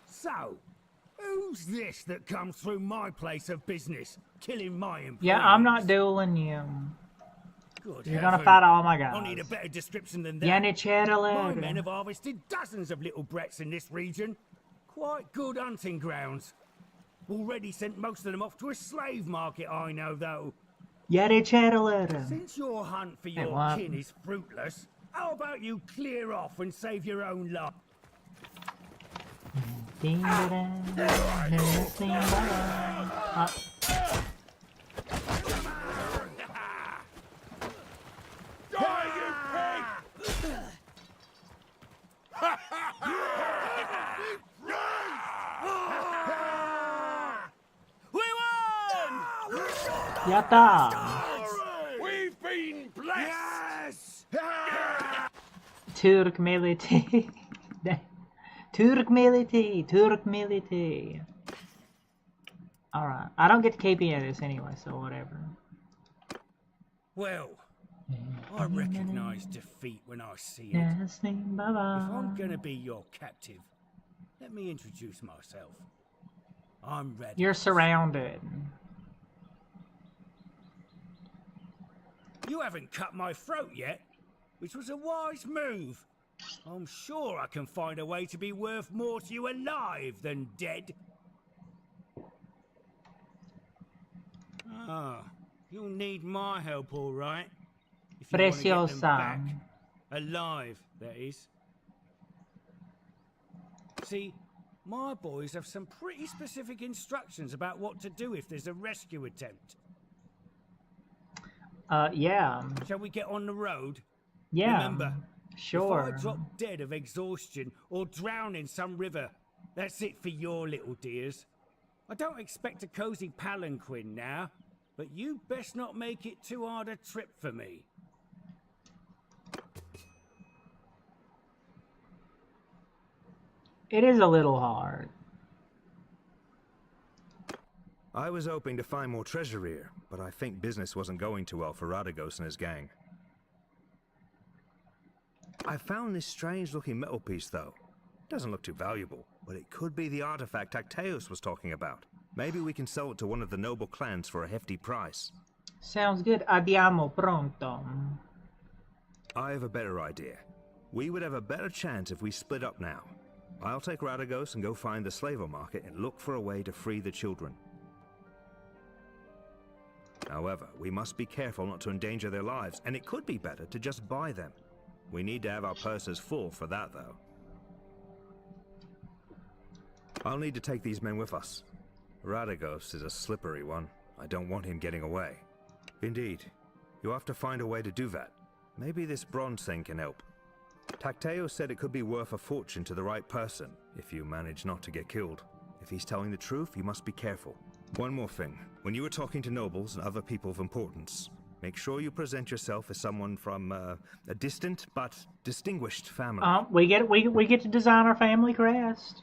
So, who's this that comes through my place of business, killing my employees? Yeah, I'm not dueling you. Good You're heaven. gonna fight all my guys. I need a better description than that. Yeah, My men have harvested dozens of little brats in this region. Quite good hunting grounds. Already sent most of them off to a slave market, I know, though. Since your hunt for your kin is fruitless, how about you clear off and save your own life? Yatta! We've been blessed! Yes! Turk military. Turk military. Alright, I don't get to keep any of this anyway, so whatever. Well, I recognize defeat when I see it. If I'm gonna be your captive, let me introduce myself. I'm ready. You're surrounded. You haven't cut my throat yet, which was a wise move. I'm sure I can find a way to be worth more to you alive than dead. Ah, you'll need my help, all right. If you want to get them back. Alive, that is. See, my boys have some pretty specific instructions about what to do if there's a rescue attempt. Yeah. Shall we get on the road? Yeah. Remember, sure. if I drop dead of exhaustion or drown in some river, that's it for your little dears. I don't expect a cozy palanquin now, but you best not make it too hard a trip for me. It is a little hard. I was hoping to find more treasure here, but I think business wasn't going too well for Radagos and his gang. I found this strange-looking metal piece, though. Doesn't look too valuable, but it could be the artifact Tacteus was talking about. Maybe we can sell it to one of the noble clans for a hefty price. Sounds good. Andiamo pronto. I have a better idea. We would have a better chance if we split up now. I'll take Radagos and go find the slaver market and look for a way to free the children. However, we must be careful not to endanger their lives, and it could be better to just buy them. We need to have our purses full for that, though. I'll need to take these men with us. Radagos is a slippery one. I don't want him getting away. Indeed. You'll have to find a way to do that. Maybe this bronze thing can help. Tacteus said it could be worth a fortune to the right person, if you manage not to get killed. If he's telling the truth, you must be careful. One more thing. When you were talking to nobles and other people of importance, Make sure you present yourself as someone from a distant but distinguished family. We get to design our family crest.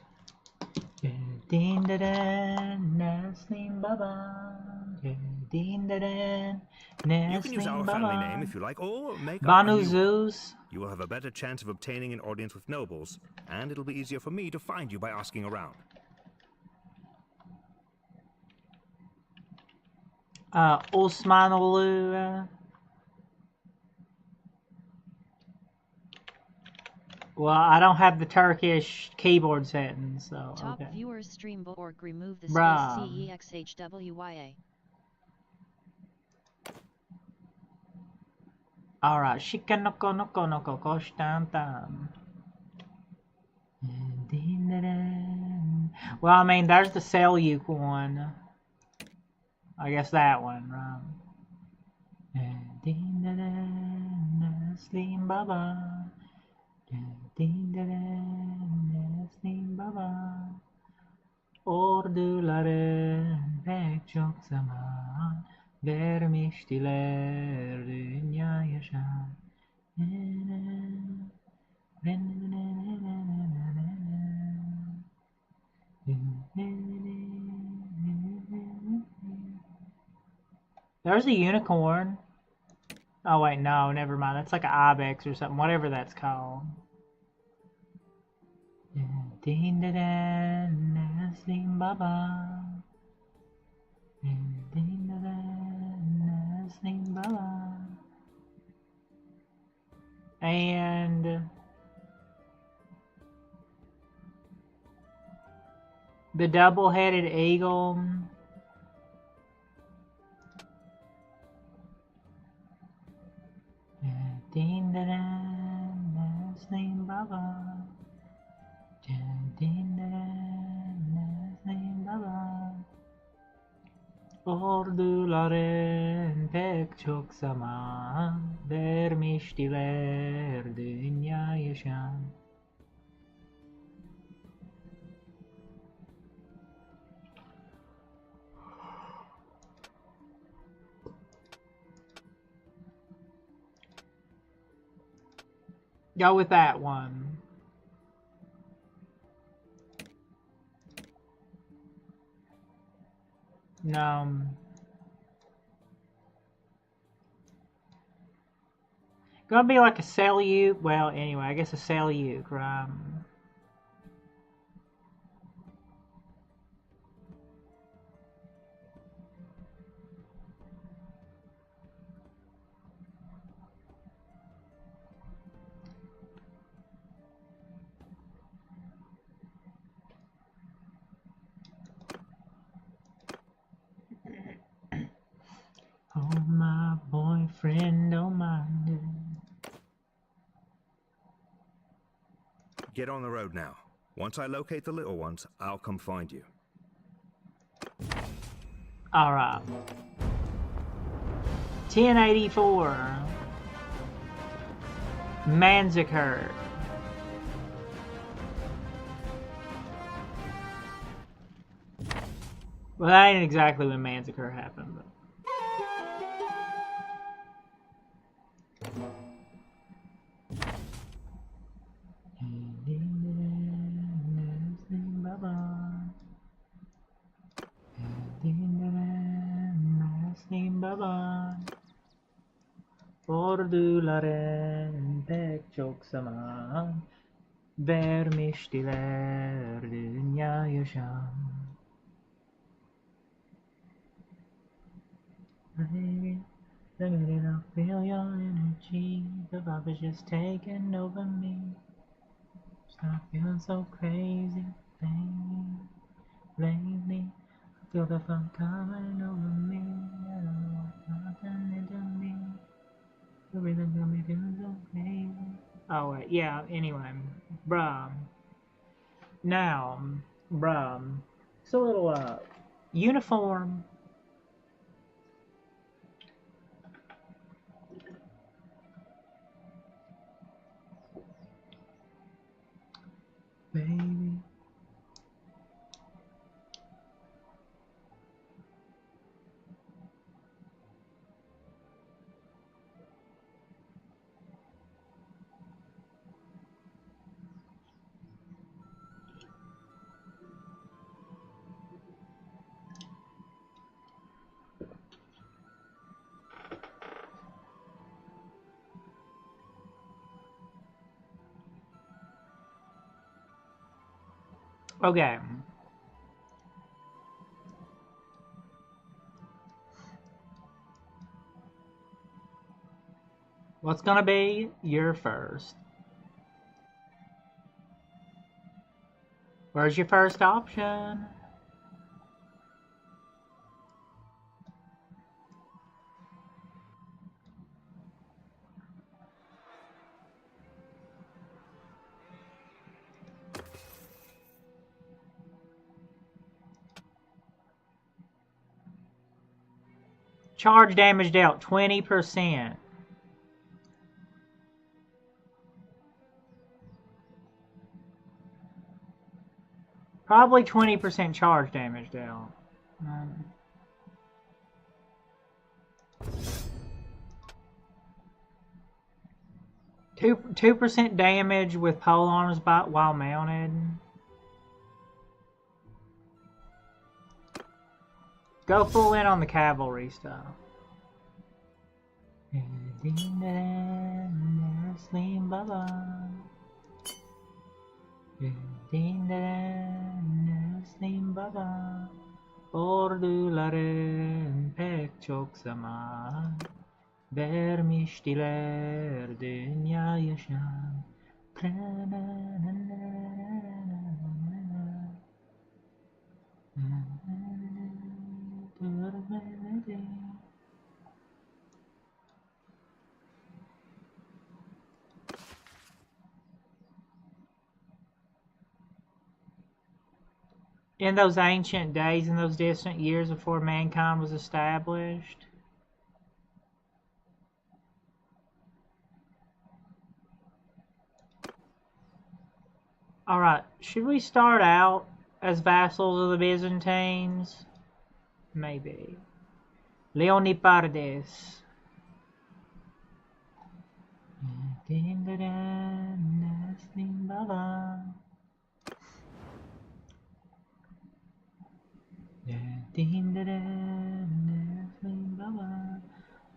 Din da dan, Naslim Baba. Din da dan, You can use our family name if you like, or make up a Banu new one. Zeus. You will have a better chance of obtaining an audience with nobles, and it'll be easier for me to find you by asking around. Osmanlı. Well, I don't have the Turkish keyboard settings, so Top okay. viewers stream.org remove the Bruh. space CEXHWYA. Alright, Shikanoko Noko Noko Koshtantan. Well, I mean, there's the Seljuk one. I guess that one, right? Naslim Baba. Naslim Baba. Orduların pek çok zaman vermiştiler dünya yaşam. There's a unicorn. Oh wait, no, never mind. That's like an ibex or something, whatever that's called. Naslim Baba. Naslim Baba. And the double-headed eagle. Naslim Baba. Naslim Baba. Orduların pek çok zaman vermiştiler dünya yaşam. Go with that one. No. Gonna be like a Seljuk. Well, anyway, I guess a Seljuk, right? Oh, my boyfriend, oh my. Get on the road now. Once I locate the little ones, I'll come find you. Alright. 1084. Manzikert. Well, that ain't exactly when Manzikert happened, but. Orduların pek çok zaman vermiştiler dünya yaşam. Let me feel your energy. The vibe is just taking over me. Stop feeling so crazy, baby. Lately, I feel the fun coming over me. I don't know what's nothing into me. The rhythm got me feeling so crazy. Oh wait, yeah. Anyway, bruh. Now, bruh. It's a little uniform. Baby. Okay. What's gonna be your first? Where's your first option? Charge damage dealt 20%. Probably 20% charge damage dealt. 2% damage with polearms while mounted. Go full in on the cavalry stuff. Orduların pek çok zaman vermiştiler dünya yaşam. In those ancient days, in those distant years before mankind was established. Alright, should we start out as vassals of the Byzantines? Maybe. Leonipardes.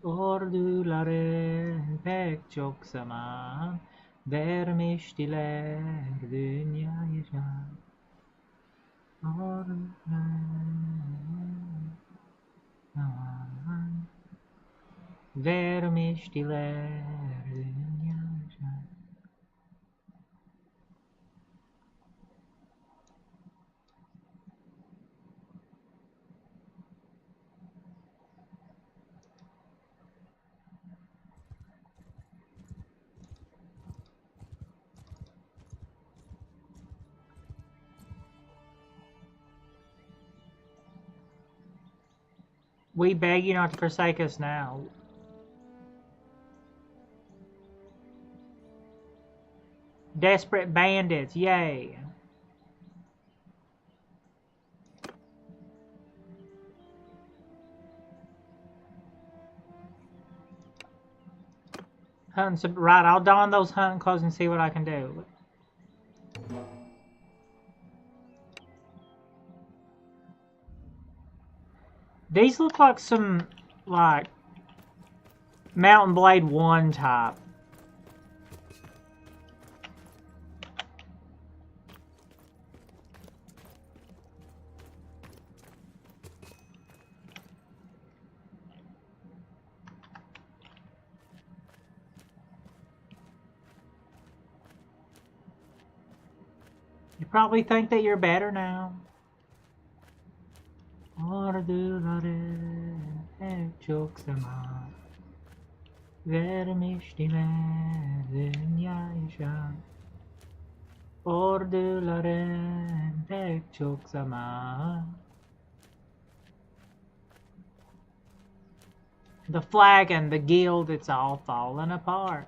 Orduların pek çok zaman vermiştiler dünya yaşam. Vermiştiler dünya yaşam. We beg you not to forsake us now. Desperate bandits, yay. Hunting, right, I'll don those hunting clothes and see what I can do. These look like some, like, Mountain Blade 1 type. You probably think that you're better now. Orduların pek çok zaman vermiştiler dünya yaşam. Orduların pek çok zaman. The flag and the guild, it's all falling apart.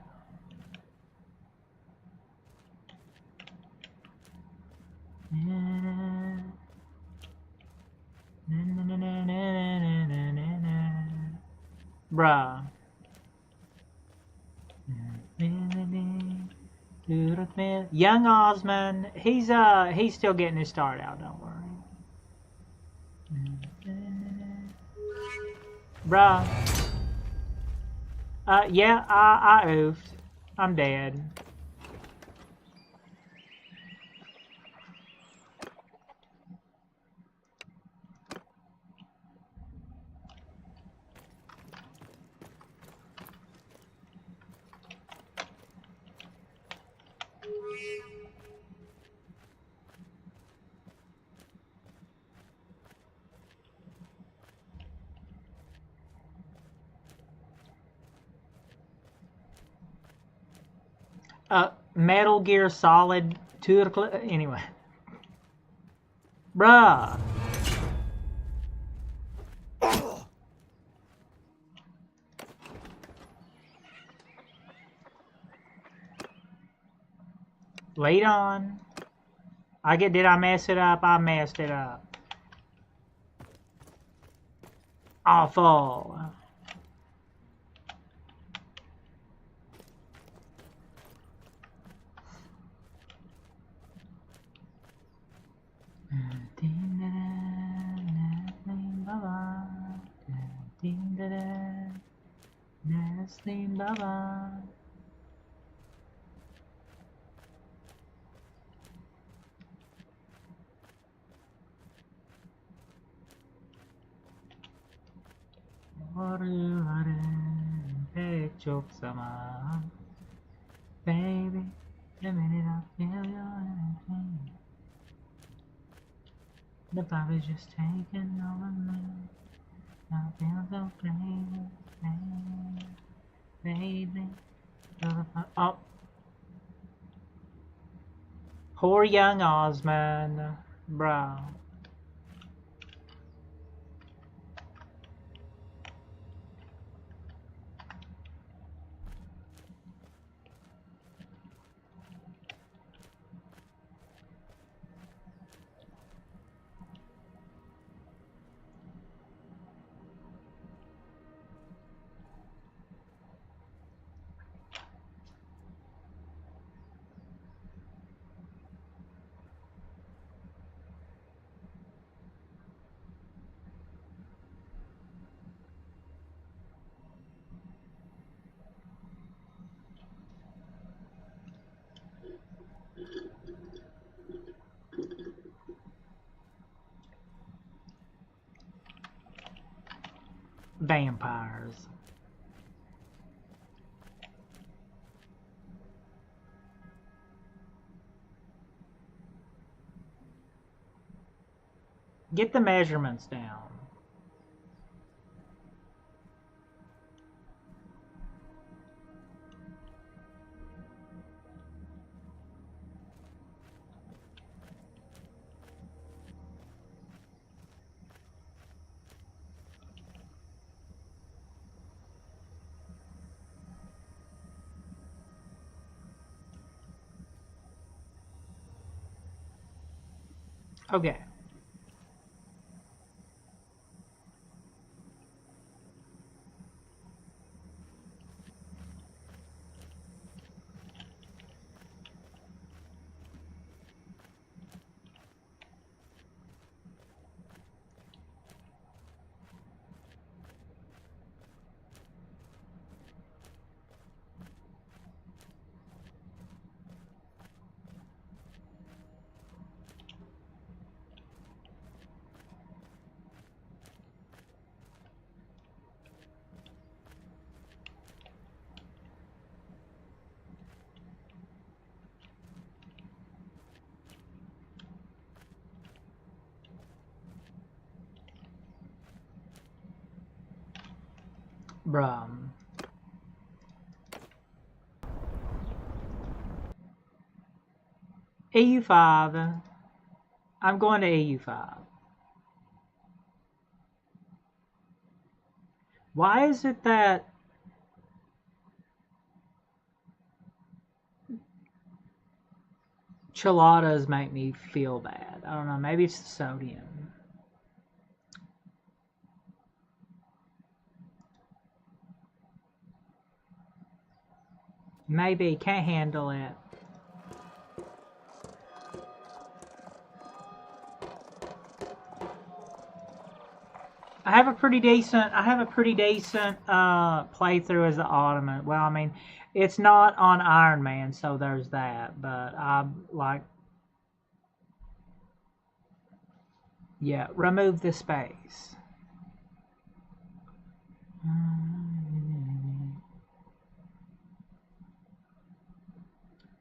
Bruh. Young Osman, he's still getting his start out, don't worry. Bruh. Yeah, I oofed. I'm dead. Metal Gear Solid 2. Anyway. Bruh. Lead on. Did I mess it up? I messed it up. Awful. Baby, the minute I feel your energy, the vibe is just taking over me. I feel so crazy, baby. Oh, poor young Osman, bro. Vampires. Get the measurements down. Okay. Bruh. EU5. I'm going to EU5. Why is it that chiladas make me feel bad? I don't know. Maybe it's the sodium. Maybe. Can't handle it. I have a pretty decent playthrough as the Ottoman. Well, I mean, it's not on Iron Man, so there's that. But I like, yeah, remove the space.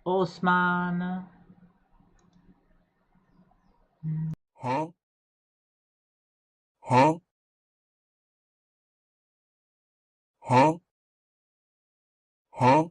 Osman. Huh? Huh? Huh? Huh?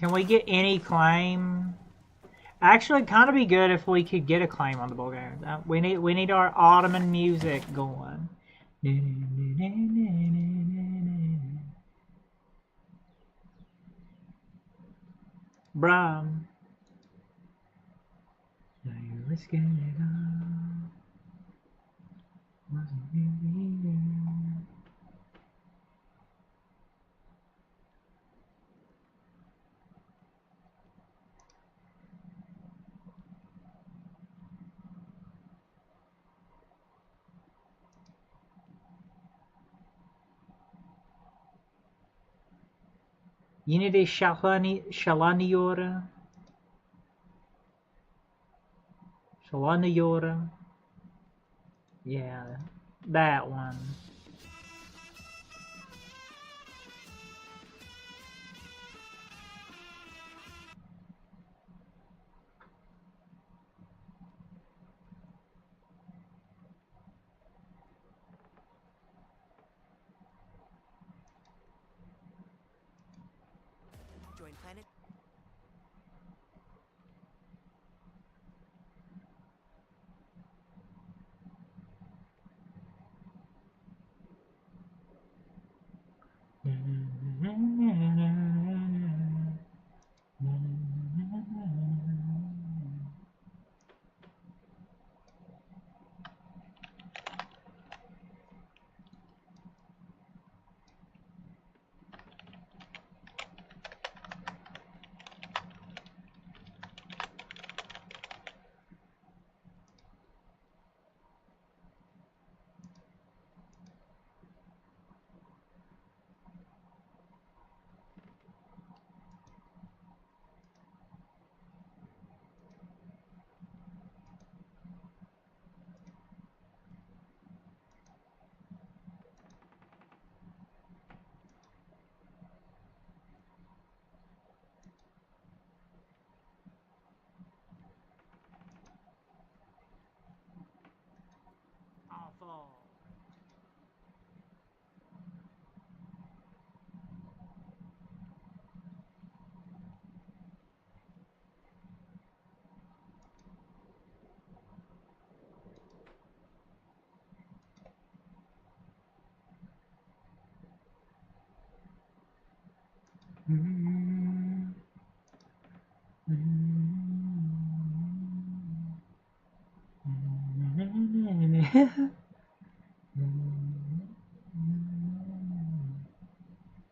Can we get any claim? Actually, kind of be good if we could get a claim on the Bulgarians. We need our Ottoman music going. Bruh. Now you're risking it all. Wasn't really there. Yine de şalanıyor. Şalanıyor. Yeah, that one. Join planet. Awful.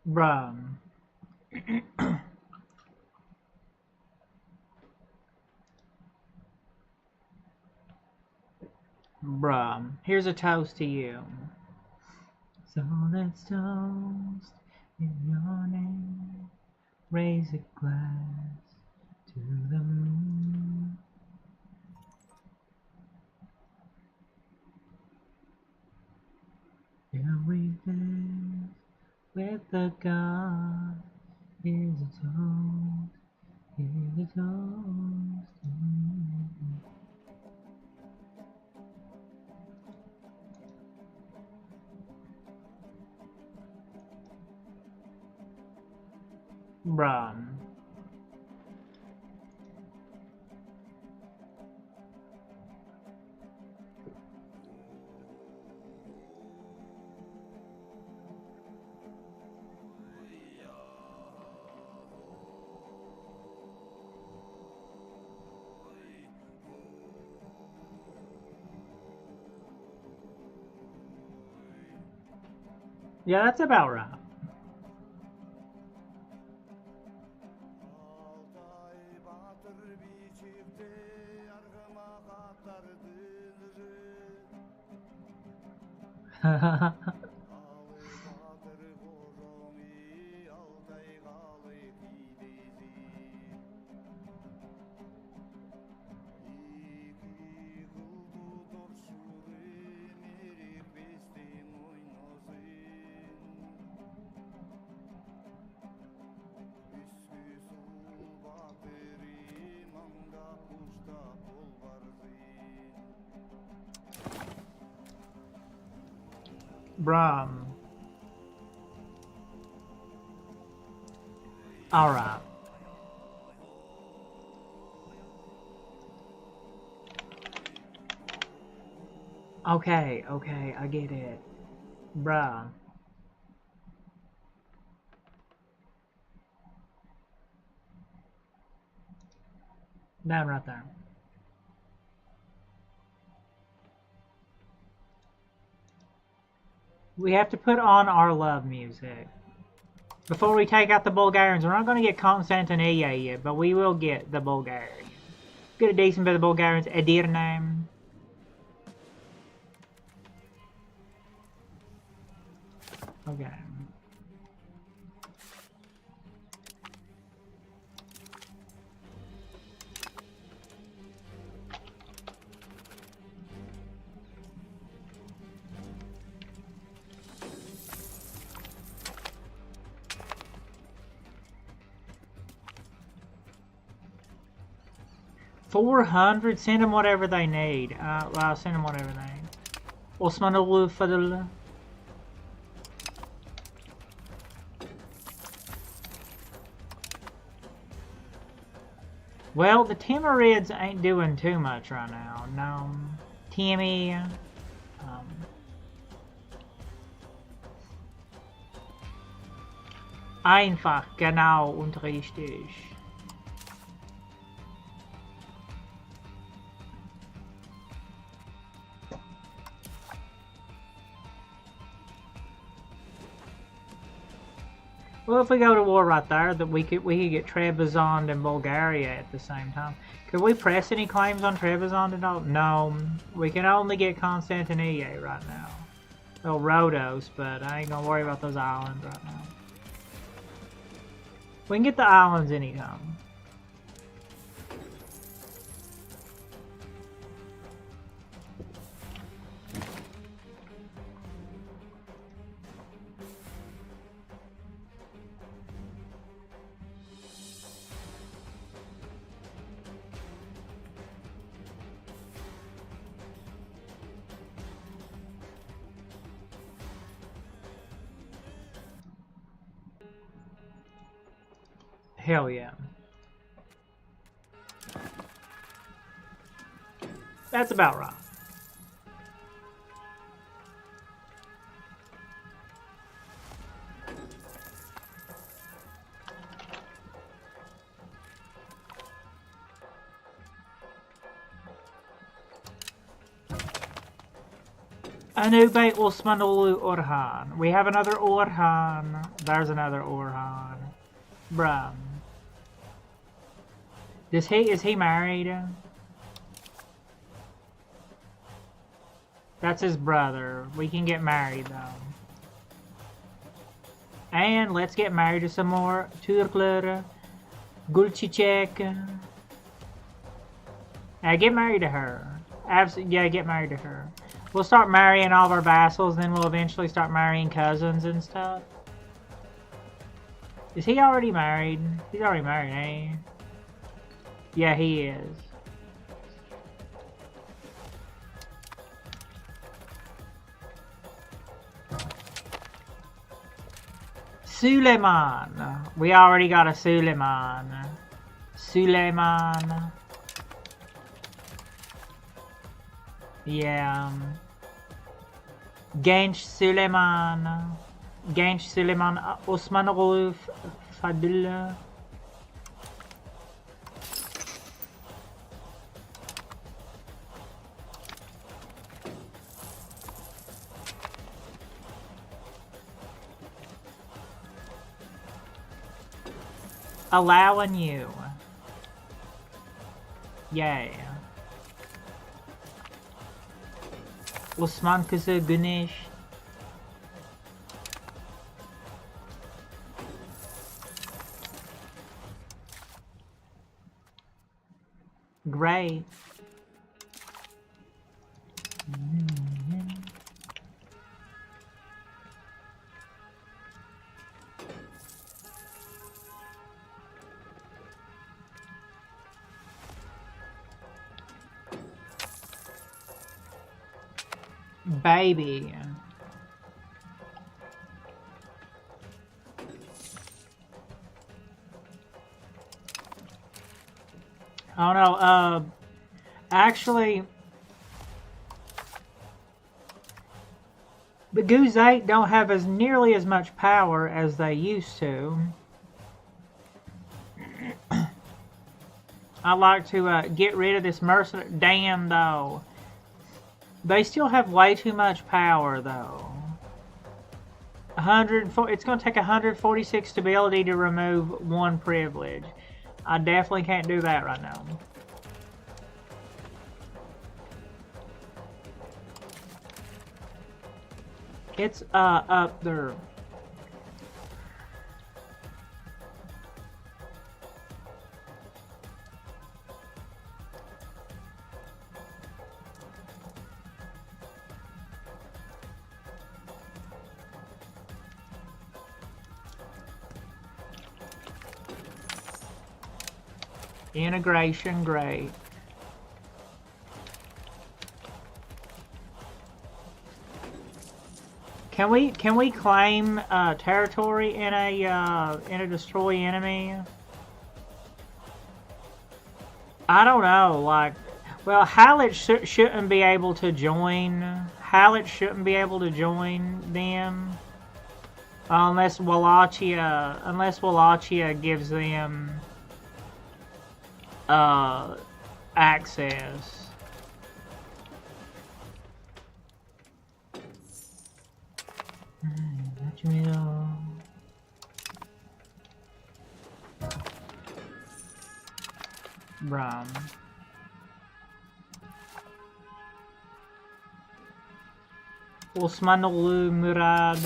Bruh. Bruh. Here's a toast to you. So let's toast in your name. Raise a glass to the moon. Every day with the God is a toast, is a toast. Bruh. Yeah, that's about right. Bruh. Alright. Okay, okay, I get it. Bruh. Down right there. We have to put on our love music. Before we take out the Bulgarians, we're not going to get Constantinople yet, but we will get the Bulgarians. Get a decent bit of Bulgarians. Edirne. Okay. 400? Send them whatever they need. Well, send them whatever they need. Osmanlı Fadıl. Well, the Timurids ain't doing too much right now. No. Timmy. Einfach, genau und richtig. Well, if we go to war right there, that we could get Trebizond and Bulgaria at the same time. Could we press any claims on Trebizond at all? No, we can only get Constantinople right now. Well, Rhodos, but I ain't gonna worry about those islands right now. We can get the islands anytime. Hell yeah. That's about right. Anubay Osmanlı Orhan. We have another Orhan. There's another Orhan. Bruh. Is he married? That's his brother. We can get married though. And let's get married to some more Turkler. Gulchicek. Get married to her. Yeah, get married to her. We'll start marrying all of our vassals, then we'll eventually start marrying cousins and stuff. Is he already married? He's already married, ain't he? Yeah, he is. Suleiman. We already got a Suleiman. Suleiman. Yeah. Genç Suleiman. Genç Süleyman Osmanoğlu Fadıl. Allowing you. Yay. Osman kızı Güneş. Great. Baby. Oh no, actually, The Goose 8 don't have as nearly as much power as they used to. I'd like to get rid of this mercenary. Damn, though. They still have way too much power, though. 104. It's going to take 146 stability to remove one privilege. I definitely can't do that right now. It's up there. Integration, great. Can we claim territory in a destroy enemy? I don't know. Like, well, Hallett shouldn't be able to join. Hallett shouldn't be able to join them unless Wallachia gives them access. Rum. Osmanlı Murad.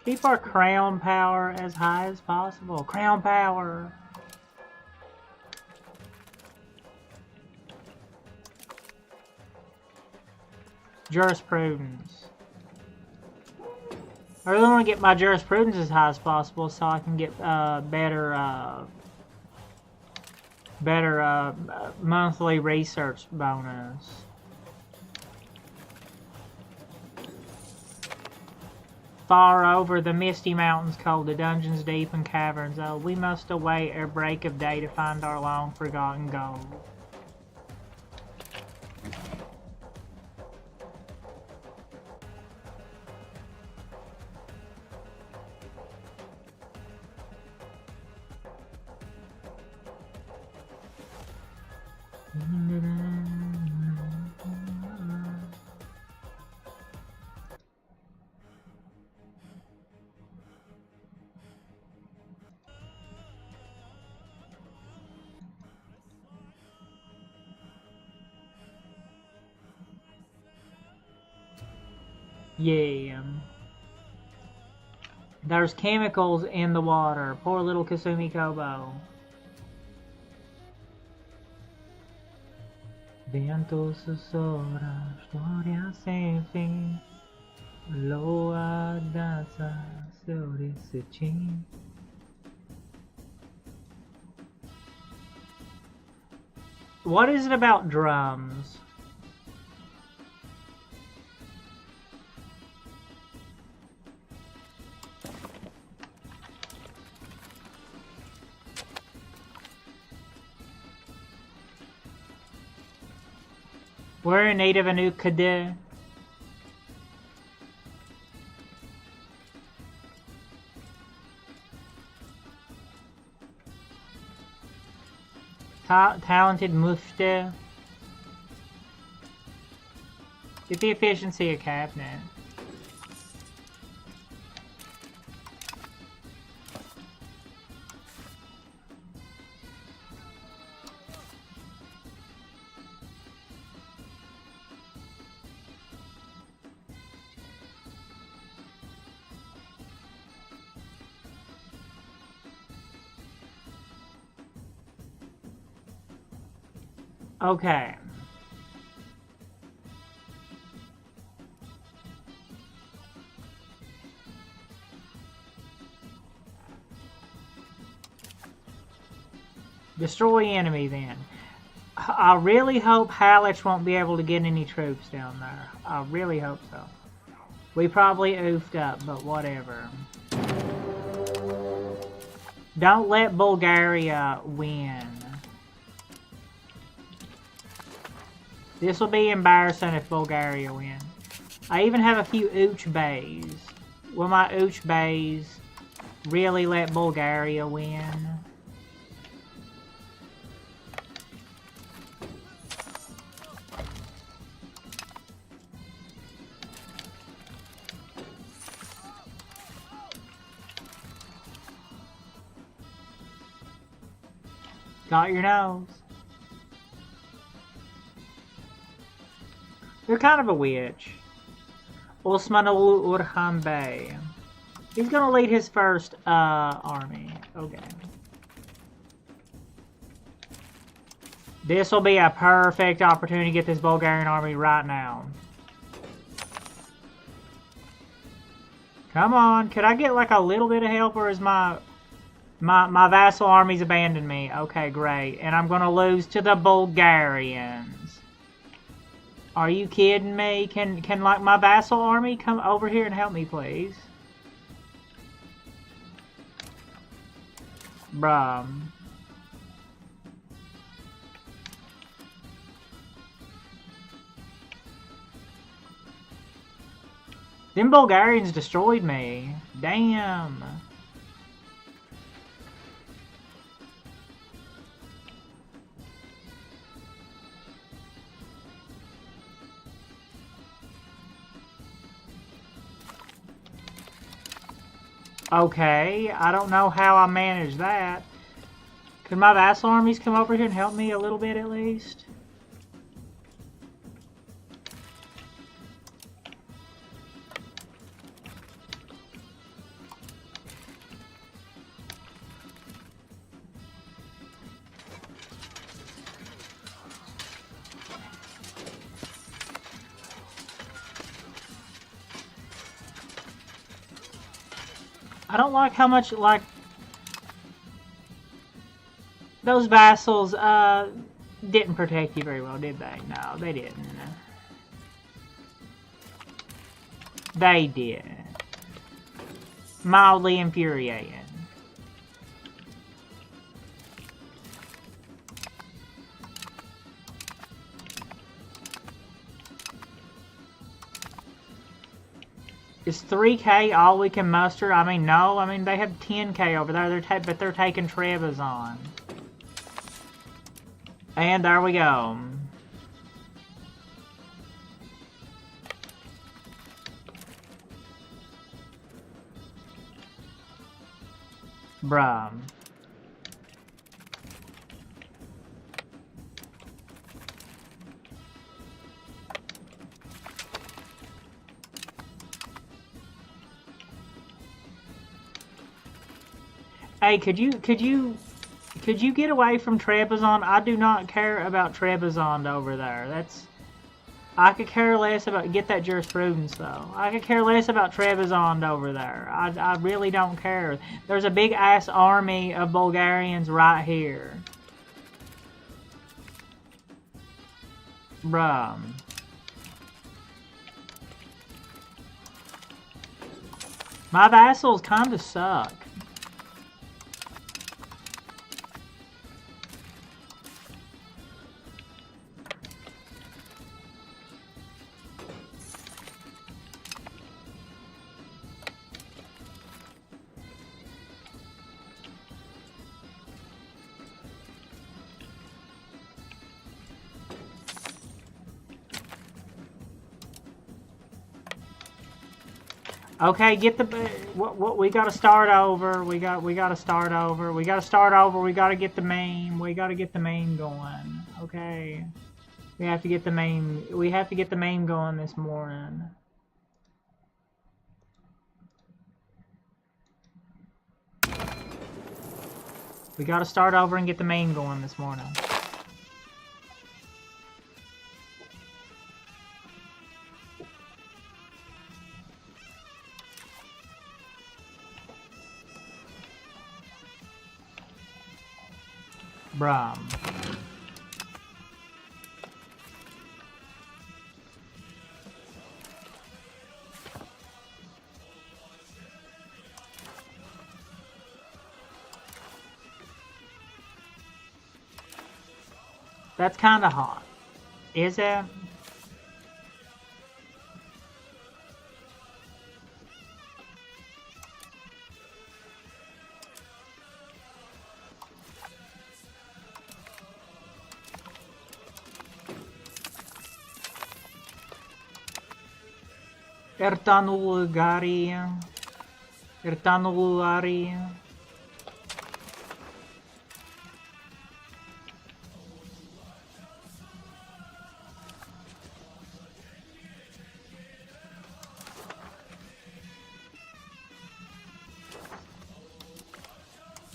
Keep our crown power as high as possible. Crown power. Jurisprudence. I really want to get my jurisprudence as high as possible so I can get better monthly research bonus. Far over the misty mountains cold, the dungeons deep and caverns. Oh, we must await our break of day to find our long forgotten gold. Yeah. There's chemicals in the water. Poor little Kasumi Kobo. Viento sussurra, storia sem fim. Loa dança sobre esse tim. What is it about drums? We're in need of a new cadet. Talented mufti. Get the efficiency of cabinet. Okay. Destroy enemy then. I really hope Hallich won't be able to get any troops down there. I really hope so. We probably oofed up, but whatever. Don't let Bulgaria win. This will be embarrassing if Bulgaria wins. I even have a few Ooch bays. Will my Ooch bays really let Bulgaria win? Got your nose. You're kind of a witch. Osmanul Urhan Bey. He's gonna lead his first army. Okay. This will be a perfect opportunity to get this Bulgarian army right now. Come on, could I get like a little bit of help, or is my vassal army's abandoned me? Okay, great. And I'm gonna lose to the Bulgarians. Are you kidding me? Can like my vassal army come over here and help me, please? Bruh. Them Bulgarians destroyed me. Damn. Okay, I don't know how I managed that. Could my vassal armies come over here and help me a little bit at least? I don't like how much, like, those vassals, didn't protect you very well, did they? No, they didn't. They did. Mildly infuriating. Is 3K all we can muster? I mean, no. I mean, they have 10K over there, but they're taking Trebizond. And there we go. Bruh. Hey, could you get away from Trebizond? I do not care about Trebizond over there. I could care less about, get that jurisprudence though. I could care less about Trebizond over there. I really don't care. There's a big ass army of Bulgarians right here. Bruh. My vassals kinda suck. Okay, get the what we gotta start over. We gotta start over. We gotta start over. We gotta get the main. We gotta get the main going. Okay, we have to get the main. We have to get the main going this morning. We gotta start over and get the main going this morning. Bruh. That's kind of hot. Is it? Ertanulgari. Ertanulari.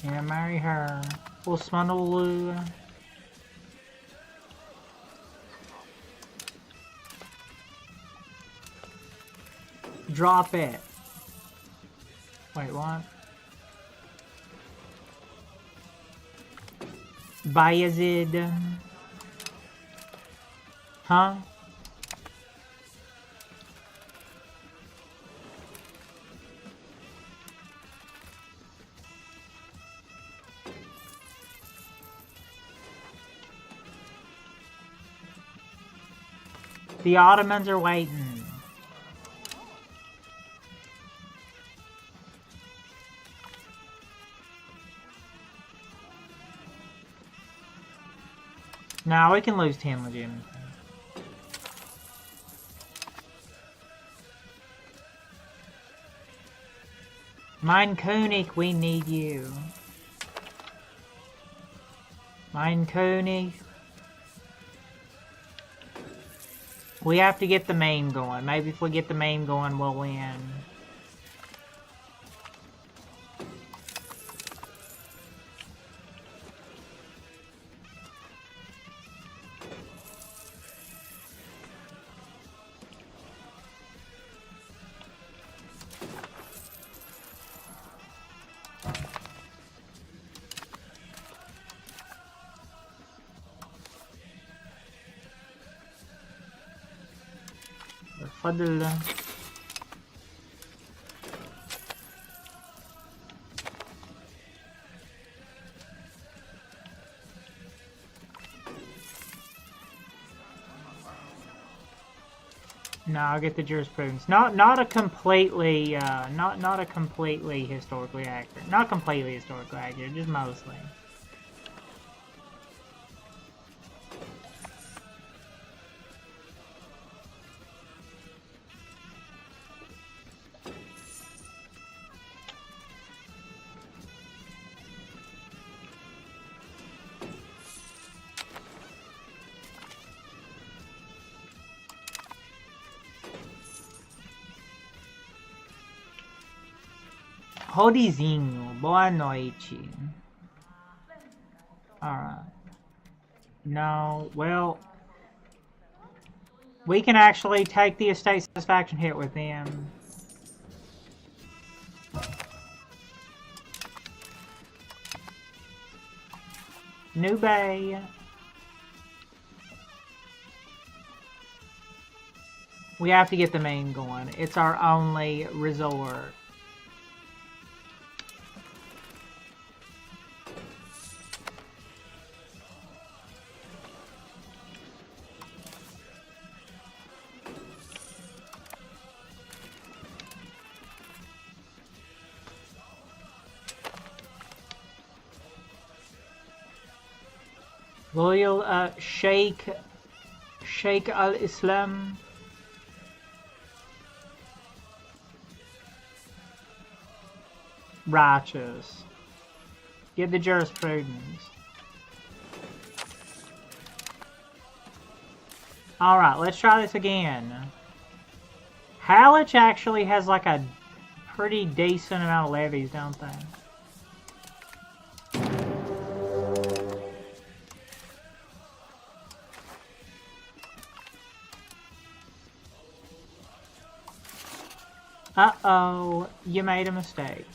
Yeah, marry her. Osmanulu. Drop it. Wait, what? Bayezid. Huh? The Ottomans are waiting. Now we can lose 10 legitimacy. Mein König, we need you. Mein König. We have to get the main going. Maybe if we get the main going, we'll win. فضل. No, I'll get the jurisprudence. Not a completely not a completely historically accurate. Not completely historically accurate, just mostly. Rodizinho, boa noite. Alright. No, well, we can actually take the estate satisfaction hit with them. New Bay. We have to get the main going. It's our only resort. Loyal Sheikh al-Islam. Righteous. Get the jurisprudence. Alright, let's try this again. Halych actually has like a pretty decent amount of levies, don't they? Uh-oh, you made a mistake.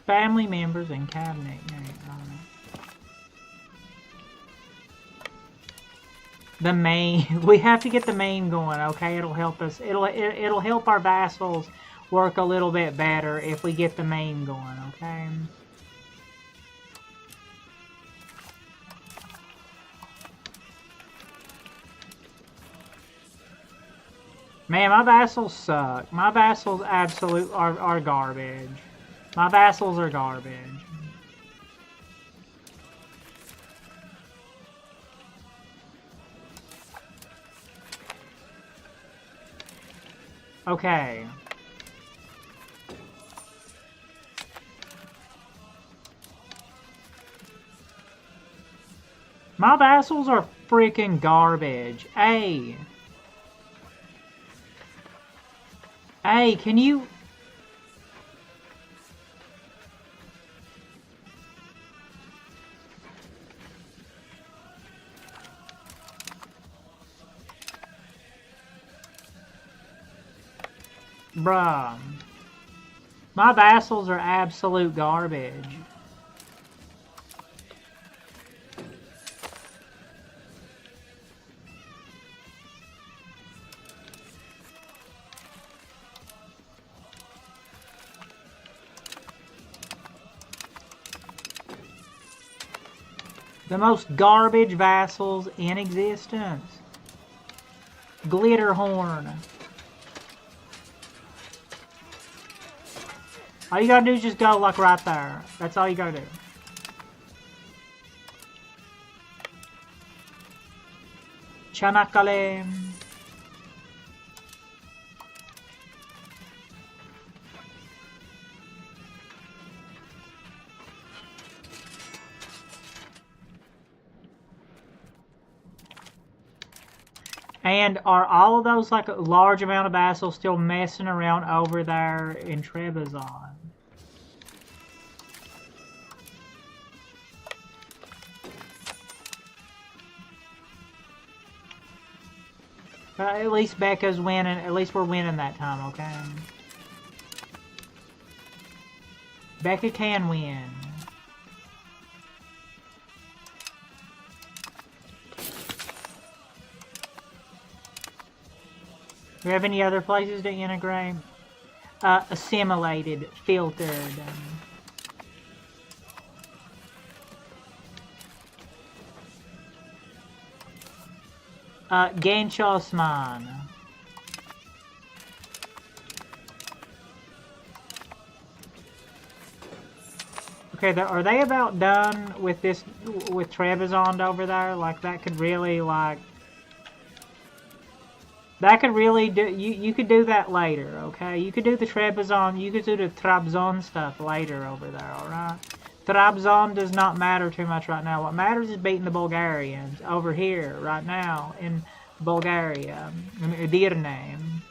Family members and cabinet. The main, we have to get the main going, okay? It'll help us. It'll help our vassals work a little bit better if we get the main going, okay? Man, my vassals suck. My vassals are garbage. My vassals are garbage. Okay. My vassals are freaking garbage. Hey. Hey, can you... Bruh. My vassals are absolute garbage. The most garbage vassals in existence. Glitterhorn. All you gotta do is just go like right there. That's all you gotta do. Chanakale. And are all of those, like, a large amount of vassals still messing around over there in Trebizond? At least Becca's winning. At least we're winning that time, okay? Becca can win. Do we have any other places to integrate? Assimilated, filtered. Genç Osman. Okay, are they about done with this, with Trebizond over there? Like, that could really, like... That could really do... You could do that later, okay? You could do the Trebizond... You could do the Trabzon stuff later over there, alright? Trabzon does not matter too much right now. What matters is beating the Bulgarians over here, right now, in Bulgaria, in Edirne.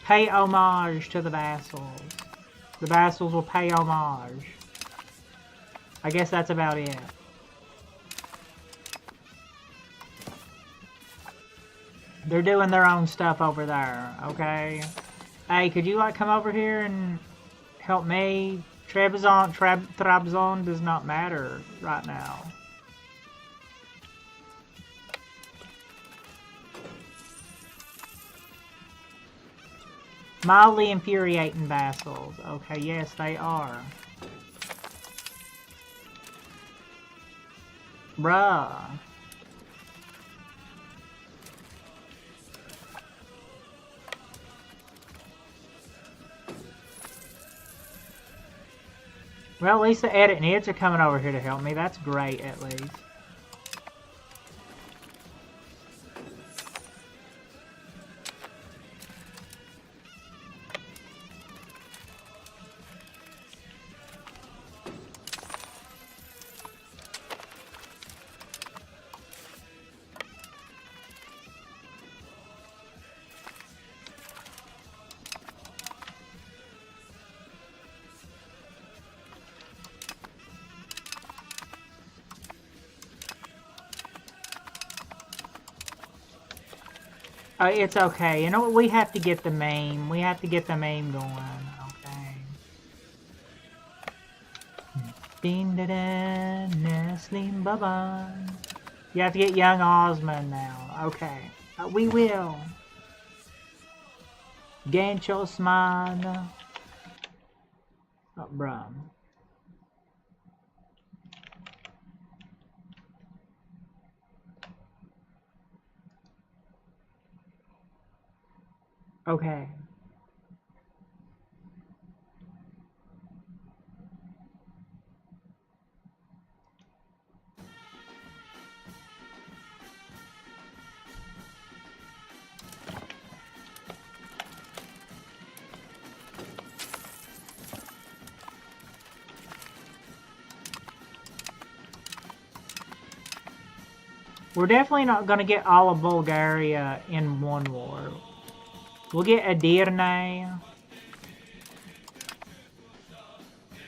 Pay homage to the vassals. The vassals will pay homage. I guess that's about it. They're doing their own stuff over there, okay? Hey, could you, like, come over here and help me? Trabzon does not matter right now. Mildly infuriating vassals. Okay, yes, they are. Bruh. Well, at least the edit heads are coming over here to help me. That's great, at least. It's okay. You know what? We have to get the meme. We have to get the meme going. Okay. Neslim Baba. You have to get young Osman now. Okay. We will. Genç Osman. Oh, bruh. Okay. We're definitely not going to get all of Bulgaria in one war. We'll get Edirne.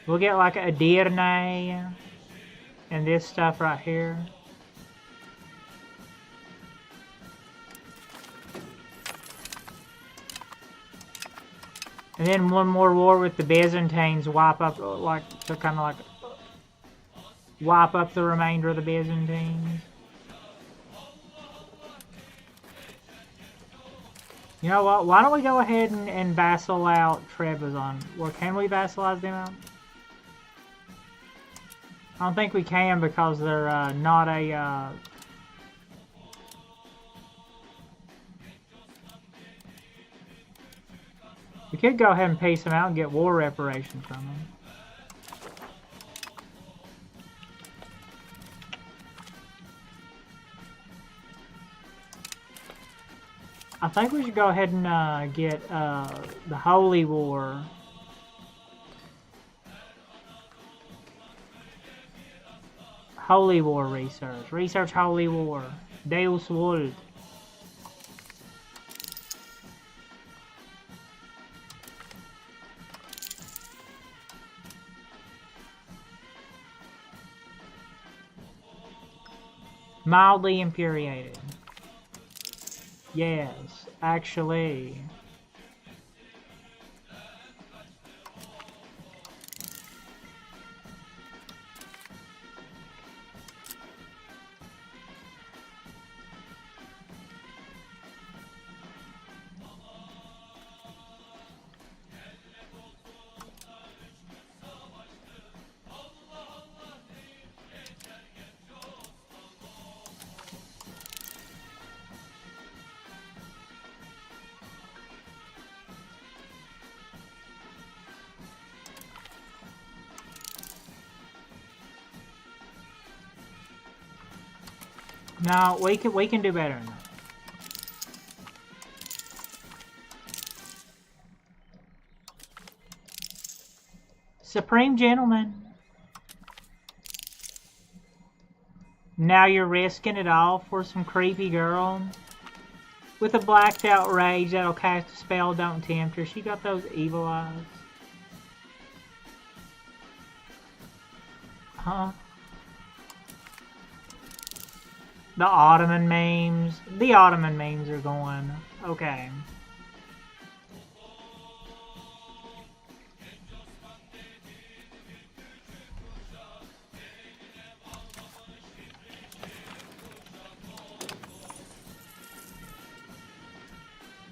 We'll get like Edirne and this stuff right here. And then one more war with the Byzantines, wipe up, like, to kind of like wipe up the remainder of the Byzantines. You know what? Why don't we go ahead and vassal out Trebizond? Or can we vassalize them out? I don't think we can because they're not a... We could go ahead and peace them out and get war reparations from them. I think we should go ahead and get the Holy War. Holy War research. Research Holy War. Deus Vult. Mildly infuriated. Yes, actually. No, we can do better than that. Supreme Gentleman. Now you're risking it all for some creepy girl with a blacked out rage that'll cast a spell, don't tempt her. She got those evil eyes. Huh? The Ottoman memes. The Ottoman memes are going. Okay.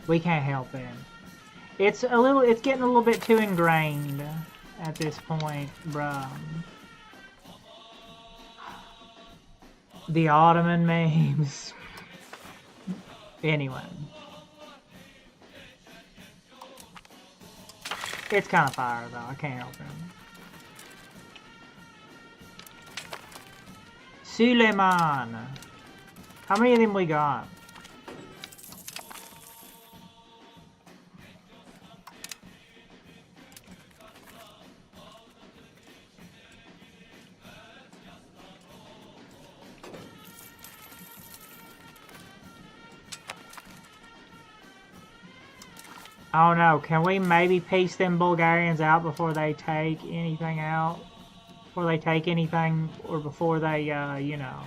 We can't help it. It's getting a little bit too ingrained at this point, bruh. The Ottoman memes. Anyway. It's kind of fire though, I can't help it. Suleiman. How many of them we got? Oh no, can we maybe piece them Bulgarians out before they take anything out? Before they take anything, or before they, you know.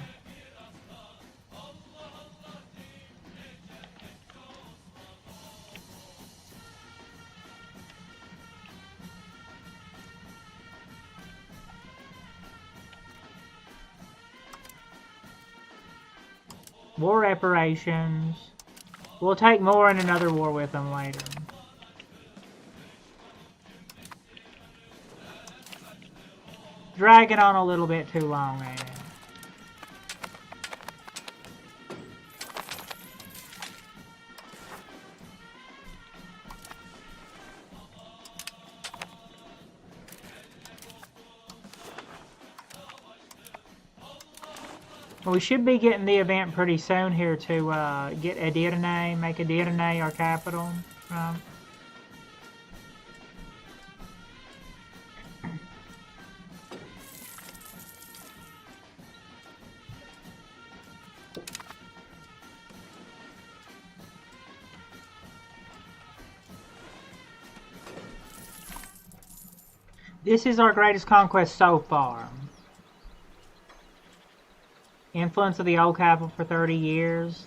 War reparations. We'll take more in another war with them later. Dragging on a little bit too long, ain't it? We should be getting the event pretty soon here to get Edirne, make Edirne our capital. This is our greatest conquest so far. Influence of the old capital for 30 years.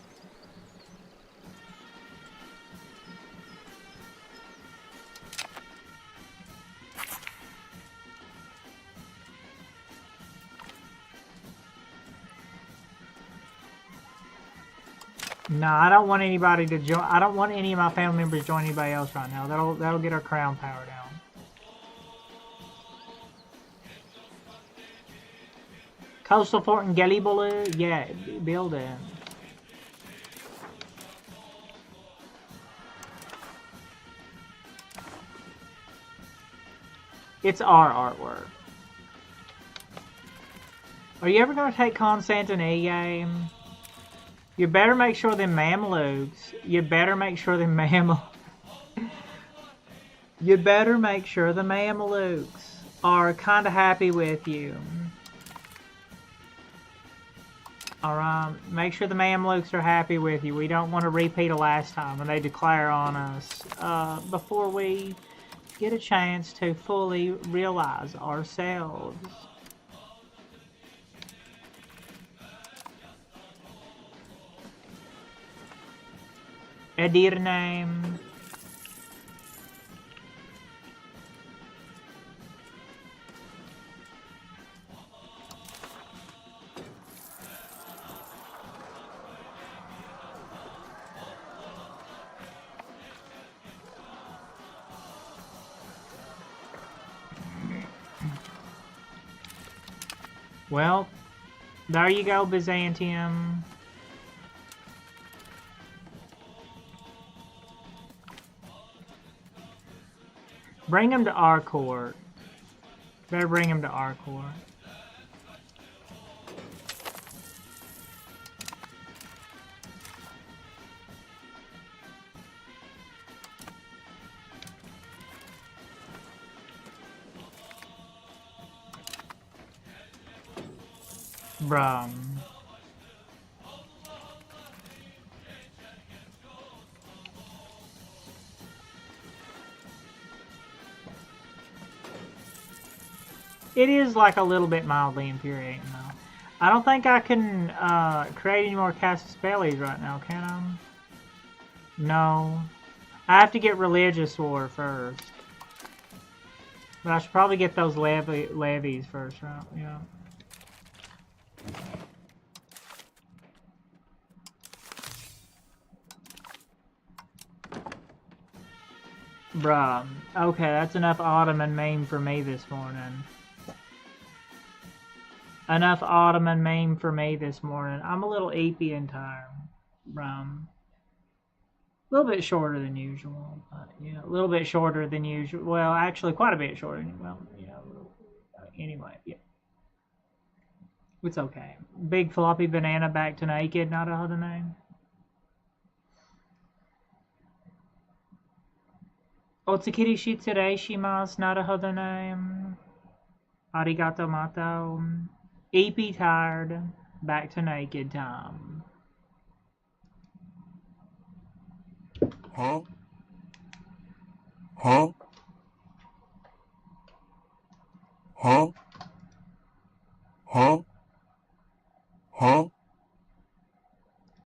No, I don't want anybody to join. I don't want any of my family members to join anybody else right now. That'll get our crown power down. Coastal fort in Gelibolu? Yeah, build it. It's our artwork. Are you ever gonna take Constantinople? You better make sure them Mamluks. You better make sure the Mamluks are kind of happy with you. Alright, make sure the Mamluks are happy with you. We don't want to repeat of last time when they declare on us before we get a chance to fully realize ourselves. Edirne. Well, there you go, Byzantium. Bring him to our court. Better bring him to our court. Bruh. It is like a little bit mildly infuriating though. I don't think I can create any more Casus-Bellis right now, can I? No. I have to get Religious War first. But I should probably get those levies first, right? Yeah. Bruh. Okay, that's enough Ottoman meme for me this morning. Enough Ottoman meme for me this morning. I'm a little eepy and tired. A little bit shorter than usual. But, yeah, a little bit shorter than usual. Well, actually, quite a bit shorter. Well, yeah. Anyway, yeah. It's okay. Big floppy banana back to naked, not a other name. Otsukiri shitsurei shimasu, not a other name. Arigato mato. EP tired, back to naked time. Huh? Huh? Huh? Huh?